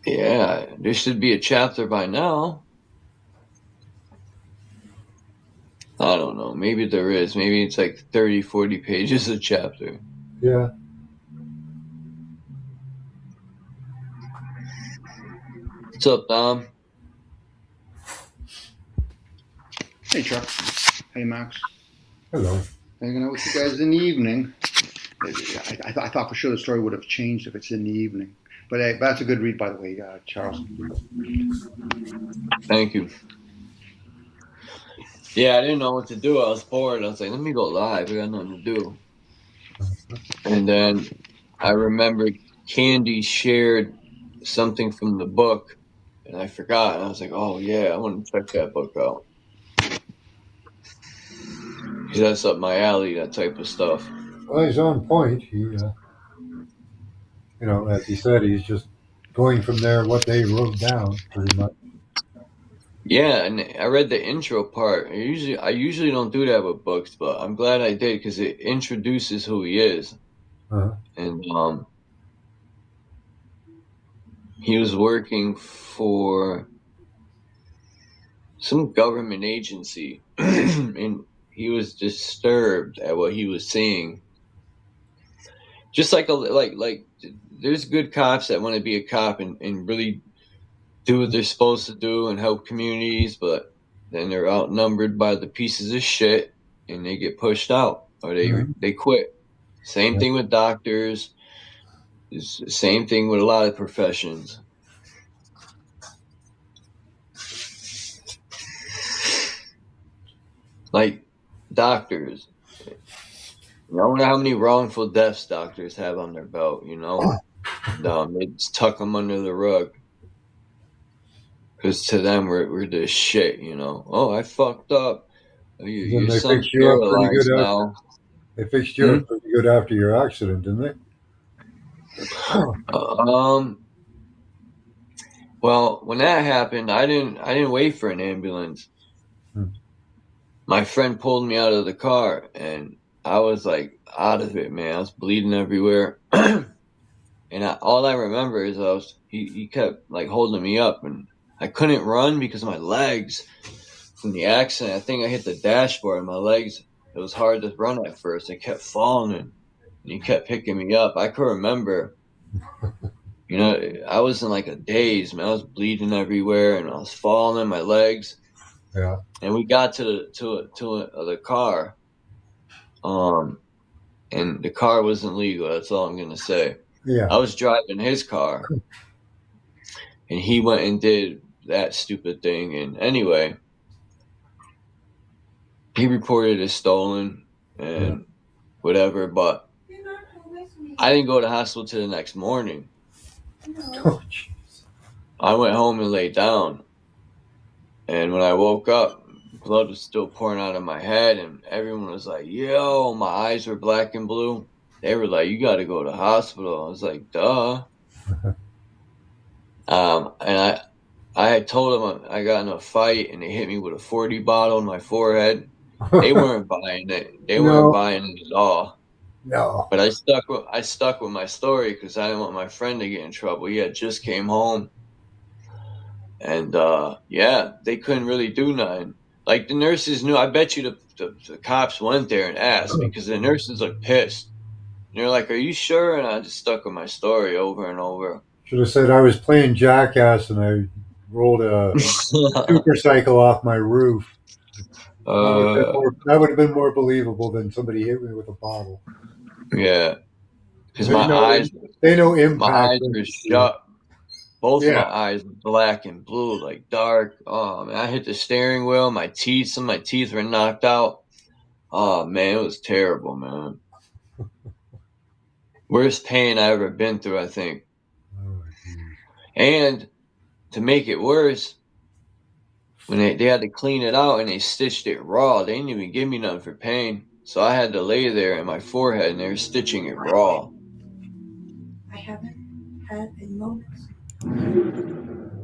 Yeah, there should be a chapter by now. I don't know. Maybe there is. Maybe it's like 30, 40 pages a chapter. Yeah. What's up, Dom? Hey, Chuck. Hey, Max. Hello. Hanging out with you guys in the evening. I thought for sure the story would have changed if it's in the evening. But hey, that's a good read, by the way, Charles. Thank you. Yeah, I didn't know what to do. I was bored. I was like, let me go live. I got nothing to do. And then I remember Candy shared something from the book, and I forgot. And I was like, oh, yeah, I want to check that book out. Because that's up my alley, that type of stuff. Well, he's on point. He, you know, as he said, he's just going from there what they wrote down, pretty much. Yeah, and I read the intro part. I usually don't do that with books, but I'm glad I did because it introduces who he is. Uh-huh. And he was working for some government agency, and he was disturbed at what he was seeing. Just like there's good cops that want to be a cop and really do what they're supposed to do and help communities, but then they're outnumbered by the pieces of shit and they get pushed out or they quit. Same thing with doctors. It's the same thing with a lot of professions. Like doctors. I wonder how many wrongful deaths doctors have on their belt, you know? They just tuck them under the rug. Because to them, we're this shit, you know? Oh, I fucked up. Your son's paralyzed now. They fixed you up pretty good after your accident, didn't they? Well, when that happened, I didn't wait for an ambulance. My friend pulled me out of the car, and I was like out of it, man. I was bleeding everywhere, and all I remember is he kept like holding me up, and I couldn't run because my legs from the accident. I think I hit the dashboard, and my legs. It was hard to run at first. I kept falling, and he kept picking me up. I could remember. You know, I was in like a daze, man. I was bleeding everywhere, and I was falling in my legs. Yeah. And we got to the car, and the car wasn't legal. That's all I'm gonna say. Yeah. I was driving his car, and he went and did that stupid thing. And anyway, he reported it stolen and whatever. But I didn't go to the hospital till the next morning. Oh, jeez. I went home and laid down. And when I woke up, blood was still pouring out of my head. And everyone was like, yo, my eyes were black and blue. They were like, you got to go to the hospital. I was like, duh. And I had told them I got in a fight and they hit me with a 40 bottle in my forehead. They weren't buying it. They weren't buying it at all. No. But I stuck with my story because I didn't want my friend to get in trouble. He had just came home. And, they couldn't really do nothing. Like, the nurses knew. I bet you the cops went there and asked because the nurses looked pissed. And they're like, are you sure? And I just stuck with my story over and over. Should have said I was playing jackass and I rolled a super cycle off my roof. That would have been more believable than somebody hit me with a bottle. Yeah. Because They know impact. My eyes were shut. Both of Yeah. my eyes were black and blue, like dark. Oh man, I hit the steering wheel. Some of my teeth were knocked out. Oh man, it was terrible, man. Worst pain I ever been through, I think. Oh, geez. And to make it worse, when they had to clean it out and they stitched it raw, they didn't even give me nothing for pain. So I had to lay there in my forehead and they were stitching it raw. I haven't had a moment.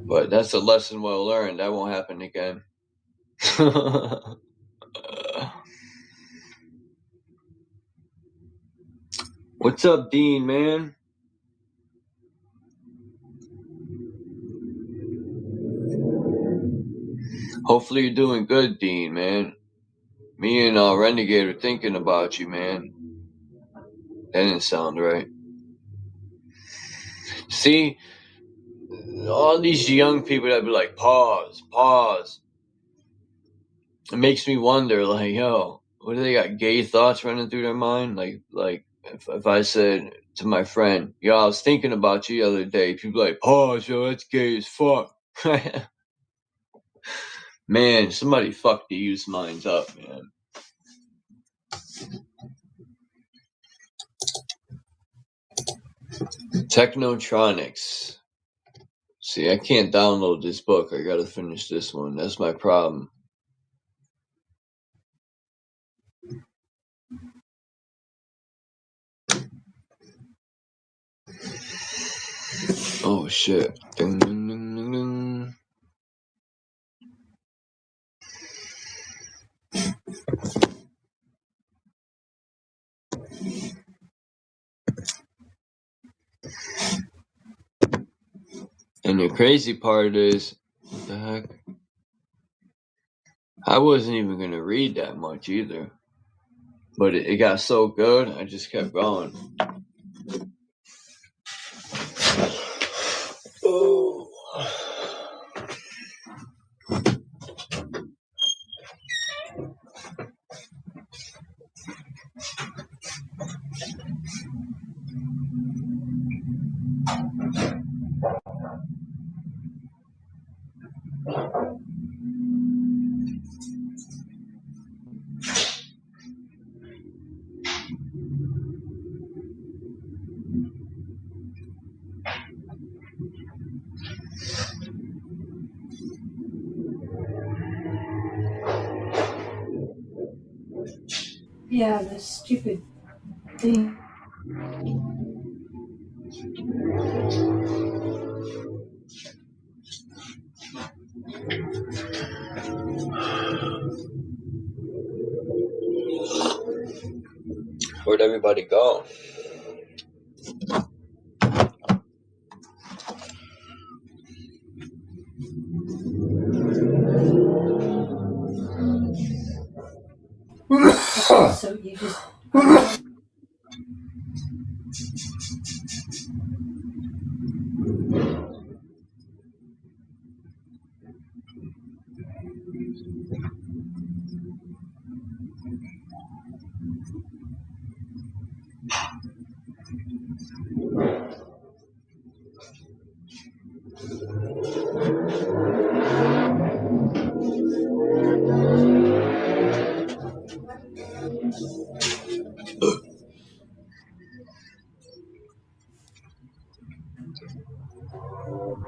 But that's a lesson well learned. That won't happen again. What's up, Dean, man? Hopefully you're doing good, Dean, man. Me and Renegade are thinking about you, man. That didn't sound right. See, all these young people that be like, pause. It makes me wonder, like, yo, what do they got? Gay thoughts running through their mind? Like if I said to my friend, yo, I was thinking about you the other day, people like, pause, yo, that's gay as fuck. Man, somebody fuck the youth's minds up, man. Technotronics. See, I can't download this book. I gotta finish this one. That's my problem. Oh shit. Ding, ding, ding, ding, ding. And the crazy part is, what the heck? I wasn't even gonna read that much either. But it got so good, I just kept going. Oh. Yeah, the stupid thing. Where'd everybody go? So you just.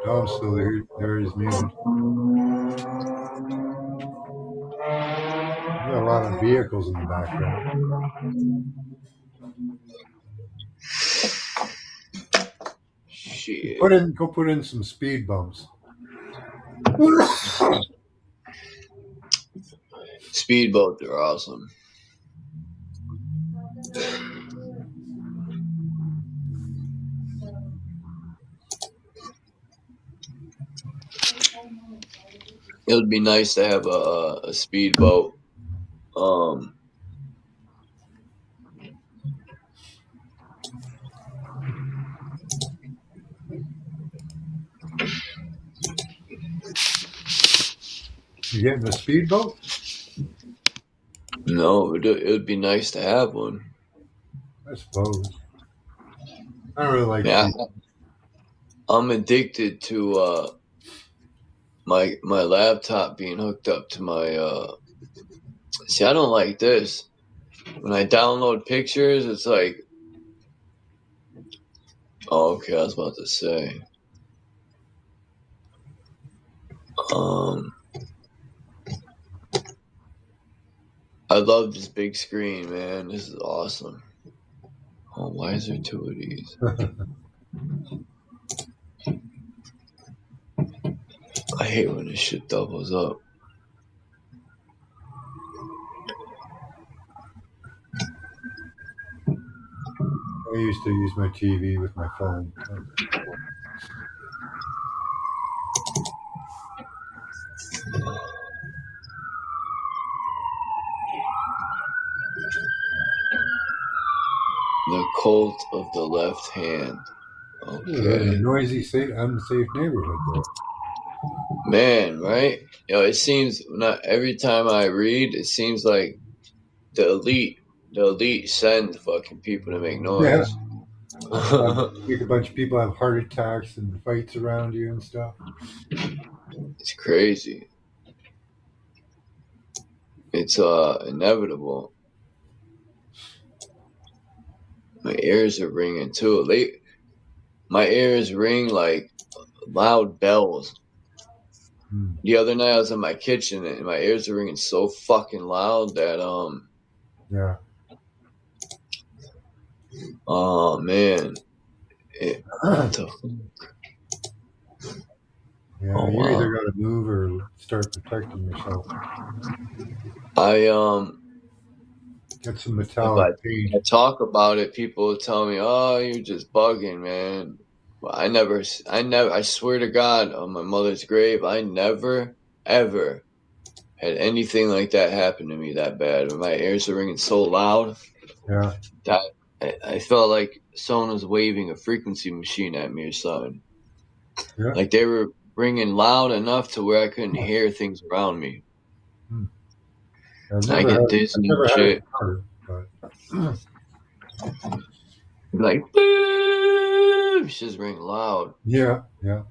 Tom's still there. There he's muted. There's a lot of vehicles in the background. Shit. Go put in some speed bumps. Speedboats are awesome. It would be nice to have a speedboat. You getting a speedboat? No, it would be nice to have one. I suppose. I don't really like Yeah. speedboats. I'm addicted to my laptop being hooked up to my see, I don't like this. When I download pictures, it's like, oh, okay, I was about to say. I love this big screen, man. This is awesome. Oh, why is there two of these? I hate when this shit doubles up. I used to use my TV with my phone. The cult of the left hand. Okay. A noisy, unsafe neighborhood there. Man, right? It seems not every time I read, it seems like the elite send fucking people to make noise. Yeah. Make a bunch of people have heart attacks and fights around you and stuff. It's crazy. It's inevitable. My ears are ringing too. My ears ring like loud bells. The other night I was in my kitchen and my ears are ringing so fucking loud that yeah. Oh man. What the fuck? Yeah, oh, you wow. either got to move or start protecting yourself. I get some metallic paint. I talk about it, people will tell me, "Oh, you're just bugging, man." But I swear to God, on my mother's grave, I never, ever had anything like that happen to me that bad. When my ears are ringing so loud, yeah, that I felt like someone was waving a frequency machine at me or something. Yeah. Like they were ringing loud enough to where I couldn't hear things around me. I get dizzy and shit. Like, boom! It's just ring loud. Yeah, yeah.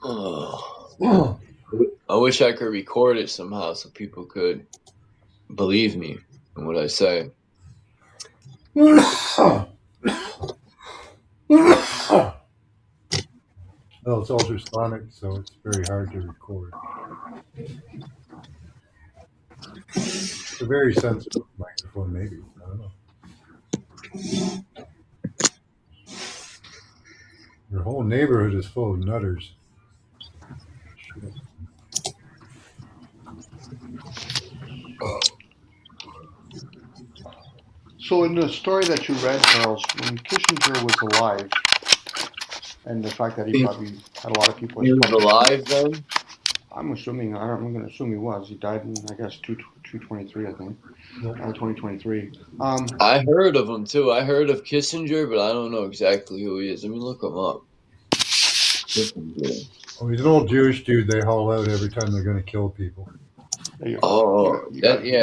Oh. I wish I could record it somehow so people could believe me in what I say. Well, it's ultrasonic, so it's very hard to record. It's a very sensitive microphone, maybe. I don't know. Your whole neighborhood is full of nutters. Shit. So in the story that you read, Charles, when Kissinger was alive, and the fact that he probably had a lot of people... He was alive then? I'm going to assume he was. He died in, I guess, 223, I think. 2023. I heard of him, too. I heard of Kissinger, but I don't know exactly who he is. Let me look him up. Kissinger. Oh, he's an old Jewish dude they haul out every time they're going to kill people. Oh,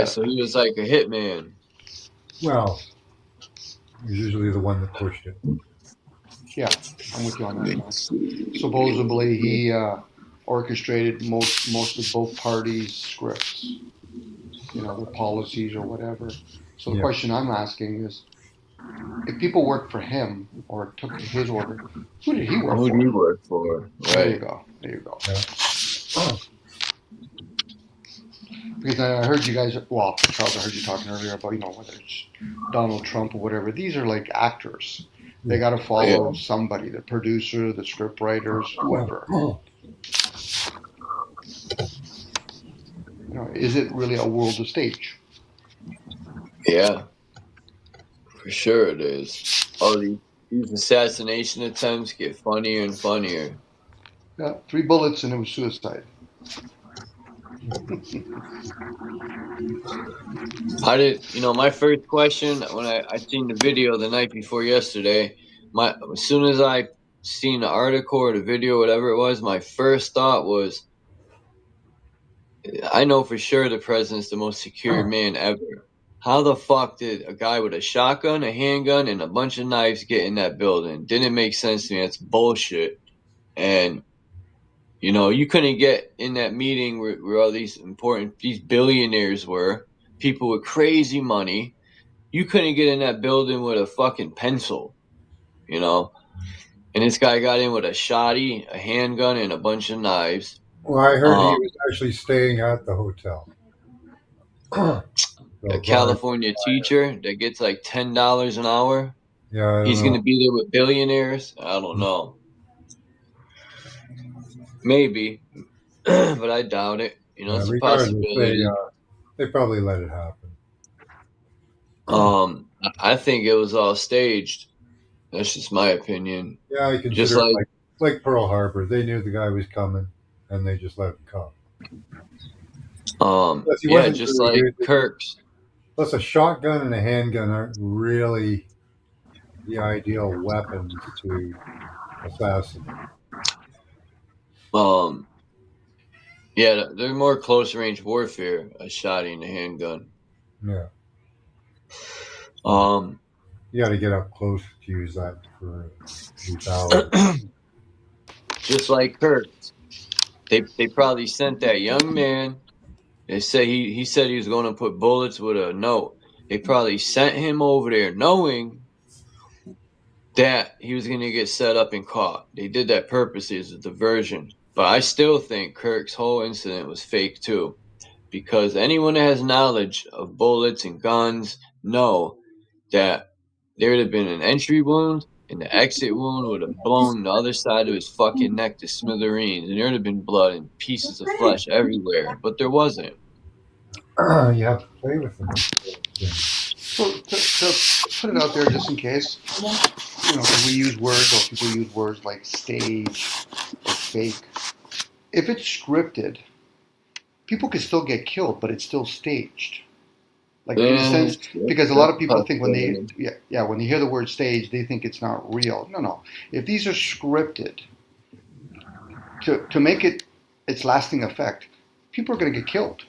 so he was like a hitman. Well, he's usually the one that pushed it. Yeah, I'm with you on that. Supposedly, he orchestrated most of both parties' scripts, their policies or whatever. So the question I'm asking is, if people worked for him or took his order, who did he work for? Who did he work for? Right. There you go. Yeah. Because I heard you guys, Charles, I heard you talking earlier about, whether it's Donald Trump or whatever. These are like actors. They got to follow somebody, the producer, the script writers, whoever. Is it really a world of stage? Yeah, for sure it is. Oh, these assassination attempts get funnier and funnier. Yeah, 3 bullets and it was suicide. How did my first question when I seen the video the night before yesterday? As soon as I seen the article or the video, whatever it was, my first thought was, I know for sure the president's the most secure man ever. how the fuck did a guy with a shotgun, a handgun, and a bunch of knives get in that building? Didn't make sense to me. That's bullshit. And, you know, you couldn't get in that meeting where all these billionaires were, people with crazy money. You couldn't get in that building with a fucking pencil, you know? And this guy got in with a shotty, a handgun, and a bunch of knives. Well, I heard he was actually staying at the hotel. A California teacher that gets like $10 an hour. Yeah, he's going to be there with billionaires. I don't know. Maybe, but I doubt it. You know, it's a possibility. They probably let it happen. I think it was all staged. That's just my opinion. Yeah, I consider just like Pearl Harbor. They knew the guy was coming, and they just let him come. Yeah, just like Kirk's. Plus, a shotgun and a handgun aren't really the ideal weapons to assassinate. Yeah, they're more close range warfare, a shotty and a handgun. Yeah. You got to get up close to use that for lethality. Just like Kirk. They probably sent that young man. They say he said he was going to put bullets with a note. They probably sent him over there knowing that he was going to get set up and caught. They did that purposely as a diversion. But I still think Kirk's whole incident was fake too. Because anyone that has knowledge of bullets and guns know that there would have been an entry wound and the exit wound would have blown the other side of his fucking neck to smithereens. And there would have been blood and pieces of flesh everywhere. But there wasn't. You have to play with them. So to put it out there just in case, you know, we use words or people use words like stage or fake. If it's scripted, people can still get killed, but it's still staged. Like in a sense, because a lot of people think when they when they hear the word stage, they think it's not real. No. If these are scripted, to make it its lasting effect, people are going to get killed.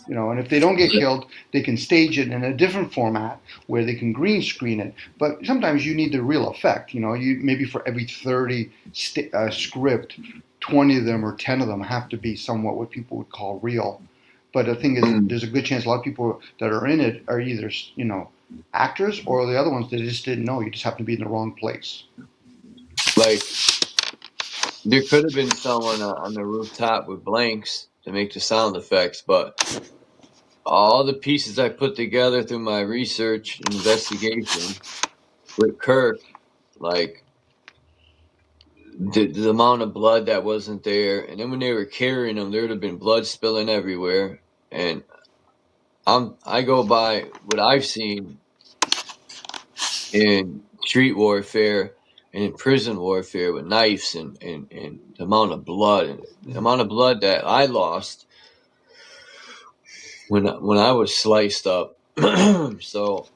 You know, and if they don't get killed, they can stage it in a different format where they can green screen it. But sometimes you need the real effect. You know, you maybe for every 30 script, 20 of them or 10 of them have to be somewhat what people would call real. But the thing is, there's a good chance a lot of people that are in it are either, you know, actors or the other ones that just didn't know. You just happen to be in the wrong place. Like, there could have been someone on the rooftop with blanks to make the sound effects, but all the pieces I put together through my research and investigation with Kirk, like the amount of blood that wasn't there, and then when they were carrying him, there would have been blood spilling everywhere. And I go by what I've seen in street warfare and in prison warfare with knives and the amount of blood that I lost when I was sliced up. So,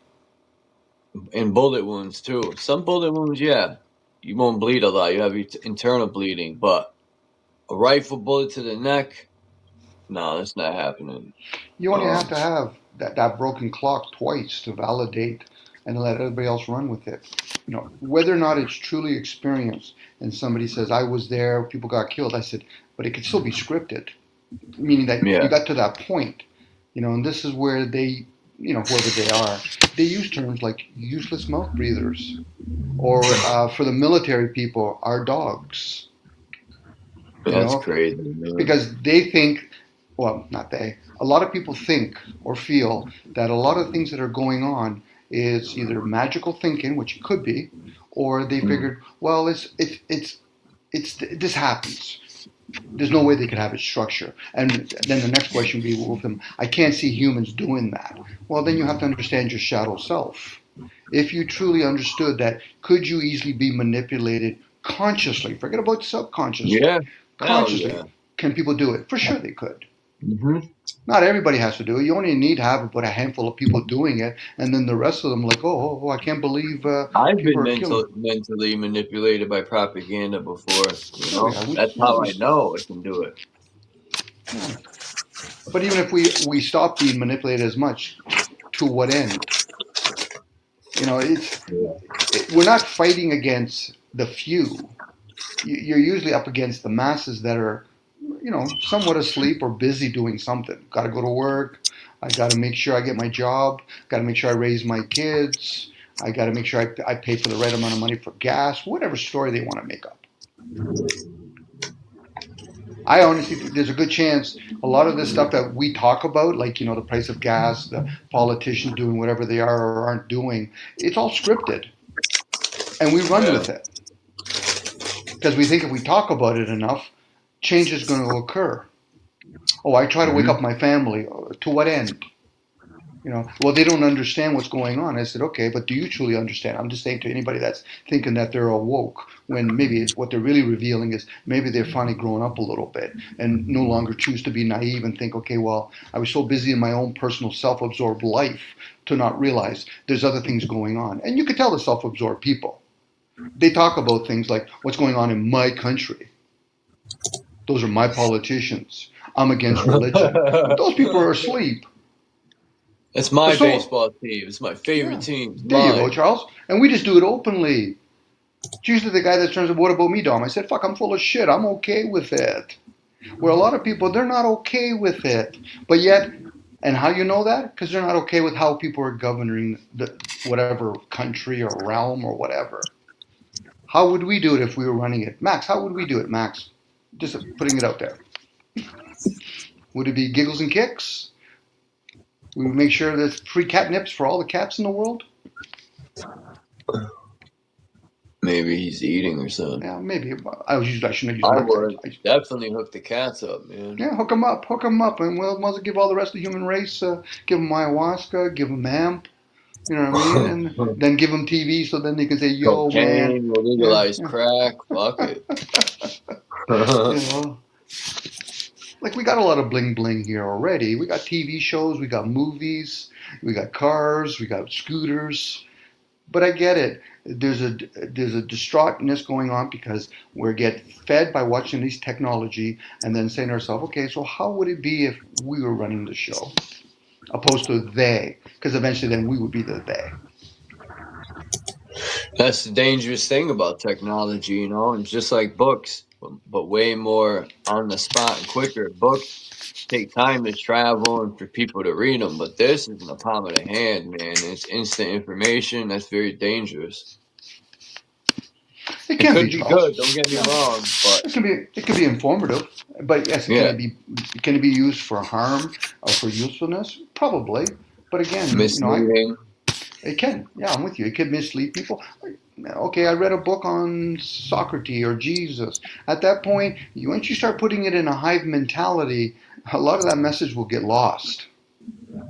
and bullet wounds too. Some bullet wounds, yeah, you won't bleed a lot. You have internal bleeding, but a rifle bullet to the neck, no, that's not happening. You only have to have that broken clock twice to validate and let everybody else run with it. You know, whether or not it's truly experienced and somebody says, I was there, people got killed. I said, but it could still be scripted, meaning that you got to that point, you know, and this is where they, you know, whoever they are, they use terms like useless mouth breathers or for the military people, our dogs. That's crazy, man. Because they think, well, not they, a lot of people think or feel that a lot of things that are going on is either magical thinking, which it could be, or they figured, well, it's this happens. There's no way they could have it structure. And then the next question would be, well, with them, I can't see humans doing that. Well, then you have to understand your shadow self. If you truly understood that, could you easily be manipulated consciously? Forget about subconsciously. Yeah. Consciously. Yeah. Can people do it? For sure they could. Mm-hmm. Not everybody has to do it. You only need to have about a handful of people doing it, and then the rest of them like, oh I can't believe I've been mentally manipulated by propaganda before. You know, that's how I know I can do it. But even if we stop being manipulated as much, to what end? You know, we're not fighting against the few. You're usually up against the masses that are, you know, somewhat asleep or busy doing something. Got to go to work. I got to make sure I get my job. Got to make sure I raise my kids. I got to make sure I pay for the right amount of money for gas. Whatever story they want to make up. I honestly think there's a good chance a lot of the stuff that we talk about, like, you know, the price of gas, the politicians doing whatever they are or aren't doing, it's all scripted. And we run with it. Because we think if we talk about it enough, change is going to occur. Oh, I try to wake up my family. To what end? You know, well, they don't understand what's going on. I said, okay, but do you truly understand? I'm just saying to anybody that's thinking that they're awoke, when maybe what they're really revealing is maybe they're finally grown up a little bit and no longer choose to be naive and think, okay, well, I was so busy in my own personal self-absorbed life to not realize there's other things going on. And you could tell the self-absorbed people. They talk about things like what's going on in my country. Those are my politicians. I'm against religion. Those people are asleep. It's my baseball team. It's my favorite team. There you go, Charles. And we just do it openly. It's usually the guy that turns up, what about me, Dom? I said, fuck, I'm full of shit. I'm okay with it. Where a lot of people, they're not okay with it. But yet, and how you know that? Because they're not okay with how people are governing the whatever country or realm or whatever. How would we do it if we were running it? Max, how would we do it, Max? Just putting it out there. Would it be giggles and kicks? We would make sure there's free catnips for all the cats in the world? Maybe he's eating or something. Yeah, maybe. I shouldn't have used I would definitely hook the cats up, man. Yeah, hook them up, and we'll must give all the rest of the human race, give them ayahuasca, give them hemp, you know what I mean? And then give them TV so then they can say, yo, cocaine, man. We'll legalize crack, fuck it. You know? Like, we got a lot of bling bling here already. We got TV shows, we got movies, we got cars, we got scooters. But I get it. There's a distraughtness going on because we're getting fed by watching these technology and then saying to ourselves, okay, so how would it be if we were running the show? Opposed to they. Because eventually then we would be the they. That's the dangerous thing about technology, you know? It's just like books, but way more on the spot and quicker. Books take time to travel and for people to read them, but this is in the palm of the hand, man. It's instant information. That's very dangerous. It can be good. Don't get me wrong, but it can be informative. But yes, can it be used for harm or for usefulness? Probably. But again, misleading. It can. Yeah, I'm with you. It could mislead people. Okay, I read a book on Socrates or Jesus. At that point, once you start putting it in a hive mentality, a lot of that message will get lost.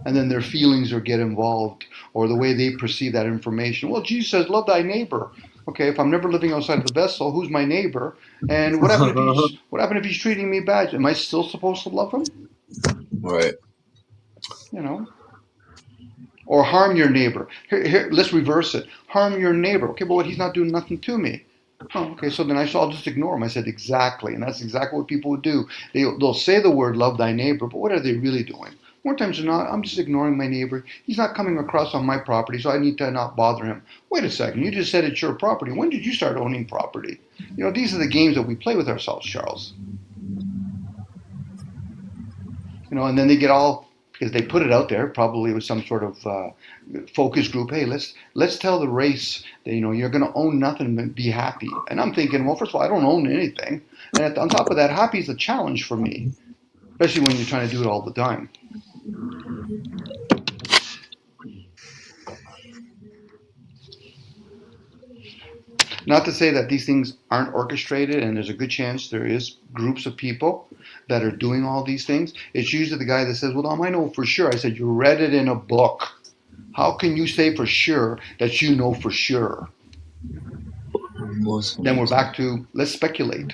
And then their feelings will get involved or the way they perceive that information. Well, Jesus says, love thy neighbor. Okay, if I'm never living outside of the vessel, who's my neighbor? And what happened if he's treating me bad? Am I still supposed to love him? Right. You know? Or harm your neighbor. Here, let's reverse it. Harm your neighbor. Okay, but he's not doing nothing to me. Oh, okay, so then I'll just ignore him. I said, exactly. And that's exactly what people would do. They'll say the word love thy neighbor, but what are they really doing? More times than not, I'm just ignoring my neighbor. He's not coming across on my property, so I need to not bother him. Wait a second, you just said it's your property. When did you start owning property? You know, these are the games that we play with ourselves, Charles. You know, and then they get all, because they put it out there, probably with some sort of focus group. Hey, let's tell the race that, you know, you're going to own nothing and be happy. And I'm thinking, well, first of all, I don't own anything. And on top of that, happy is a challenge for me, especially when you're trying to do it all the time. Not to say that these things aren't orchestrated, and there's a good chance there is groups of people that are doing all these things. It's usually the guy that says, well, Dom, I know for sure. I said, you read it in a book. How can you say for sure that you know for sure? Then we're back to, let's speculate.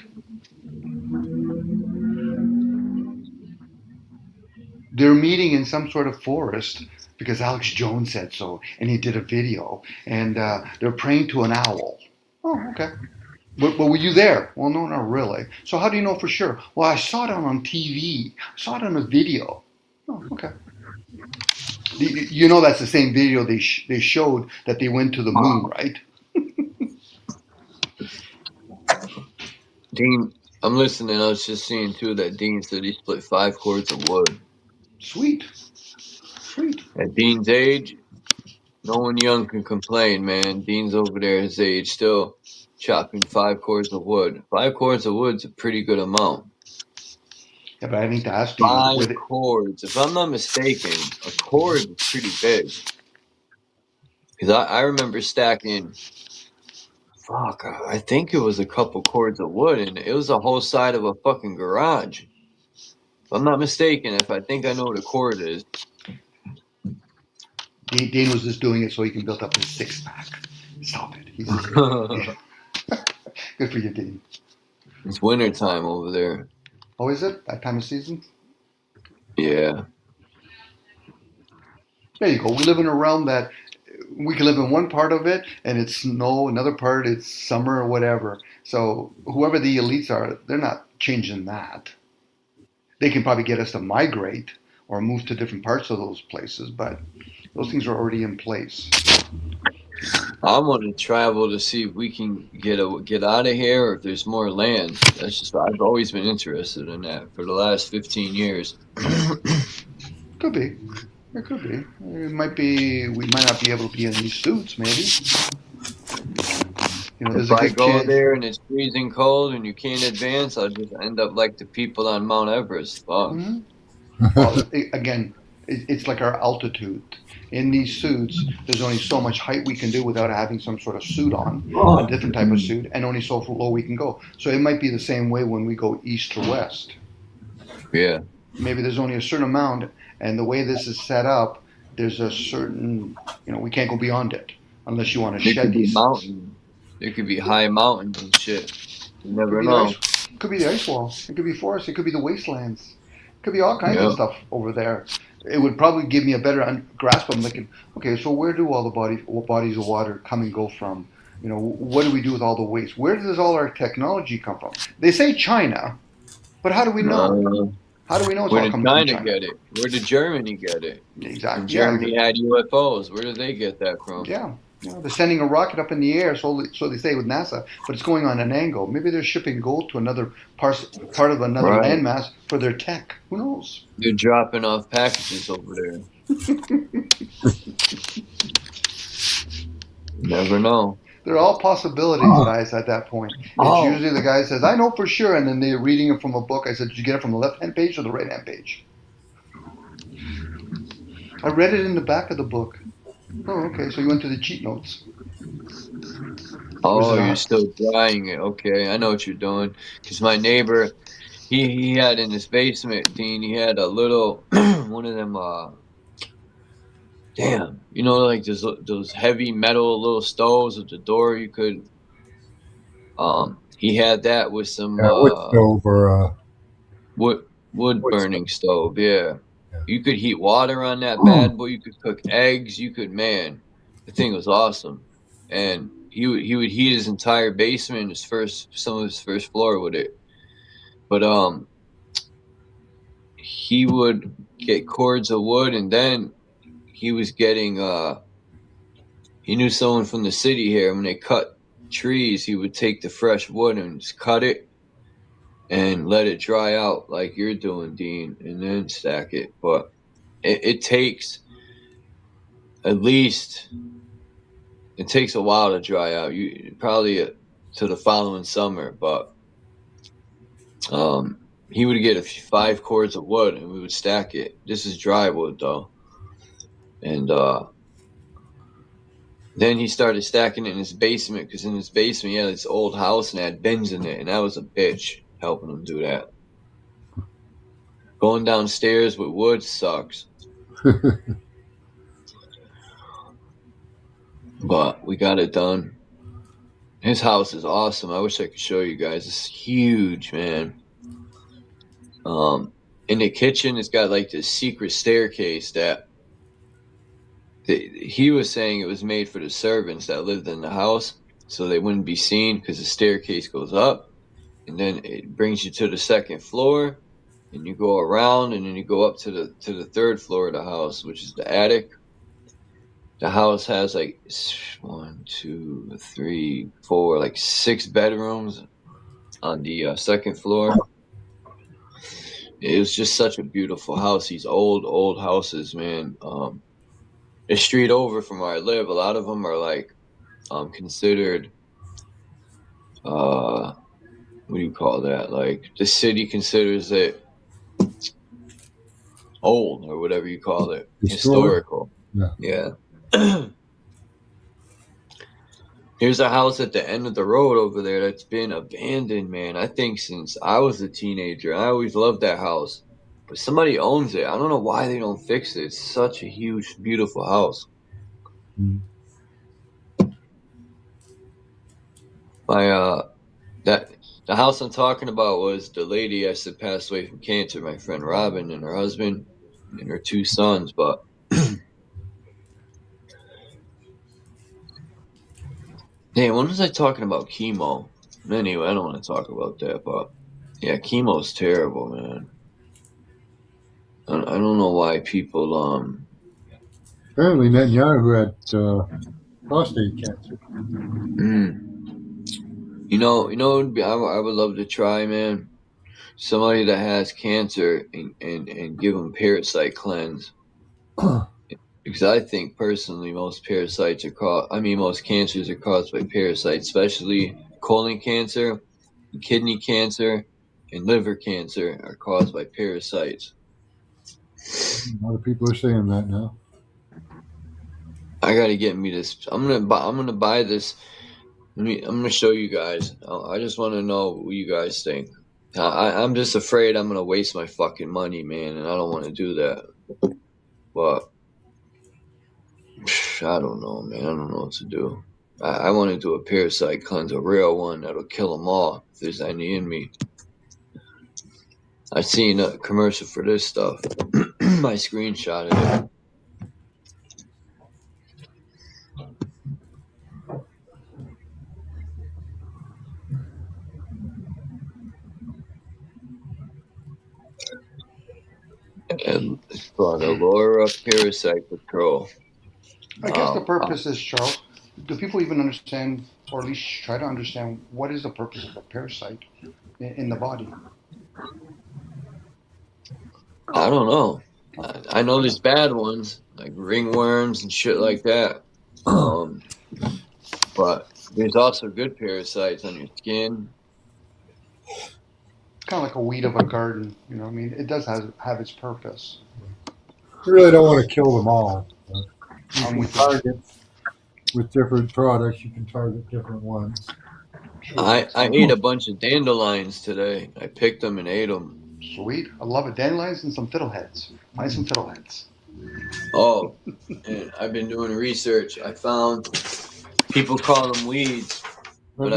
They're meeting in some sort of forest because Alex Jones said so, and he did a video, and they're praying to an owl. Oh, okay. But were you there? Well, no, not really. So how do you know for sure? Well, I saw it on TV. I saw it on a video. Oh, okay. You know that's the same video they showed that they went to the moon, right? Dean, I'm listening. I was just seeing too that Dean said he split 5 cords of wood. Sweet. Sweet. At Dean's age, no one young can complain, man. Dean's over there his age, still chopping 5 cords of wood. 5 cords of wood's a pretty good amount. Yeah, but I need to ask you. 5 cords. If I'm not mistaken, a cord is pretty big. Because I remember stacking, I think it was a couple cords of wood, and it was a whole side of a fucking garage. If I'm not mistaken, if I think I know what a cord is. Dean was just doing it so he can build up his 6-pack. Stop it. He's just, good for you, Dean. It's winter time over there. Oh, is it? That time of season? Yeah. There you go. We live in a realm that we can live in one part of it and it's snow, another part it's summer or whatever. So whoever the elites are, they're not changing that. They can probably get us to migrate or move to different parts of those places, but those things are already in place. I want to travel to see if we can get out of here, or if there's more land. That's just, I've always been interested in that for the last 15 years. Could be. It could be. It might be. We might not be able to be in these suits. Maybe. You know, if I go there and it's freezing cold and you can't advance, I'll just end up like the people on Mount Everest. Fuck. Mm-hmm. Well, again, it's like our altitude. In these suits, there's only so much height we can do without having some sort of suit on, a different type of suit, and only so low we can go. So it might be the same way when we go east or west. Yeah. Maybe there's only a certain amount, and the way this is set up, there's a certain, we can't go beyond it unless you want to shed these mountains. There could be high mountains and shit. You never know. It could be the ice wall. It could be forests. It could be the wastelands. It could be all kinds of stuff over there. It would probably give me a better grasp of thinking, okay, so where do all the bodies of water come and go from? What do we do with all the waste? Where does all our technology come from? They say China, but how do we know? How do we know it's all coming from China? Where did China get it? Where did Germany get it? Exactly. Germany had UFOs. Where did they get that from? Yeah. They're sending a rocket up in the air, so they say with NASA, but it's going on an angle. Maybe they're shipping gold to another part of another landmass for their tech. Who knows? They're dropping off packages over there. Never know. They're all possibilities, guys, at that point. It's usually the guy says, I know for sure, and then they're reading it from a book. I said, did you get it from the left-hand page or the right-hand page? I read it in the back of the book. Oh, okay. So you went to the cheat notes. Oh, you're still drying it. Okay, I know what you're doing. Because my neighbor, he had in his basement, Dean, he had a little, one of them, like those heavy metal little stoves with the door you could, he had that with some, wood stove or wood burning stove, yeah. You could heat water on that bad boy. You could cook eggs. The thing was awesome. And he would heat his entire basement, some of his first floor with it. But he would get cords of wood, and then he was getting he knew someone from the city here. When they cut trees, he would take the fresh wood and just cut it and let it dry out like you're doing, Dean, and then stack it. But it takes a while to dry out. You probably to the following summer, but he would get 5 cords of wood and we would stack it. This is dry wood though. And then he started stacking it in his basement, because in his basement he had this old house and it had bins in it, and that was a bitch helping him do that. Going downstairs with wood sucks. But we got it done. His house is awesome. I wish I could show you guys. It's huge, man. In the kitchen, it's got like this secret staircase that he was saying it was made for the servants that lived in the house. so they wouldn't be seen because the staircase goes up, and then it brings you to the second floor, and you go around, and then you go up to the third floor of the house, which is the attic. The house has like 1, 2, 3, 4, like 6 bedrooms on the second floor. It was just such a beautiful house. These old houses, man. The street over from where I live, a lot of them are like considered what do you call that? Like the city considers it old or whatever you call it, historical. Yeah. Here's a house at the end of the road over there that's been abandoned, man. I think since I was a teenager. I always loved that house. But somebody owns it. I don't know why they don't fix it. It's such a huge, beautiful house. The house I'm talking about was the lady I said passed away from cancer, my friend Robin, and her husband and her 2 sons. But damn, when was I talking about chemo? Anyway, I don't want to talk about that, but yeah, chemo's terrible, man. I don't know why people Apparently Netanyahu had prostate cancer. You know, I would love to try, man. Somebody that has cancer and give them parasite cleanse. Because I think personally most cancers are caused by parasites, especially colon cancer, kidney cancer, and liver cancer are caused by parasites. A lot of people are saying that now. I gotta get me this. I'm gonna buy this. I'm gonna show you guys. I just want to know what you guys think. I'm just afraid I'm gonna waste my fucking money, man, and I don't want to do that. But I don't know, man. I don't know what to do. I want to do a parasite cleanse, a real one that'll kill them all if there's any in me. I've seen a commercial for this stuff. I screenshotted it. And it's called Allura Parasite Patrol. I guess the purpose is, Charles, do people even understand, or at least try to understand, what is the purpose of a parasite in the body? I don't know. I know there's bad ones, like ringworms and shit like that. But there's also good parasites on your skin. It's kind of like a weed of a garden, you know what I mean? It does have its purpose. You really don't want to kill them all. You can target with different products. You can target different ones. I ate a bunch of dandelions today. I picked them and ate them. Sweet. I love it. Dandelions and some fiddleheads. Find some fiddleheads. Oh, and I've been doing research. I found people call them weeds. But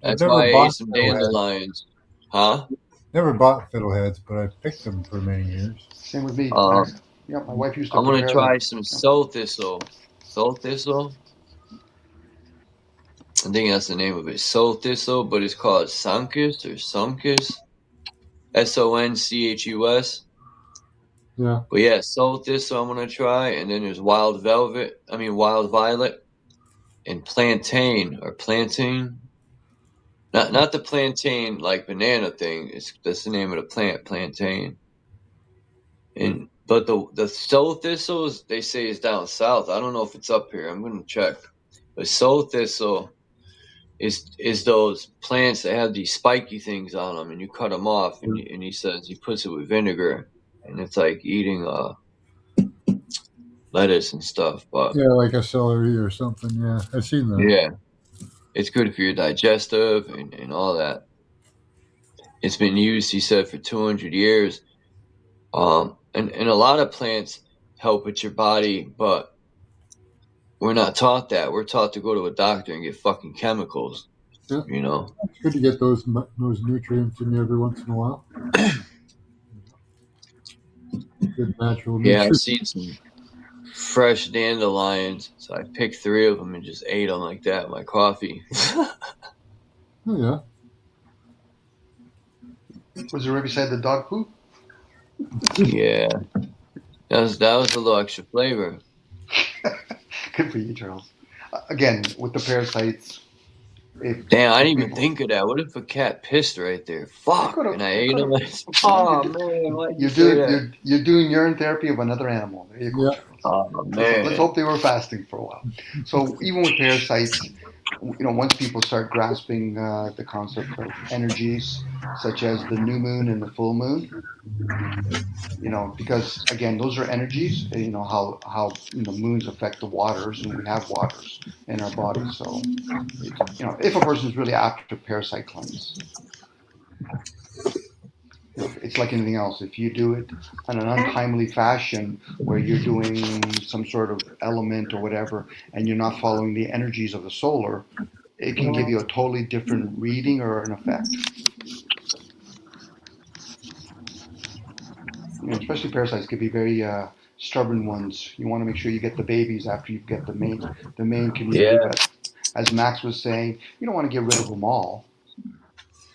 that's why I ate some dandelions. Huh? Never bought fiddleheads, but I picked them for many years. Same with me. Yeah, my wife used to. I'm gonna try some soul thistle. Soul thistle. I think that's the name of it. Soul thistle, but it's called Sonchus or Sonchus. Sonchus. Yeah. But yeah, soul thistle I'm gonna try, and then there's wild violet, and plantain or plantain. Not the plantain like banana thing. That's the name of the plant, plantain. But the soul thistles they say is down south. I don't know if it's up here. I'm gonna check. But soul thistle is those plants that have these spiky things on them, and you cut them off, and he says he puts it with vinegar, and it's like eating lettuce and stuff. But yeah, like a celery or something. Yeah, I've seen that. Yeah, it's good for your digestive and all that. It's been used, he said, for 200 years. And a lot of plants help with your body, but we're not taught that. We're taught to go to a doctor and get fucking chemicals. Yeah. You know, it's good to get those nutrients in every once in a while. Good natural nutrients. Yeah, I've seen some fresh dandelions. So I picked 3 of them and just ate them like that in my coffee. Oh, yeah. Was it right beside the dog poop? Yeah. That was a little extra flavor. Good for you, Charles. Again, with the parasites, Damn, I didn't even think of that. What if a cat pissed right there? Fuck, and I ate him. Oh man, why'd you say that? You're doing urine therapy of another animal. There you go, Yeah. Charles. Oh man. Let's hope they were fasting for a while. So even with parasites, once people start grasping the concept of energies such as the new moon and the full moon, because again, those are energies. How moons affect the waters, and we have waters in our bodies. So, if a person is really after parasite cleanse, it's like anything else. If you do it in an untimely fashion, where you're doing some sort of element or whatever, and you're not following the energies of the solar, it can give you a totally different reading or an effect. Especially parasites could be very stubborn ones. You want to make sure you get the babies after you get the main community. Yeah. But as Max was saying, you don't want to get rid of them all.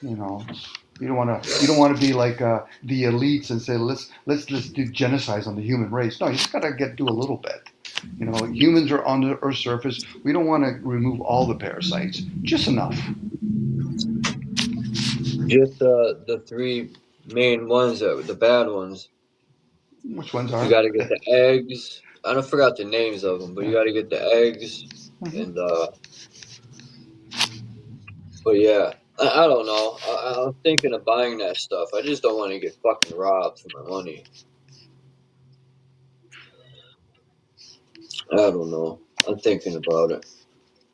You don't want to be like the elites and say let's do genocide on the human race. No, you just gotta do a little bit. Humans are on the Earth's surface. We don't want to remove all the parasites, just enough. Just the 3 main ones, the bad ones. Which ones are? You got to get the eggs. I forgot the names of them, but you got to get the eggs and. But yeah, I don't know. I'm thinking of buying that stuff. I just don't want to get fucking robbed for my money. I don't know. I'm thinking about it.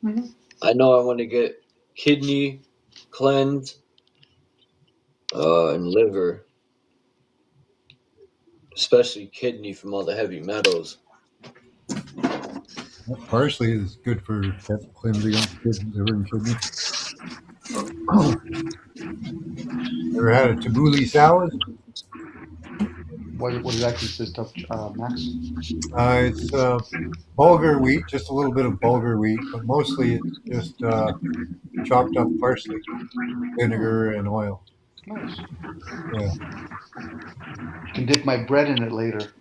Mm-hmm. I know I want to get kidney cleanse and liver. Especially kidney from all the heavy metals. Parsley is good for cleansing up liver and kidney. Ever had a tabbouleh salad? What does that consist of, Max? It's bulgur wheat, just a little bit of bulgur wheat, but mostly it's just chopped up parsley, vinegar, and oil. Nice. Yeah. Can dip my bread in it later.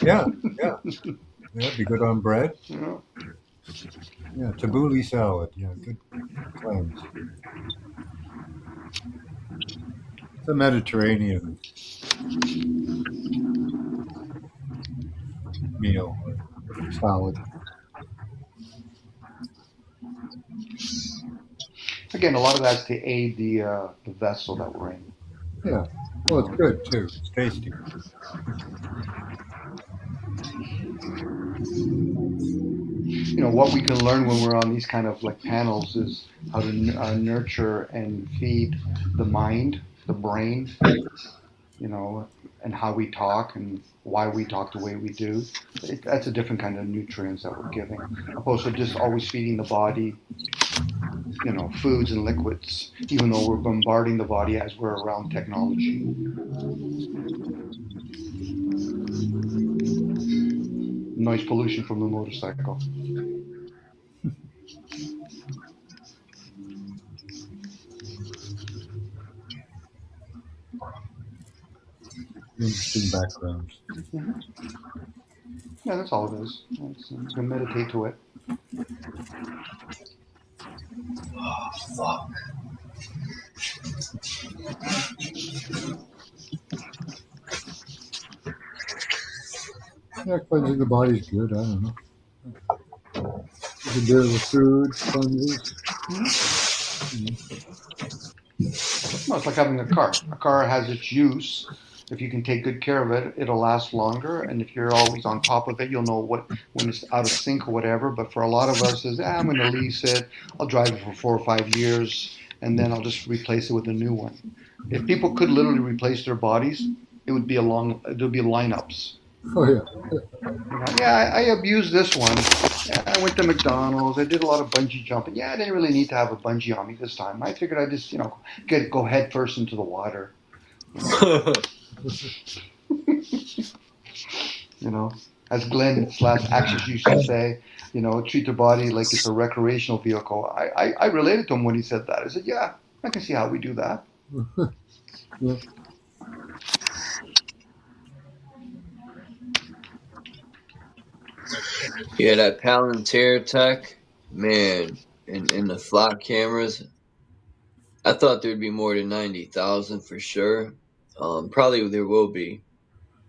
Yeah. It'd be good on bread. Yeah. Yeah, tabbouleh salad. Yeah, good cleanse. It's a Mediterranean meal, salad. Again, a lot of that's to aid the vessel that we're in. Yeah. Well, it's good too. It's tasty. What we can learn when we're on these kind of like panels is how to nurture and feed the mind, the brain, and how we talk and why we talk the way we do. That's a different kind of nutrients that we're giving, opposed to just always feeding the body, foods and liquids, even though we're bombarding the body as we're around technology. Noise pollution from the motorcycle. Interesting background. Mm-hmm. Yeah, that's all it is. You can meditate to it. Oh, fuck. Yeah, cleansing the body's good. I don't know. You can do it with food, cleanses. No, it's like having a car. A car has its use. If you can take good care of it, it'll last longer. And if you're always on top of it, you'll know when it's out of sync or whatever. But for a lot of us, I'm going to lease it. I'll drive it for 4 or 5 years, and then I'll just replace it with a new one. If people could literally replace their bodies, it would be there'd be lineups. Oh yeah. Yeah, I abused this one. Yeah, I went to McDonald's. I did a lot of bungee jumping. Yeah, I didn't really need to have a bungee on me this time. I figured I'd just, go head first into the water. as Glenn slash Axis used to say, you know, treat their body like it's a recreational vehicle. I related to him when he said that. I said, yeah, I can see how we do that. Yeah. Yeah, that Palantir tech, man, and the flock cameras. I thought there'd be more than 90,000 for sure. Probably there will be.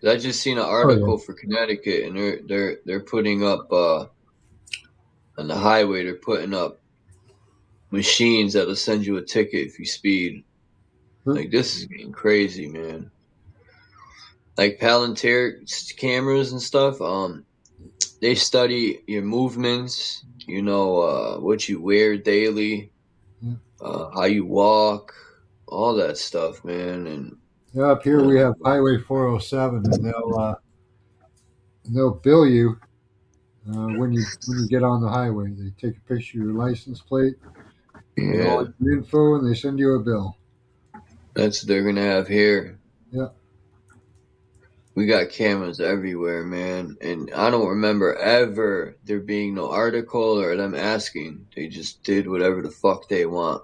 I just seen an article for Connecticut, and they're putting up on the highway. They're putting up machines that'll send you a ticket if you speed. Like, this is getting crazy, man. Like Palantir cameras and stuff. They study your movements. You know, what you wear daily, how you walk, all that stuff, man. And Yeah, up here we have Highway 407, and they'll bill you when you get on the highway. They take a picture of your license plate, and all your info, and they send you a bill. That's what they're gonna have here. Yeah. We got cameras everywhere, man. And I don't remember ever there being no article or them asking. They just did whatever the fuck they want.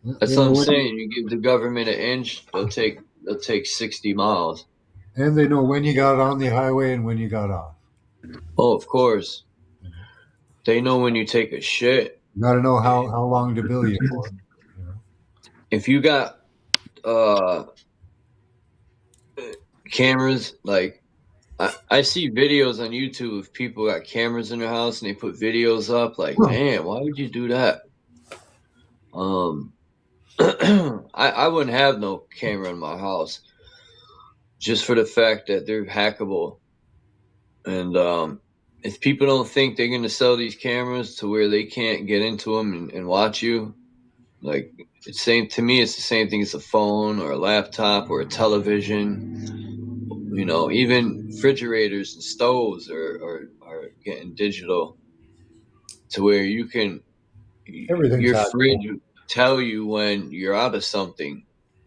That's what I'm saying. You give the government an inch, they'll take 60 miles. And they know when you got on the highway and when you got off. Oh, of course. They know when you take a shit. You got to know how long to bill you for. If you got cameras, like I see videos on YouTube of people got cameras in their house and they put videos up. Like, man, why would you do that? I wouldn't have no camera in my house just for the fact that they're hackable. And if people don't think they're going to sell these cameras to where they can't get into them and watch you, like, it's to me, it's the same thing as a phone or a laptop or a television. You know, even refrigerators and stoves are getting digital to where you can, your fridge will tell you when you're out of something,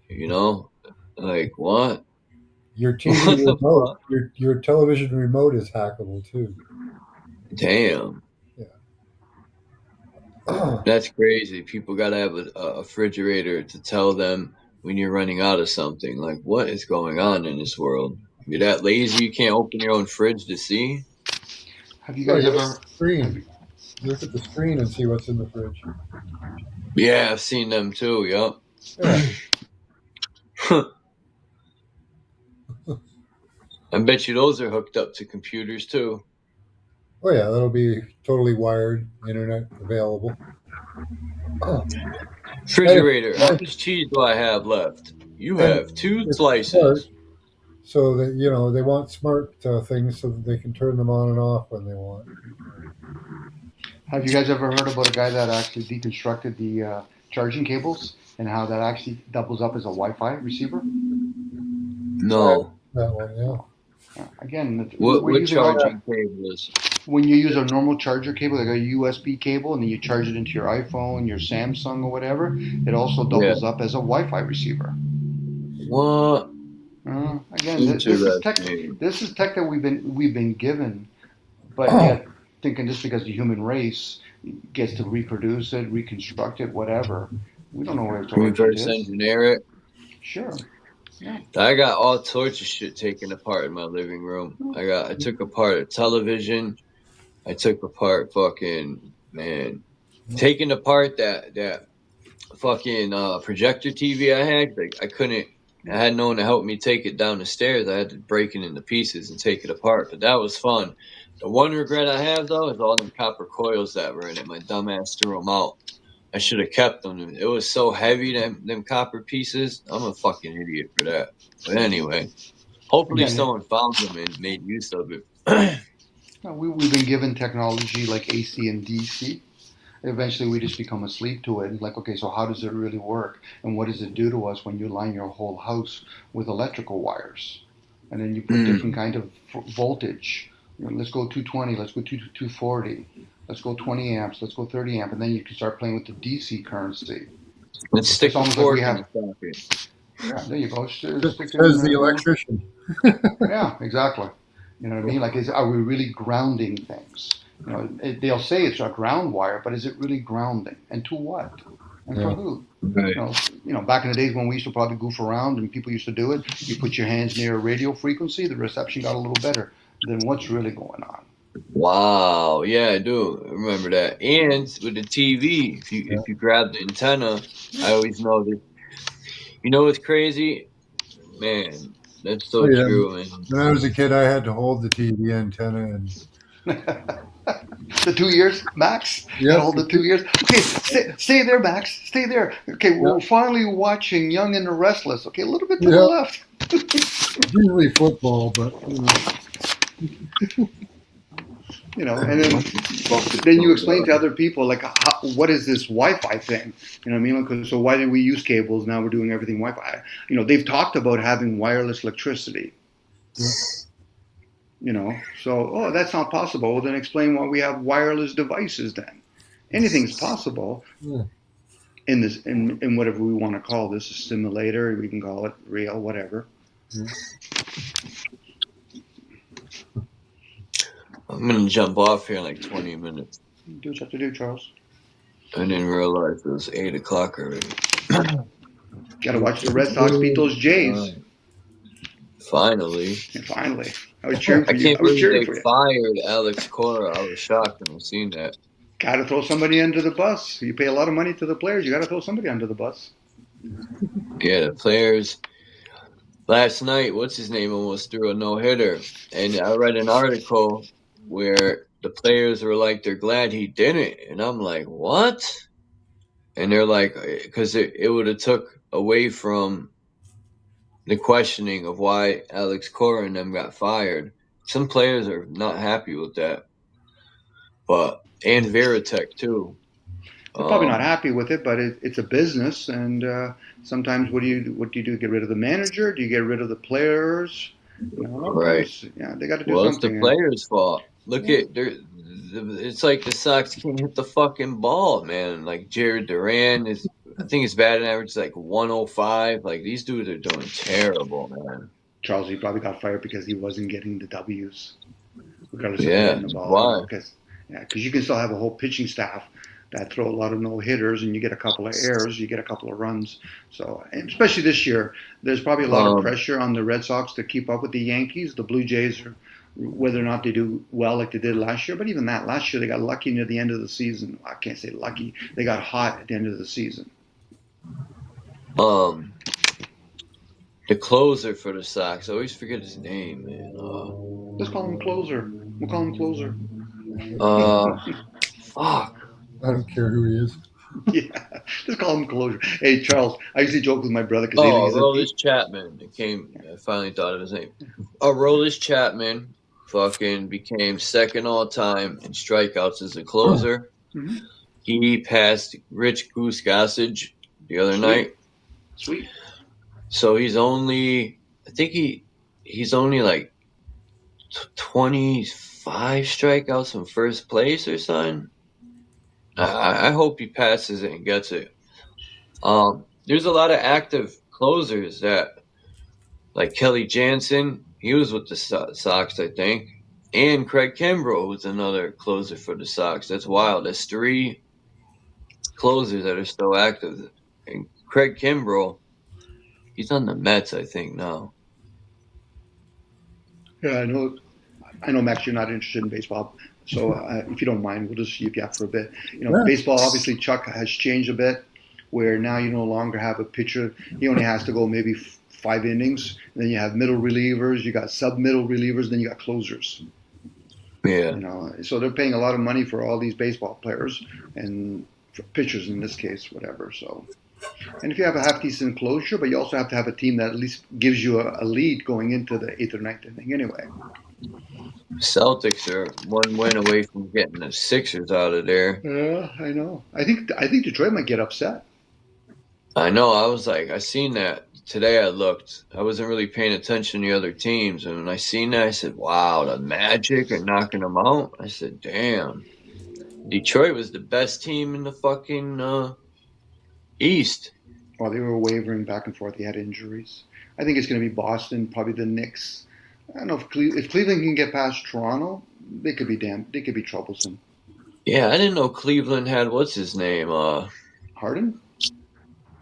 you know, like what? Your TV remote, your television remote is hackable too. Damn. Yeah. That's crazy. People got to have a refrigerator to tell them when you're running out of something. Like, what is going on in this world? You're that lazy you can't open your own fridge to see? Have you guys ever... Look at the screen and see what's in the fridge. Yeah, I've seen them too, yep. Yeah. I bet you those are hooked up to computers too. Oh yeah, that'll be totally wired, internet available. Refrigerator, how much cheese do I have left? You have 2 slices. So that, you know, they want smart things so that they can turn them on and off when they want. Have you guys ever heard about a guy that actually deconstructed the charging cables and how that actually doubles up as a Wi-Fi receiver? No. That one, yeah. Again, what charging cables? When you use a normal charger cable, like a USB cable, and then you charge it into your iPhone, your Samsung, or whatever, it also doubles up as a Wi-Fi receiver. What? Again, this is tech that we've been given, but yet thinking just because the human race gets to reproduce it, reconstruct it, whatever, we don't know where it's going. Reverse engineer it. Sure. Yeah. I got all sorts of shit taken apart in my living room. I took apart a television. I took apart taking apart that fucking projector TV I had. Like, I had no one to help me take it down the stairs. I had to break it into pieces and take it apart. But that was fun. The one regret I have though is all them copper coils that were in it. My dumbass threw them out. I should have kept them. It was so heavy, them copper pieces. I'm a fucking idiot for that. But anyway, hopefully someone found them and made use of it. We've been given technology like AC and DC. Eventually, we just become asleep to it. Like, okay, so how does it really work? And what does it do to us when you line your whole house with electrical wires? And then you put different kind of voltage. You know, let's go 220, let's go 240. Let's go 20 amps, let's go 30 amp, and then you can start playing with the DC currency. Let's stick the fork in the socket. Yeah, there you go. Says the electrician. Yeah, exactly. You know what I mean? Like, are we really grounding things? You know, they'll say it's a ground wire, but is it really grounding? And to what? And for who? Right. You know, back in the days when we used to probably goof around and people used to do it, you put your hands near a radio frequency, the reception got a little better. Then what's really going on? Wow, yeah, I do remember that. And with the TV, if you grab the antenna, I always know that. You know what's crazy, man? That's so true, man. When I was a kid, I had to hold the TV antenna and. The 2 years, Max? Yeah. Hold the 2 years. Okay, stay there, Max. Stay there. Okay, we're finally watching Young and the Restless. Okay, a little bit to the left. Usually football, but you know, and then you explain to other people, like, what is this Wi-Fi thing? You know what I mean? So why didn't we use cables? Now we're doing everything Wi-Fi. You know, they've talked about having wireless electricity. Yeah. You know, so, that's not possible. Well, then explain why we have wireless devices then. Anything's possible in this, in whatever we want to call this, a simulator, we can call it real, whatever. I'm going to jump off here in like 20 minutes. Do what you have to do, Charles. I didn't realize it was 8 o'clock already. Got to watch the Red Sox beat those Jays. Finally. Finally. I was cheering for you. I can't believe they fired Alex Cora. I was shocked when I seen that. Got to throw somebody under the bus. You pay a lot of money to the players. You got to throw somebody under the bus. Yeah, the players. Last night, what's his name almost threw a no-hitter. And I read an article where the players were like, they're glad he didn't. And I'm like, what? And they're like, because it would have took away from the questioning of why Alex Cora and them got fired. Some players are not happy with that. And Veritek too. They're probably not happy with it, but it's a business, and sometimes what do you do? Get rid of the manager? Do you get rid of the players? You know, right. Yeah, they got to do something. Well, it's the players' fault. Look at it's like the Sox can't hit the fucking ball, man. Like Jared Duran I think his batting average is like 105. Like these dudes are doing terrible, man. Charles, he probably got fired because he wasn't getting the W's. Regardless of hitting the ball. Why? Because you can still have a whole pitching staff that throw a lot of no-hitters, and you get a couple of errors, you get a couple of runs. So, and especially this year, there's probably a lot of pressure on the Red Sox to keep up with the Yankees. The Blue Jays, whether or not they do well like they did last year, but even that, last year they got lucky near the end of the season. I can't say lucky. They got hot at the end of the season. The closer for the Sox, I always forget his name, man. Let's call him Closer. We'll call him Closer. Fuck. I don't care who he is. Yeah, just call him Closer. Hey, Charles, I used to joke with my brother because Aroldis Chapman. I finally thought of his name. Aroldis Chapman fucking became second all time in strikeouts as a closer. Mm-hmm. He passed Rich Goose Gossage the other night. Sweet. So he's only like 25 strikeouts from first place or something. I hope he passes it and gets it. There's a lot of active closers that, like Kelly Jansen, he was with the Sox, I think, and Craig Kimbrough was another closer for the Sox. That's wild. There's 3 closers that are still active. And Craig Kimbrough, he's on the Mets, I think, now. Yeah, I know, Max, you're not interested in baseball. So if you don't mind, we'll just yip for a bit. Baseball, obviously, Chuck, has changed a bit, where now you no longer have a pitcher. He only has to go maybe 5 innings. And then you have middle relievers, you got sub-middle relievers, then you got closers. Yeah. So they're paying a lot of money for all these baseball players and for pitchers in this case, whatever. So, and if you have a half-decent closure, but you also have to have a team that at least gives you a lead going into the 8th or 9th inning anyway. Celtics are 1 win away from getting the Sixers out of there. Yeah, I know. I think Detroit might get upset. I know. I seen that today. I looked. I wasn't really paying attention to the other teams, and when I seen that, I said, "Wow, the Magic are knocking them out." I said, "Damn." Detroit was the best team in the fucking East. Well, they were wavering back and forth. They had injuries. I think it's going to be Boston, probably the Knicks. I don't know if Cleveland can get past Toronto, they could be troublesome. Yeah, I didn't know Cleveland had what's his name. Harden?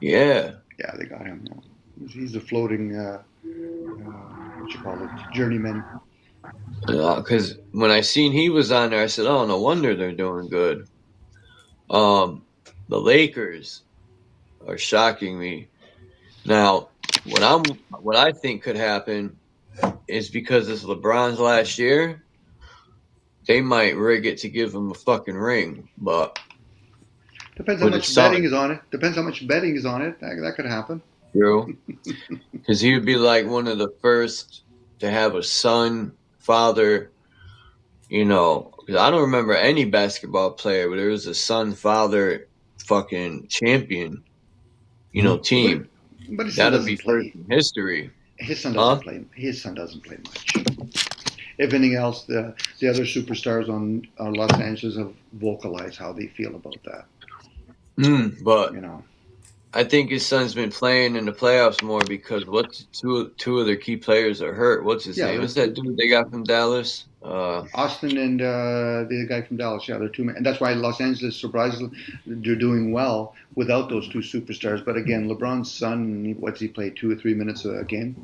Yeah. Yeah, they got him now. He's a floating journeyman. Because when I seen he was on there, I said, "Oh, no wonder they're doing good." The Lakers are shocking me. Now, what I think could happen is because it's LeBron's last year, they might rig it to give him a fucking ring. But depends how much betting is on it. That could happen. True. Because he would be like one of the first to have a son, father, because I don't remember any basketball player, but there was a son, father, fucking champion, team. But his That'll be first in history. His son doesn't play. His son doesn't play much. If anything else, the other superstars on Los Angeles have vocalized how they feel about that. But I think his son's been playing in the playoffs more because two of their key players are hurt. What's his name? What's that dude they got from Dallas? Austin and the guy from Dallas. Yeah, they're two men, and that's why Los Angeles surprisingly they're doing well without those two superstars. But again, LeBron's son, what's he play 2 or 3 minutes a game?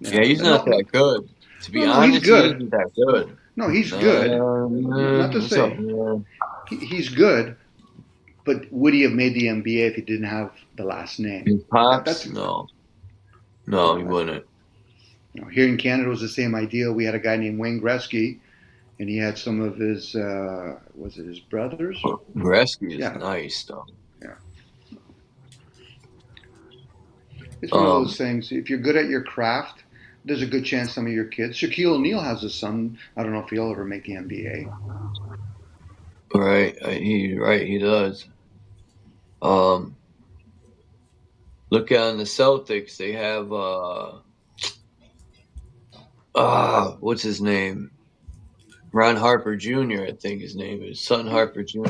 Yeah, he's not that good. To be honest, he's good. He isn't that good. No, he's good. Not to say he's good. But would he have made the NBA if he didn't have the last name? His pops? No, he wouldn't. Here in Canada, it was the same idea. We had a guy named Wayne Gretzky, and he had some of his, was it his brothers? Gretzky is nice, though. Yeah. It's one of those things. If you're good at your craft, there's a good chance some of your kids. Shaquille O'Neal has a son. I don't know if he'll ever make the NBA. Right, he does. Look on the Celtics. They have what's his name? Ron Harper Jr. I think his name is Son Harper Jr.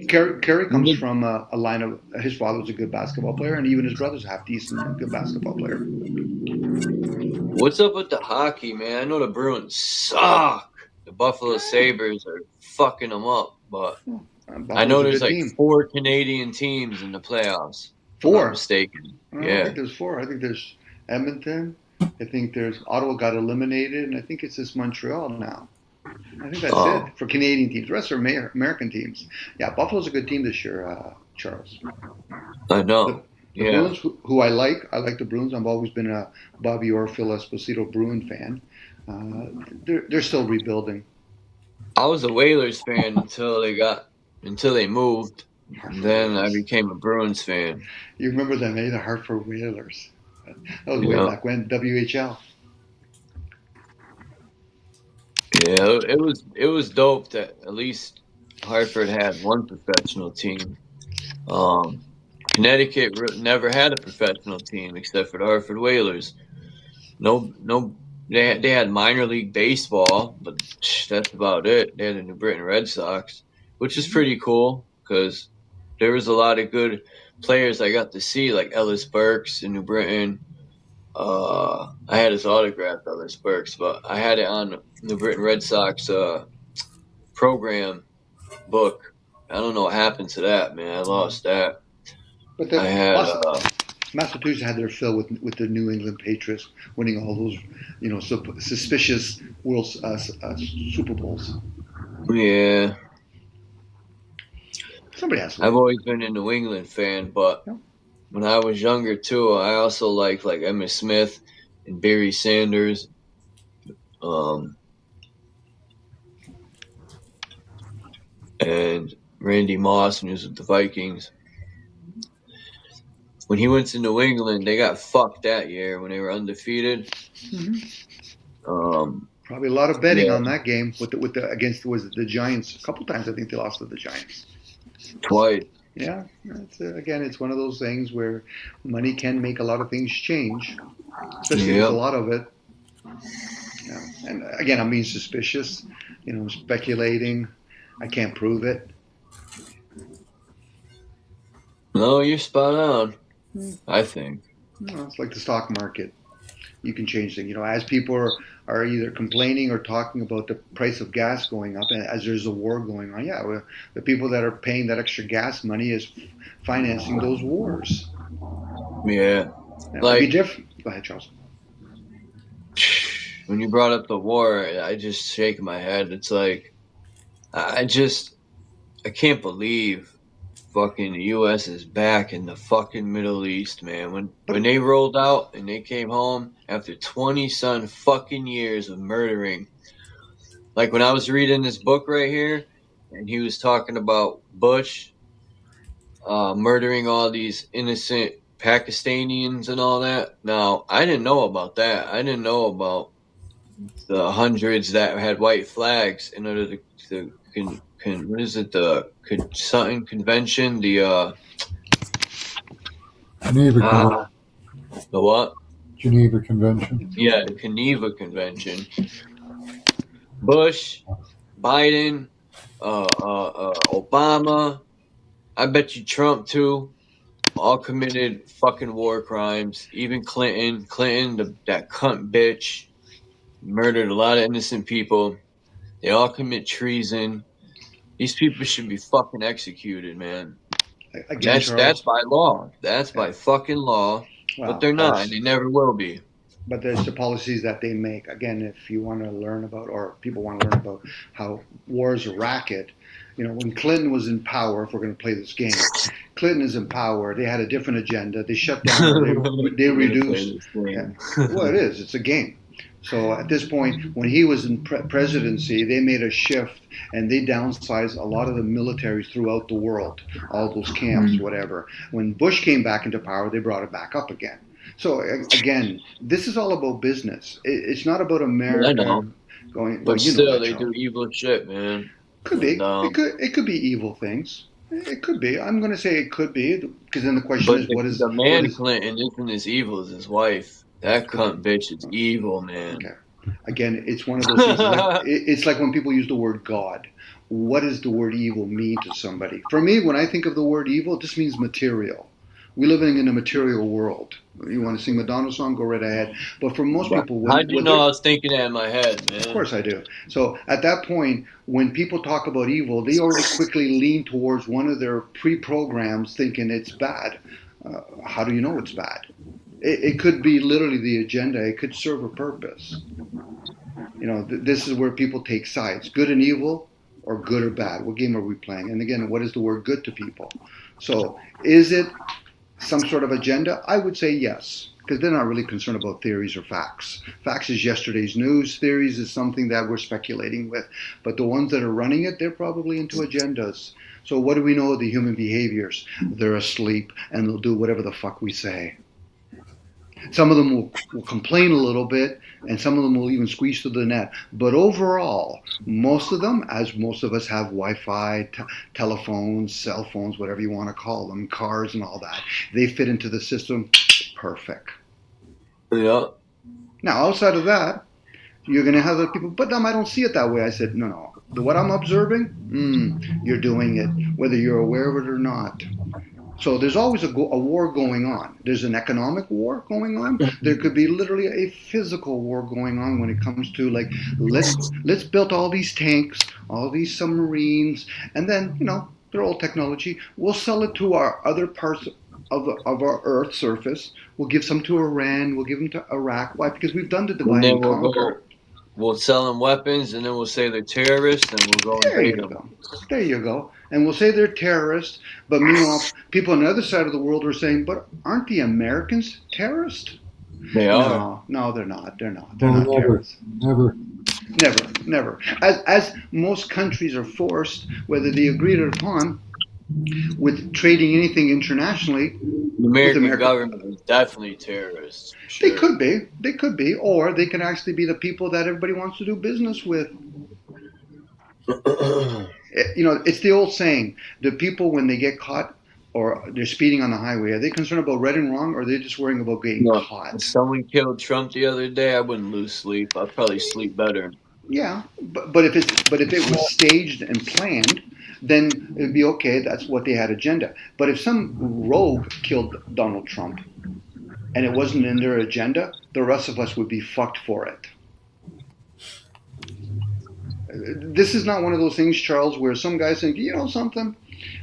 Kerry comes from a line of his father was a good basketball player, and even his brothers have decent and good basketball player. What's up with the hockey, man? I know the Bruins suck. The Buffalo Sabres are fucking them up, but I know there's like 4 Canadian teams in the playoffs. 4? If I'm not mistaken. Yeah. I think there's 4. I think there's Edmonton. I think there's Ottawa got eliminated, and I think it's just Montreal now. I think that's it for Canadian teams. The rest are American teams. Yeah, Buffalo's a good team this year, Charles. I know. The Bruins, who I like the Bruins. I've always been a Bobby Orr, Phil Esposito Bruin fan. They're still rebuilding. I was a Whalers fan until they moved. And then I became a Bruins fan. You remember them, the Hartford Whalers. That was way back when, WHL. Yeah, it was dope that at least Hartford had one professional team. Connecticut never had a professional team except for the Hartford Whalers. No, they had minor league baseball, but that's about it. They had the New Britain Red Sox, which is pretty cool because there was a lot of good players I got to see, like Ellis Burks in New Britain. I had his autograph, Ellis Burks, but I had it on the Britain Red Sox program book. I don't know what happened to that, man. I lost that. But Massachusetts had their fill with the New England Patriots winning all those, suspicious World Super Bowls. Yeah. Somebody has to. I've always been a New England fan, but when I was younger too, I also liked like Emmitt Smith and Barry Sanders. And Randy Moss when he was with the Vikings. When he went to New England, they got fucked that year when they were undefeated. Mm-hmm. Probably a lot of betting on that game against the Giants. A couple times I think they lost to the Giants. Twice. Yeah, it's one of those things where money can make a lot of things change, especially with a lot of it. Yeah. And again, I'm being suspicious, speculating. I can't prove it. No, you're spot on. I think. No, it's like the stock market. You can change things. As people are either complaining or talking about the price of gas going up, and as there's a war going on, yeah, well, the people that are paying that extra gas money is financing those wars. Yeah. It'd be different. Go ahead, Charles. When you brought up the war, I just shake my head. It's like, I can't believe fucking the U.S. is back in the fucking Middle East, man. When they rolled out and they came home after 20-some fucking years of murdering. Like when I was reading this book right here, and he was talking about Bush murdering all these innocent Pakistanians and all that. Now, I didn't know about that. I didn't know about the hundreds that had white flags in order to what is it, the something convention, the Geneva the what? Geneva Convention. Yeah, the Geneva Convention. Bush, Biden, Obama, I bet you Trump too, all committed fucking war crimes. Even Clinton, that cunt bitch, murdered a lot of innocent people. They all commit treason. These people should be fucking executed, man. Again, that's by law. That's by fucking law. Well, but they're not, and they never will be. But there's the policies that they make. Again, if you want to learn about, or people want to learn about how wars are racket, when Clinton was in power, if we're going to play this game, Clinton is in power. They had a different agenda. They shut down. They reduced. Yeah. Well, it is. It's a game. So at this point, when he was in presidency, they made a shift and they downsized a lot of the militaries throughout the world, all those camps, whatever. When Bush came back into power, they brought it back up again. So again, this is all about business. It's not about America going. But still, they do evil shit, man. Could be. It could be evil things. It could be. I'm going to say it could be, because then the question is, what is the man Clinton isn't as evil as his wife? That cunt bitch is evil, man. Okay. Again, it's one of those things. It's like when people use the word God. What does the word evil mean to somebody? For me, when I think of the word evil, it just means material. We're living in a material world. You want to sing Madonna song? Go right ahead. But for most people... How do you know I was thinking that in my head, man? Of course I do. So at that point, when people talk about evil, they already quickly lean towards one of their pre-programs thinking it's bad. How do you know it's bad? It could be literally the agenda. It could serve a purpose. This is where people take sides. Good and evil, or good or bad. What game are we playing? And again, what is the word good to people? So is it some sort of agenda? I would say yes, because they're not really concerned about theories or facts. Facts is yesterday's news. Theories is something that we're speculating with. But the ones that are running it, they're probably into agendas. So what do we know of the human behaviors? They're asleep, and they'll do whatever the fuck we say. Some of them will complain a little bit, and some of them will even squeeze through the net. But overall, most of them, as most of us have Wi-Fi, telephones, cell phones, whatever you want to call them, cars and all that, they fit into the system perfect. Yeah. Now, outside of that, you're going to have the people, but I don't see it that way. I said, no. What I'm observing, you're doing it, whether you're aware of it or not. So there's always a war going on. There's an economic war going on. There could be literally a physical war going on when it comes to let's build all these tanks, all these submarines, and then they're all technology. We'll sell it to our other parts of our Earth's surface. We'll give some to Iran. We'll give them to Iraq. Why? Because we've done the divide and conquer. We'll sell them weapons, and then we'll say they're terrorists, and we'll go and hate them. There you go. And we'll say they're terrorists, but meanwhile, people on the other side of the world are saying, but aren't the Americans terrorists? They are. No, they're not. They're not. They're not terrorists. Never. As most countries are forced, whether they agreed it upon, with trading anything internationally, the American government is definitely terrorists. Sure. They could be, or they can actually be the people that everybody wants to do business with. It's the old saying: the people, when they get caught or they're speeding on the highway, are they concerned about right and wrong, or are they just worrying about getting caught? If someone killed Trump the other day, I wouldn't lose sleep. I'd probably sleep better. Yeah, but if it was staged and planned, then it'd be okay. That's what they had agenda. But if some rogue killed Donald Trump and it wasn't in their agenda, the rest of us would be fucked for it. This is not one of those things, Charles, where some guys think, you know something,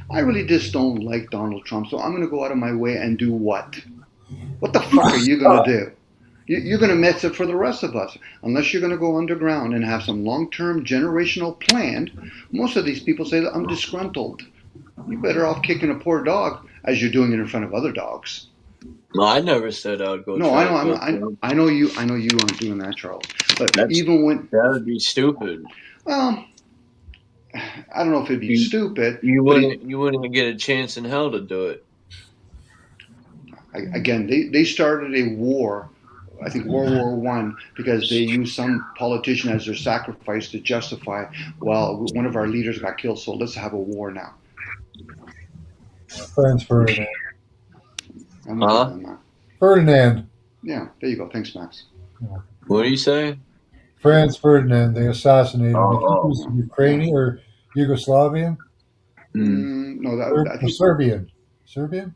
I really just don't like Donald Trump, so I'm going to go out of my way and do what? What the fuck are you going to do? You're going to mess it for the rest of us. Unless you're going to go underground and have some long-term generational plan, most of these people say that I'm disgruntled. You're better off kicking a poor dog as you're doing it in front of other dogs. No, I never said I would go. No, I know you aren't doing that, Charles. But even when that would be stupid. Well, I don't know if it'd be stupid. You wouldn't get a chance in hell to do it. Again, they started a war, I think World War I, because they used some politician as their sacrifice to justify, well, one of our leaders got killed, so let's have a war now. Franz Ferdinand. Ferdinand. Ferdinand. Yeah, there you go. Thanks, Max. Yeah. What do you say? Franz Ferdinand, they assassinated him. I think he was Ukrainian or Yugoslavian? No, I think Serbian. Serbian?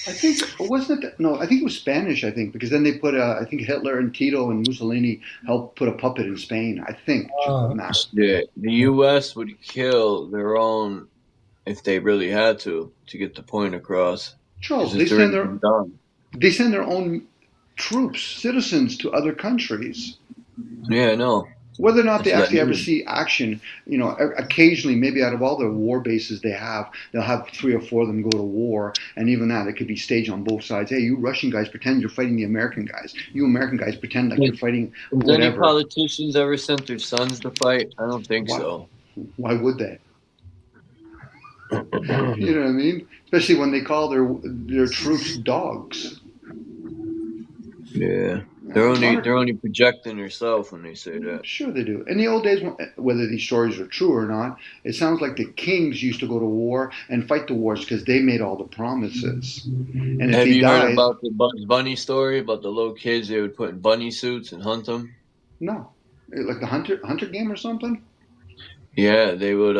I think wasn't it? No, I think it was Spanish. I think because then they put I think Hitler and Tito and Mussolini helped put a puppet in Spain. I think. Yeah, the U.S. would kill their own if they really had to get the point across. Charles, they send their own troops, citizens to other countries. Yeah, I know. Whether or not they actually ever see action, you know, occasionally, maybe out of all the war bases they have, they'll have 3 or 4 of them go to war, and even that, it could be staged on both sides. Hey, you Russian guys pretend you're fighting the American guys. You American guys pretend like you're fighting whatever. Has any politicians ever sent their sons to fight? I don't think so. Why would they? You know what I mean? Especially when they call their troops dogs. Yeah. They're only projecting themselves when they say that. Sure they do. In the old days, whether these stories are true or not, it sounds like the kings used to go to war and fight the wars because they made all the promises. And if Have they you died, heard about the Bugs Bunny story about the little kids they would put in bunny suits and hunt them? No. Like the hunter game or something? Yeah, they would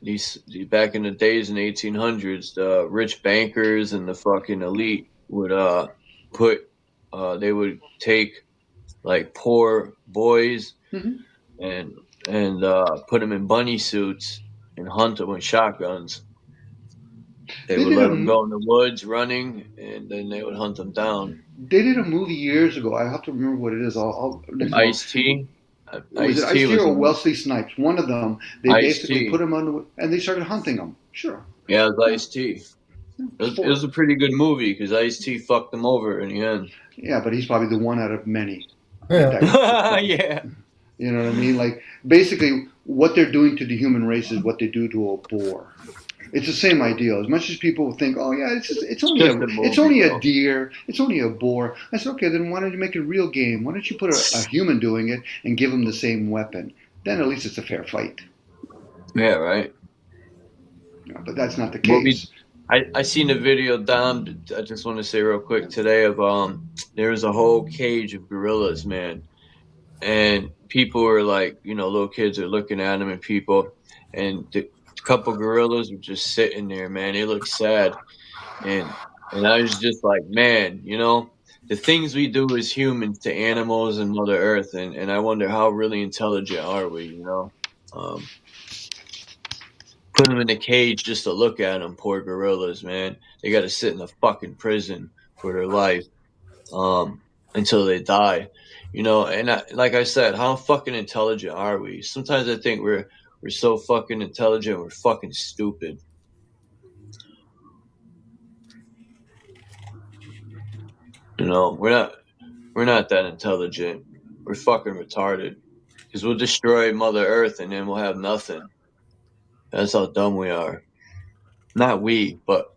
these back in the days in the 1800s, the rich bankers and the fucking elite would they would take like poor boys and put them in bunny suits and hunt them with shotguns. They would let them go in the woods running, and then they would hunt them down. They did a movie years ago. I have to remember what it is. Ice-T? Was it Ice-T or Wesley Snipes? One of them. They basically put them on, and they started hunting them. Sure. Yeah, it was Ice-T. It was a pretty good movie because Ice-T fucked them over in the end. Yeah, but he's probably the one out of many. Yeah. Yeah. You know what I mean? Like, basically, what they're doing to the human race is what they do to a boar. It's the same idea. As much as people think, oh yeah, it's only a deer, it's only a boar. I said, okay, then why don't you make it a real game? Why don't you put a human doing it and give them the same weapon? Then at least it's a fair fight. Yeah, right. But that's not the case. I seen a video, Dom, I just want to say real quick today of there was a whole cage of gorillas, man. And people were like, you know, little kids are looking at them and people, and the couple gorillas were just sitting there, man. They looked sad. And I was just like, man, you know, the things we do as humans to animals and Mother Earth, and I wonder how really intelligent are we, you know? Put them in a cage just to look at them, poor gorillas, man. They got to sit in a fucking prison for their life until they die, you know. And like I said, how fucking intelligent are we? Sometimes I think we're so fucking intelligent, we're fucking stupid. You know, we're not that intelligent. We're fucking retarded because we'll destroy Mother Earth and then we'll have nothing. That's how dumb we are. Not we, but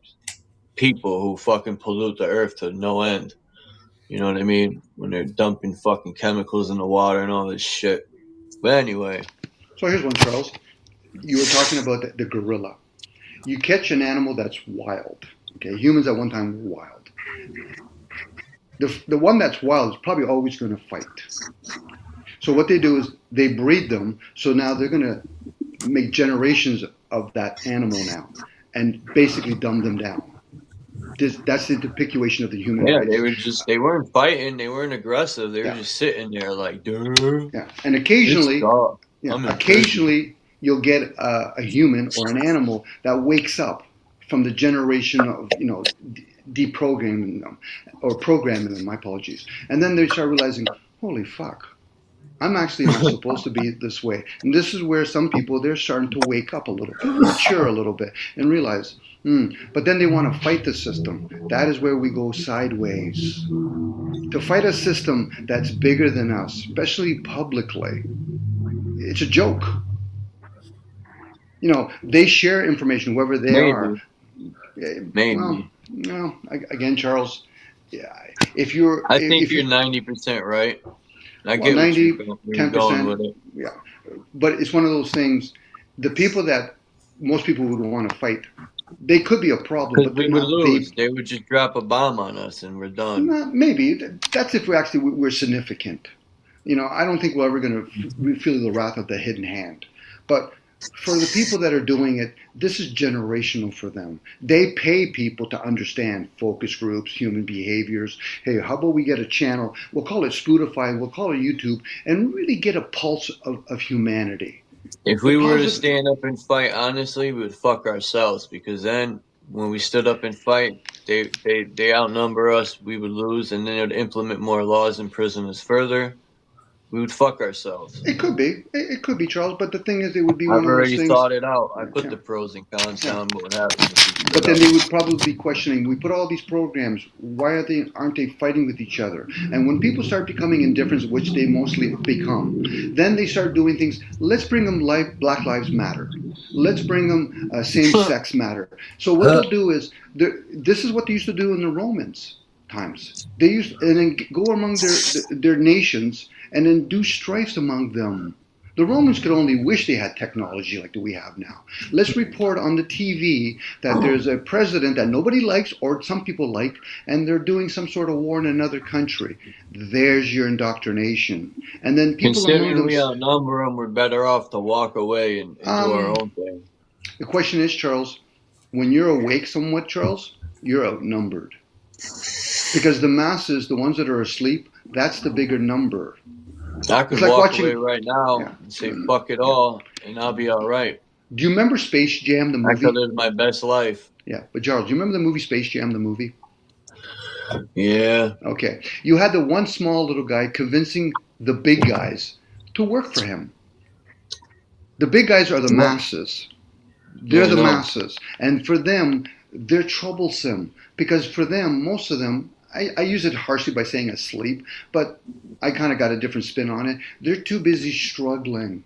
people who fucking pollute the earth to no end. You know what I mean? When they're dumping fucking chemicals in the water and all this shit. But anyway. So here's one, Charles. You were talking about the gorilla. You catch an animal that's wild. Okay, humans at one time were wild. The one that's wild is probably always going to fight. So what they do is they breed them. So now they're going to make generations of that animal now, and basically dumb them down. That's the depiction of the human Yeah, race. they weren't fighting, they weren't aggressive, they were Yeah. just sitting there like, dude. Yeah, and occasionally, I'm occasionally you'll get a human or an animal that wakes up from the generation of deprogramming them or programming them. My apologies, and then they start realizing, holy fuck, I'm actually not supposed to be this way. And this is where some people, they're starting to wake up a little bit, mature a little bit, and realize, but then they want to fight the system. That is where we go sideways. To fight a system that's bigger than us, especially publicly, it's a joke. They share information, whoever they are. Maybe. Well, no, again, Charles, I think you're 90% right. I get 10% with it. Yeah, but it's one of those things. The people that most people would want to fight, they could be a problem, but we would lose. They would just drop a bomb on us, and we're done. Maybe that's if we're significant. I don't think we're ever going to feel the wrath of the hidden hand, but for the people that are doing it, this is generational for them. They pay people to understand focus groups, human behaviors. Hey, how about we get a channel? We'll call it Spotify, we'll call it YouTube, and really get a pulse of humanity. If we were to stand up and fight, honestly, we would fuck ourselves, because then when we stood up and fight, they outnumber us, we would lose, and then it would implement more laws and prison us further. We would fuck ourselves. It could be, Charles. But the thing is, it would be one of those things. I've already thought it out. I put the pros and cons down. What would happen? But then they would probably be questioning. We put all these programs. Why aren't they fighting with each other? And when people start becoming indifferent, which they mostly become, then they start doing things. Let's bring them Black Lives Matter. Let's bring them same-sex matter. So what they'll do is, this is what they used to do in the Romans times. They used and then go among their nations and then do strifes among them. The Romans could only wish they had technology like we have now. Let's report on the TV that there's a president that nobody likes, or some people like, and they're doing some sort of war in another country. There's your indoctrination. And then people considering we outnumber them, we're better off to walk away and do our own thing. The question is, Charles, when you're awake somewhat, Charles, you're outnumbered. Because the masses, the ones that are asleep, that's the bigger number. I could walk away right now and say, fuck it all, and I'll be all right. Do you remember Space Jam, the movie? I could live my best life. Yeah, but Charles, do you remember the movie Space Jam, the movie? Yeah. Okay. You had the one small little guy convincing the big guys to work for him. The big guys are the masses. They're the masses. And for them, they're troublesome. Because for them, most of them, I use it harshly by saying asleep, but I kind of got a different spin on it. They're too busy struggling.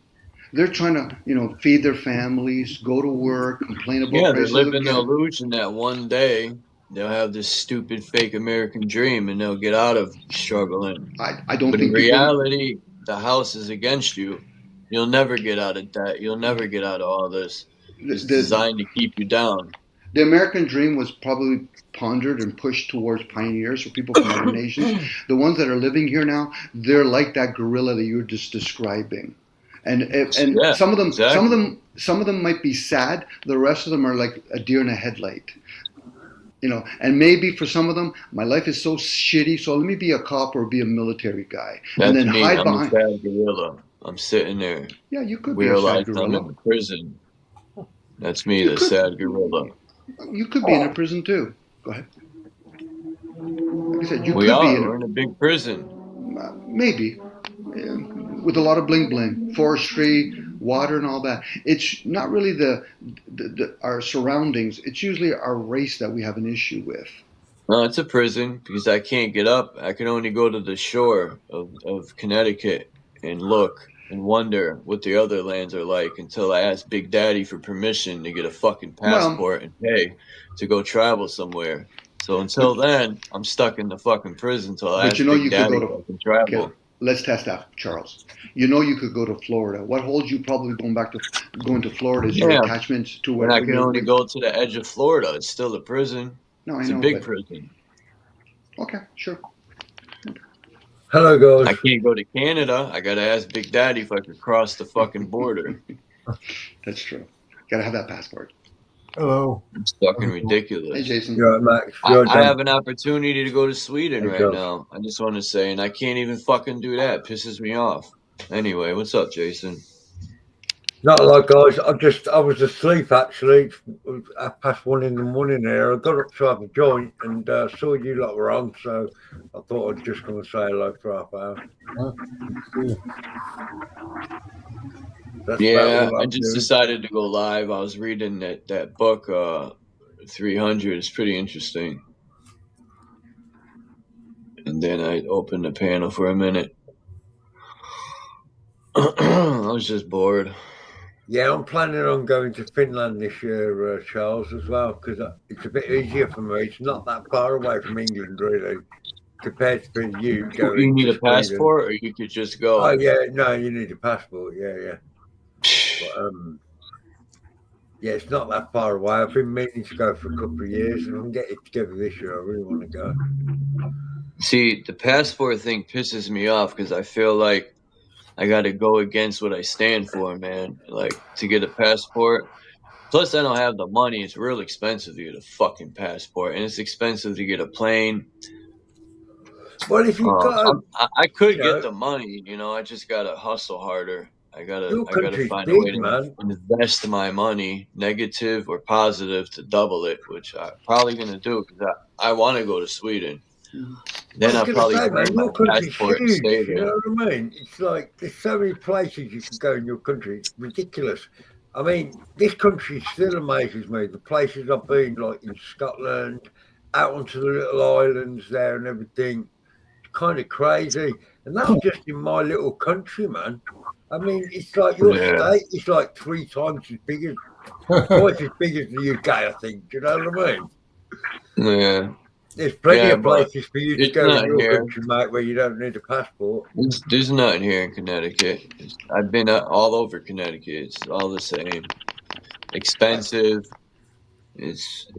They're trying to, feed their families, go to work, complain about. Yeah, they're living the illusion that one day they'll have this stupid fake American dream and they'll get out of struggling. I don't but think. In reality, the house is against you. You'll never get out of that. You'll never get out of all this. It's designed to keep you down. The American dream was probably pondered and pushed towards pioneers or people from other nations. The ones that are living here now, they're like that gorilla that you were just describing, and some of them, exactly. some of them might be sad. The rest of them are like a deer in a headlight, And maybe for some of them, my life is so shitty, so let me be a cop or be a military guy, That's and then me. hide I'm behind. a sad gorilla. I'm sitting there. Yeah, you could be a sad gorilla. I'm in prison. That's me, the sad gorilla. You could be in a prison too. Go ahead. Like I said, we're in a big prison. Maybe. Yeah. With a lot of bling bling, forestry, water and all that. It's not really our surroundings. It's usually our race that we have an issue with. No, it's a prison because I can't get up. I can only go to the shore of Connecticut and look and wonder what the other lands are like until I ask Big Daddy for permission to get a fucking passport and pay to go travel somewhere. So until then, I'm stuck in the fucking prison until I ask Big Daddy to travel. Okay, let's test that, Charles. You could go to Florida. What holds you probably going to Florida is your attachments to where I can only go to the edge of Florida. It's still a prison. No, it's a big prison. Okay, sure. Hello, guys. I can't go to Canada. I gotta ask Big Daddy if I could cross the fucking border. That's true. Gotta have that passport. Hello. It's fucking ridiculous. Hey, Jason. You're right, Max. I have an opportunity to go to Sweden Hey, right Joe. now. I just want to say, and I can't even fucking do that. It pisses me off. Anyway, what's up, Jason? Not like guys. I was asleep actually. At past 1 in the morning there. I got up to have a joint and saw you lot were on, so I thought I'd just come and say hello for half hour. That's Yeah, I just decided to go live. I was reading that book, 300. It's pretty interesting. And then I opened the panel for a minute. I was just bored. Yeah, I'm planning on going to Finland this year, Charles, as well, because it's a bit easier for me. It's not that far away from England, really, compared to you going. You need to a Sweden. passport, or you could just go. Oh yeah, no, you need a passport. Yeah. But, yeah, it's not that far away. I've been meaning to go for a couple of years, and if I can get it together this year, I really want to go. See, the passport thing pisses me off because I feel like I got to go against what I stand for, man. Like, to get a passport. Plus, I don't have the money. It's real expensive to get a fucking passport, and it's expensive to get a plane. Well, if you got, I could get the money, I just gotta hustle harder. I gotta find a way to invest my money, negative or positive, to double it, which I'm probably gonna do because I want to go to Sweden. Then I'll probably bring my passport and stay there. You know what I mean? It's like there's so many places you can go in your country. It's ridiculous. I mean, this country still amazes me. The places I've been, like in Scotland, out onto the little islands there and everything. Kind of crazy, and that's just in my little country, man. I mean, it's like your state is like 3 times as big as twice as big as the UK, I think. Do you know what I mean? Yeah. There's plenty of places for you to go in your country, mate, where you don't need a passport. There's nothing here in Connecticut. I've been all over Connecticut. It's all the same. Expensive. It's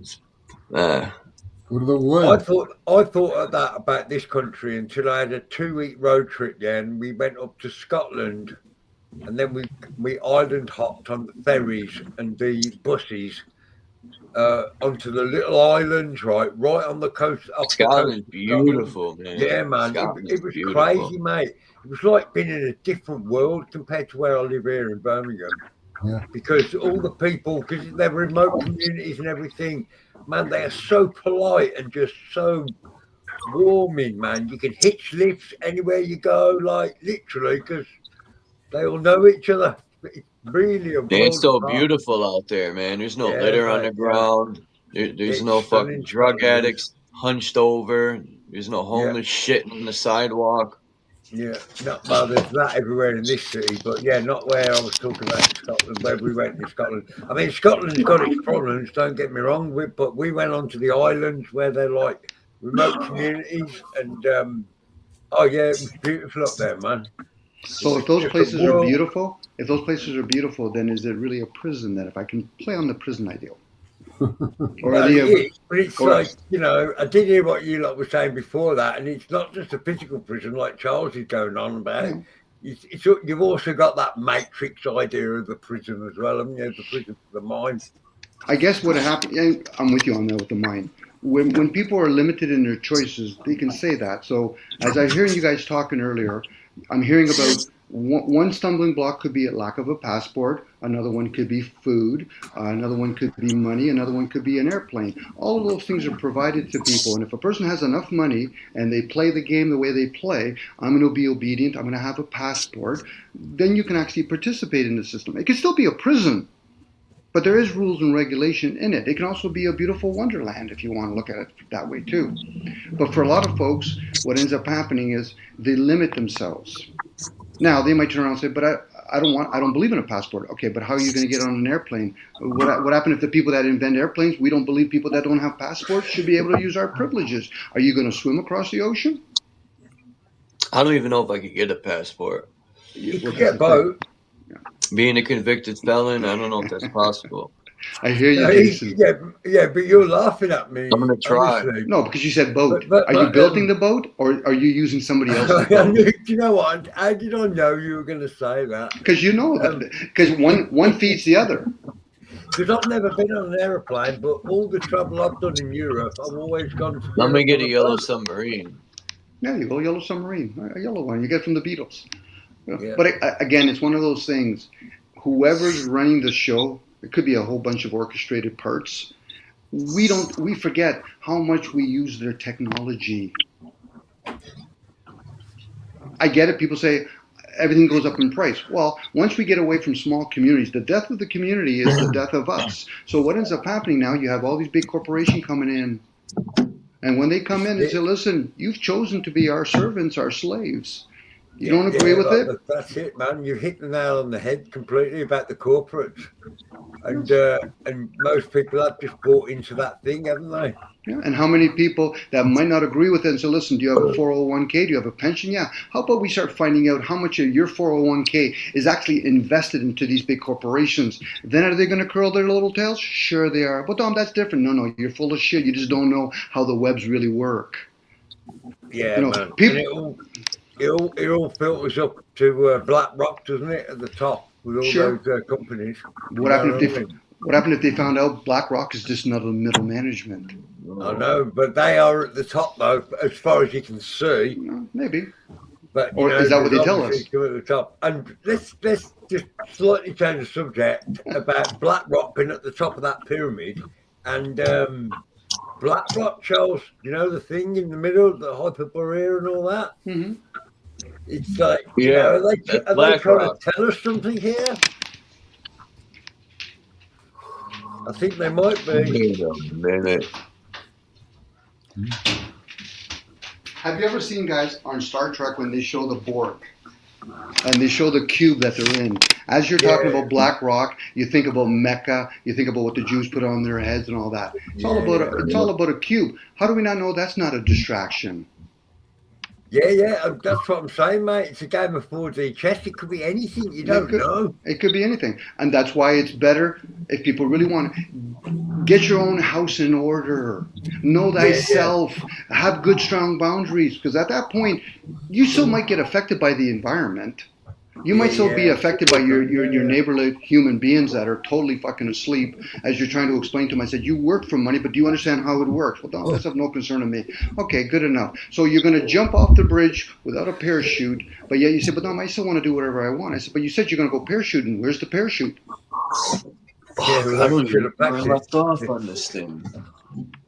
Go to the woods. I thought of that about this country until I had a 2-week road trip there, and we went up to Scotland, and then we island hopped on the ferries and the buses onto the little islands, right on the coast. Scotland's beautiful, man. Yeah, man. It was crazy, mate. It was like being in a different world compared to where I live here in Birmingham. Yeah. Because all the people, because they're remote communities and everything, man, they are so polite and just so warming, man. You can hitch lifts anywhere you go, like literally, because they all know each other. It's really a it's so beautiful out there, man. There's no litter on the ground. There's no fucking drug addicts hunched over. There's no homeless shit on the sidewalk. Yeah, well, there's that everywhere in this city, but yeah, not where I was talking about in Scotland, where we went in Scotland. I mean, Scotland's got its problems, don't get me wrong, but we went onto the islands where they're like remote communities, and it was beautiful up there, man. So if those places are beautiful, then is it really a prison then, if I can play on the prison ideal? But it's like, I did hear what you lot were saying before that, and it's not just a physical prison like Charles is going on about. You've also got that matrix idea of the prison as well, haven't you? The prison for the mind. I guess what happened, I'm with you on that with the mind. When people are limited in their choices, they can say that. So as I hear you guys talking earlier, I'm hearing about one stumbling block could be a lack of a passport. Another one could be food. Another one could be money. Another one could be an airplane. All of those things are provided to people. And if a person has enough money and they play the game the way they play, I'm going to be obedient, I'm going to have a passport, then you can actually participate in the system. It can still be a prison, but there is rules and regulation in it. It can also be a beautiful wonderland if you want to look at it that way too. But for a lot of folks, what ends up happening is they limit themselves. Now, they might turn around and say, but I don't believe in a passport. Okay, but how are you going to get on an airplane? What happened if the people that invent airplanes, we don't believe people that don't have passports should be able to use our privileges? Are you going to swim across the ocean? I don't even know if I could get a passport. You could get a boat. Being a convicted felon, I don't know if that's possible. I hear you, Jason. Yeah, but you're laughing at me. I'm going to try. Honestly. No, because you said boat. Are you building the boat, or are you using somebody else's boat? Do you know what? How did I know you were going to say that? Because you know that. Because one feeds the other. because I've never been on an aeroplane, but all the travel I've done in Europe, I've always gone to I'm Europe gonna get on a yellow boat. submarine. Yeah, you go yellow submarine, a yellow one. You get from the Beatles. Yeah. But again, it's one of those things. Whoever's running the show, it could be a whole bunch of orchestrated parts. We forget how much we use their technology. I get it. People say everything goes up in price. Well, once we get away from small communities, the death of the community is the death of us. So what ends up happening now, you have all these big corporations coming in. And when they come in and say, listen, you've chosen to be our servants, our slaves. You don't agree with it? That's it, man. You hit the nail on the head completely about the corporates. And most people have just bought into that thing, haven't they? Yeah. And how many people that might not agree with it and say, listen, do you have a 401k? Do you have a pension? Yeah. How about we start finding out how much of your 401k is actually invested into these big corporations? Then are they going to curl their little tails? Sure they are. But Dom, that's different. No, you're full of shit. You just don't know how the webs really work. Yeah, man. People, it all filters up to BlackRock, doesn't it, at the top with all those companies. What happened if they found out BlackRock is just another middle management? I know, but they are at the top, though, as far as you can see. Maybe. But, or is that what they tell us? At the top. And let's just slightly change the subject about BlackRock being at the top of that pyramid. And BlackRock shows, the thing in the middle, the Hyperborea and all that. Mm-hmm. It's like, are they trying to tell us something here? I think they might be. Wait a minute. Have you ever seen, guys, on Star Trek when they show the Borg and they show the cube that they're in? As you're talking about BlackRock, you think about Mecca, you think about what the Jews put on their heads and all that. It's all about a cube. How do we not know that's not a distraction? Yeah, that's what I'm saying, mate. It's a game of 4D chess. It could be anything. You don't know. It could be anything. And that's why it's better if people really want to get your own house in order. Know thyself. Have good, strong boundaries. Because at that point, you still might get affected by the environment. You might still be affected by your neighborhood human beings that are totally fucking asleep as you're trying to explain to them. I said, you work for money, but do you understand how it works? Well, that's of no concern to me. Okay, good enough. So you're going to jump off the bridge without a parachute, but yet you say, but no, I still want to do whatever I want. I said, but you said you're going to go parachuting. Where's the parachute? I don't even know where I left off on this thing.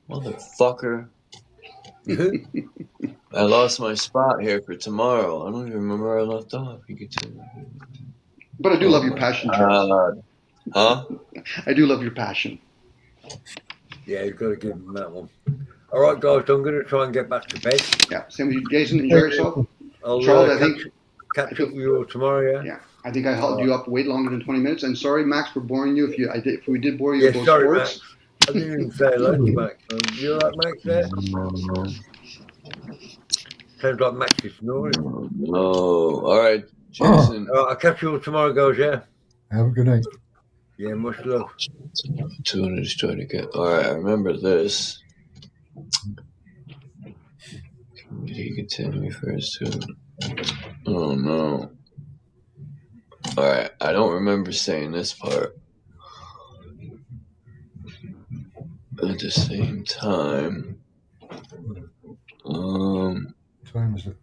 Motherfucker. I lost my spot here for tomorrow. I don't even remember where I left off. You could tell me. But I do love your passion, Charles. Huh? I do love your passion. Yeah, you've got to give him that one. All right, guys, I'm going to try and get back to bed. Yeah, same with you, Jason. Enjoy yourself. Charles, I think catch up with you all tomorrow. Yeah. Yeah, I think I held you up way longer than 20 minutes. And sorry, Max, for boring you. If we did bore you about sports. Max. I didn't even say hello to Max. You all right, Max? There. Sounds like Max is snoring. No. All right, Jason. I'll catch you all tomorrow, guys. Yeah. Have a good night. Yeah, much love. Opportunities trying to get. All right, I remember this. You can tell me first too. Oh no. All right, I don't remember saying this part. At the same time, time is it?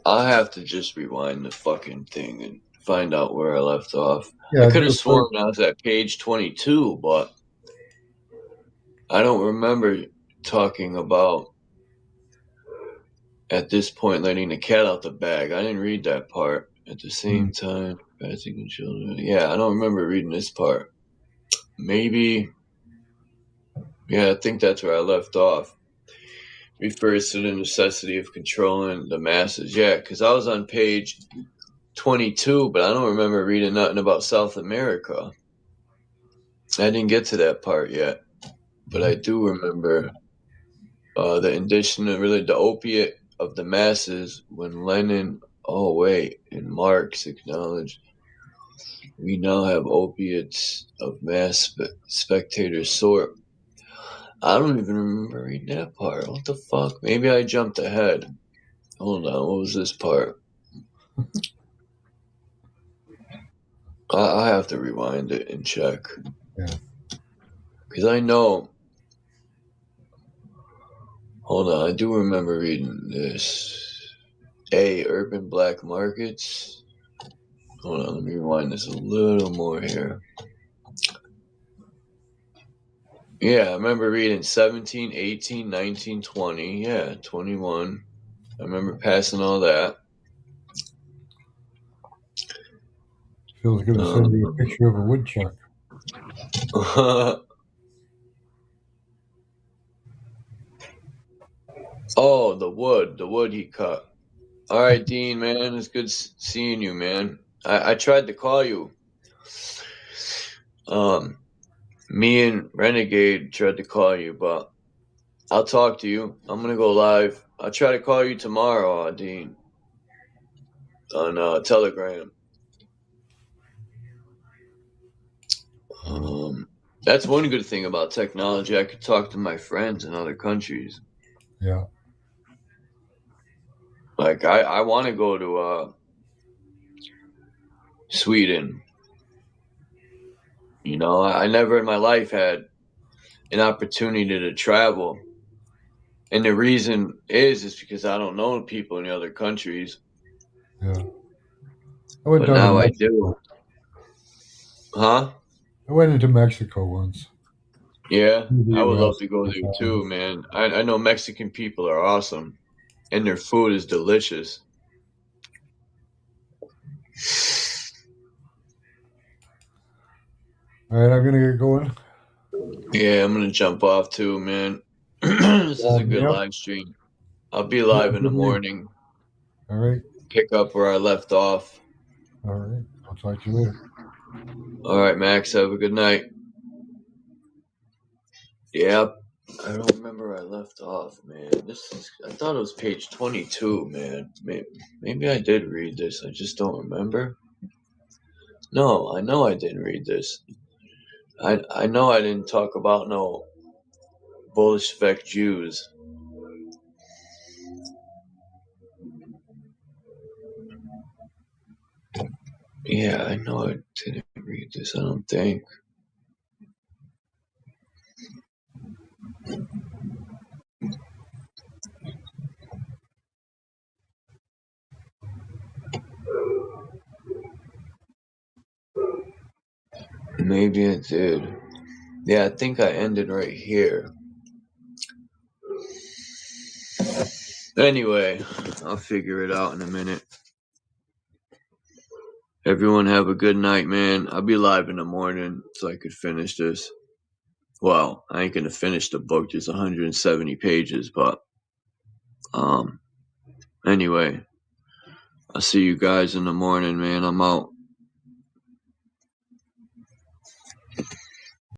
I'll have to just rewind the fucking thing and find out where I left off. Yeah, I could have sworn I was at page 22, but I don't remember talking about at this point letting the cat out the bag. I didn't read that part. At the same time, parenting children. Yeah, I don't remember reading this part. Maybe. Yeah, I think that's where I left off. Refers to the necessity of controlling the masses. Yeah, because I was on page 22, but I don't remember reading nothing about South America. I didn't get to that part yet, but I do remember the indication of really the opiate of the masses when Lenin, and Marx acknowledged we now have opiates of mass spectator sort. I don't even remember reading that part. What the fuck? Maybe I jumped ahead. Hold on, what was this part? I have to rewind it and check. Yeah. Because I know. Hold on, I do remember reading this. Urban black markets. Hold on, let me rewind this a little more here. Yeah, I remember reading 17, 18, 19, 20. Yeah, 21. I remember passing all that. Phil's going to send you a picture of a woodchuck. Oh, the wood he cut. All right, Dean, man, it's good seeing you, man. I tried to call you. Me and Renegade tried to call you, but I'll talk to you. I'm gonna go live. I'll try to call you tomorrow, Dean, on Telegram. That's one good thing about technology. I could talk to my friends in other countries. Yeah. Like I want to go to Sweden. You know, I never in my life had an opportunity to travel. And the reason is because I don't know people in the other countries. Yeah. I went But down now to I Mexico. do. Huh? I went into Mexico once. Yeah, The I would love US. to go there too, man. I know Mexican people are awesome. And their food is delicious. All right, I'm going to get going. Yeah, I'm going to jump off too, man. This is a good live stream. I'll be live in the morning. All right. Pick up where I left off. All right. I'll talk to you later. All right, Max. Have a good night. Yep. I don't remember where I left off, man. I thought it was page 22, man. Maybe I did read this. I just don't remember. No, I know I didn't read this. I know I didn't talk about no Bolshevik Jews. Yeah, I know I didn't read this, I don't think. Maybe I did. Yeah, I think I ended right here. Anyway, I'll figure it out in a minute. Everyone have a good night, man. I'll be live in the morning so I could finish this. Well, I ain't gonna finish the book. There's 170 pages, but anyway, I'll see you guys in the morning, man. I'm out.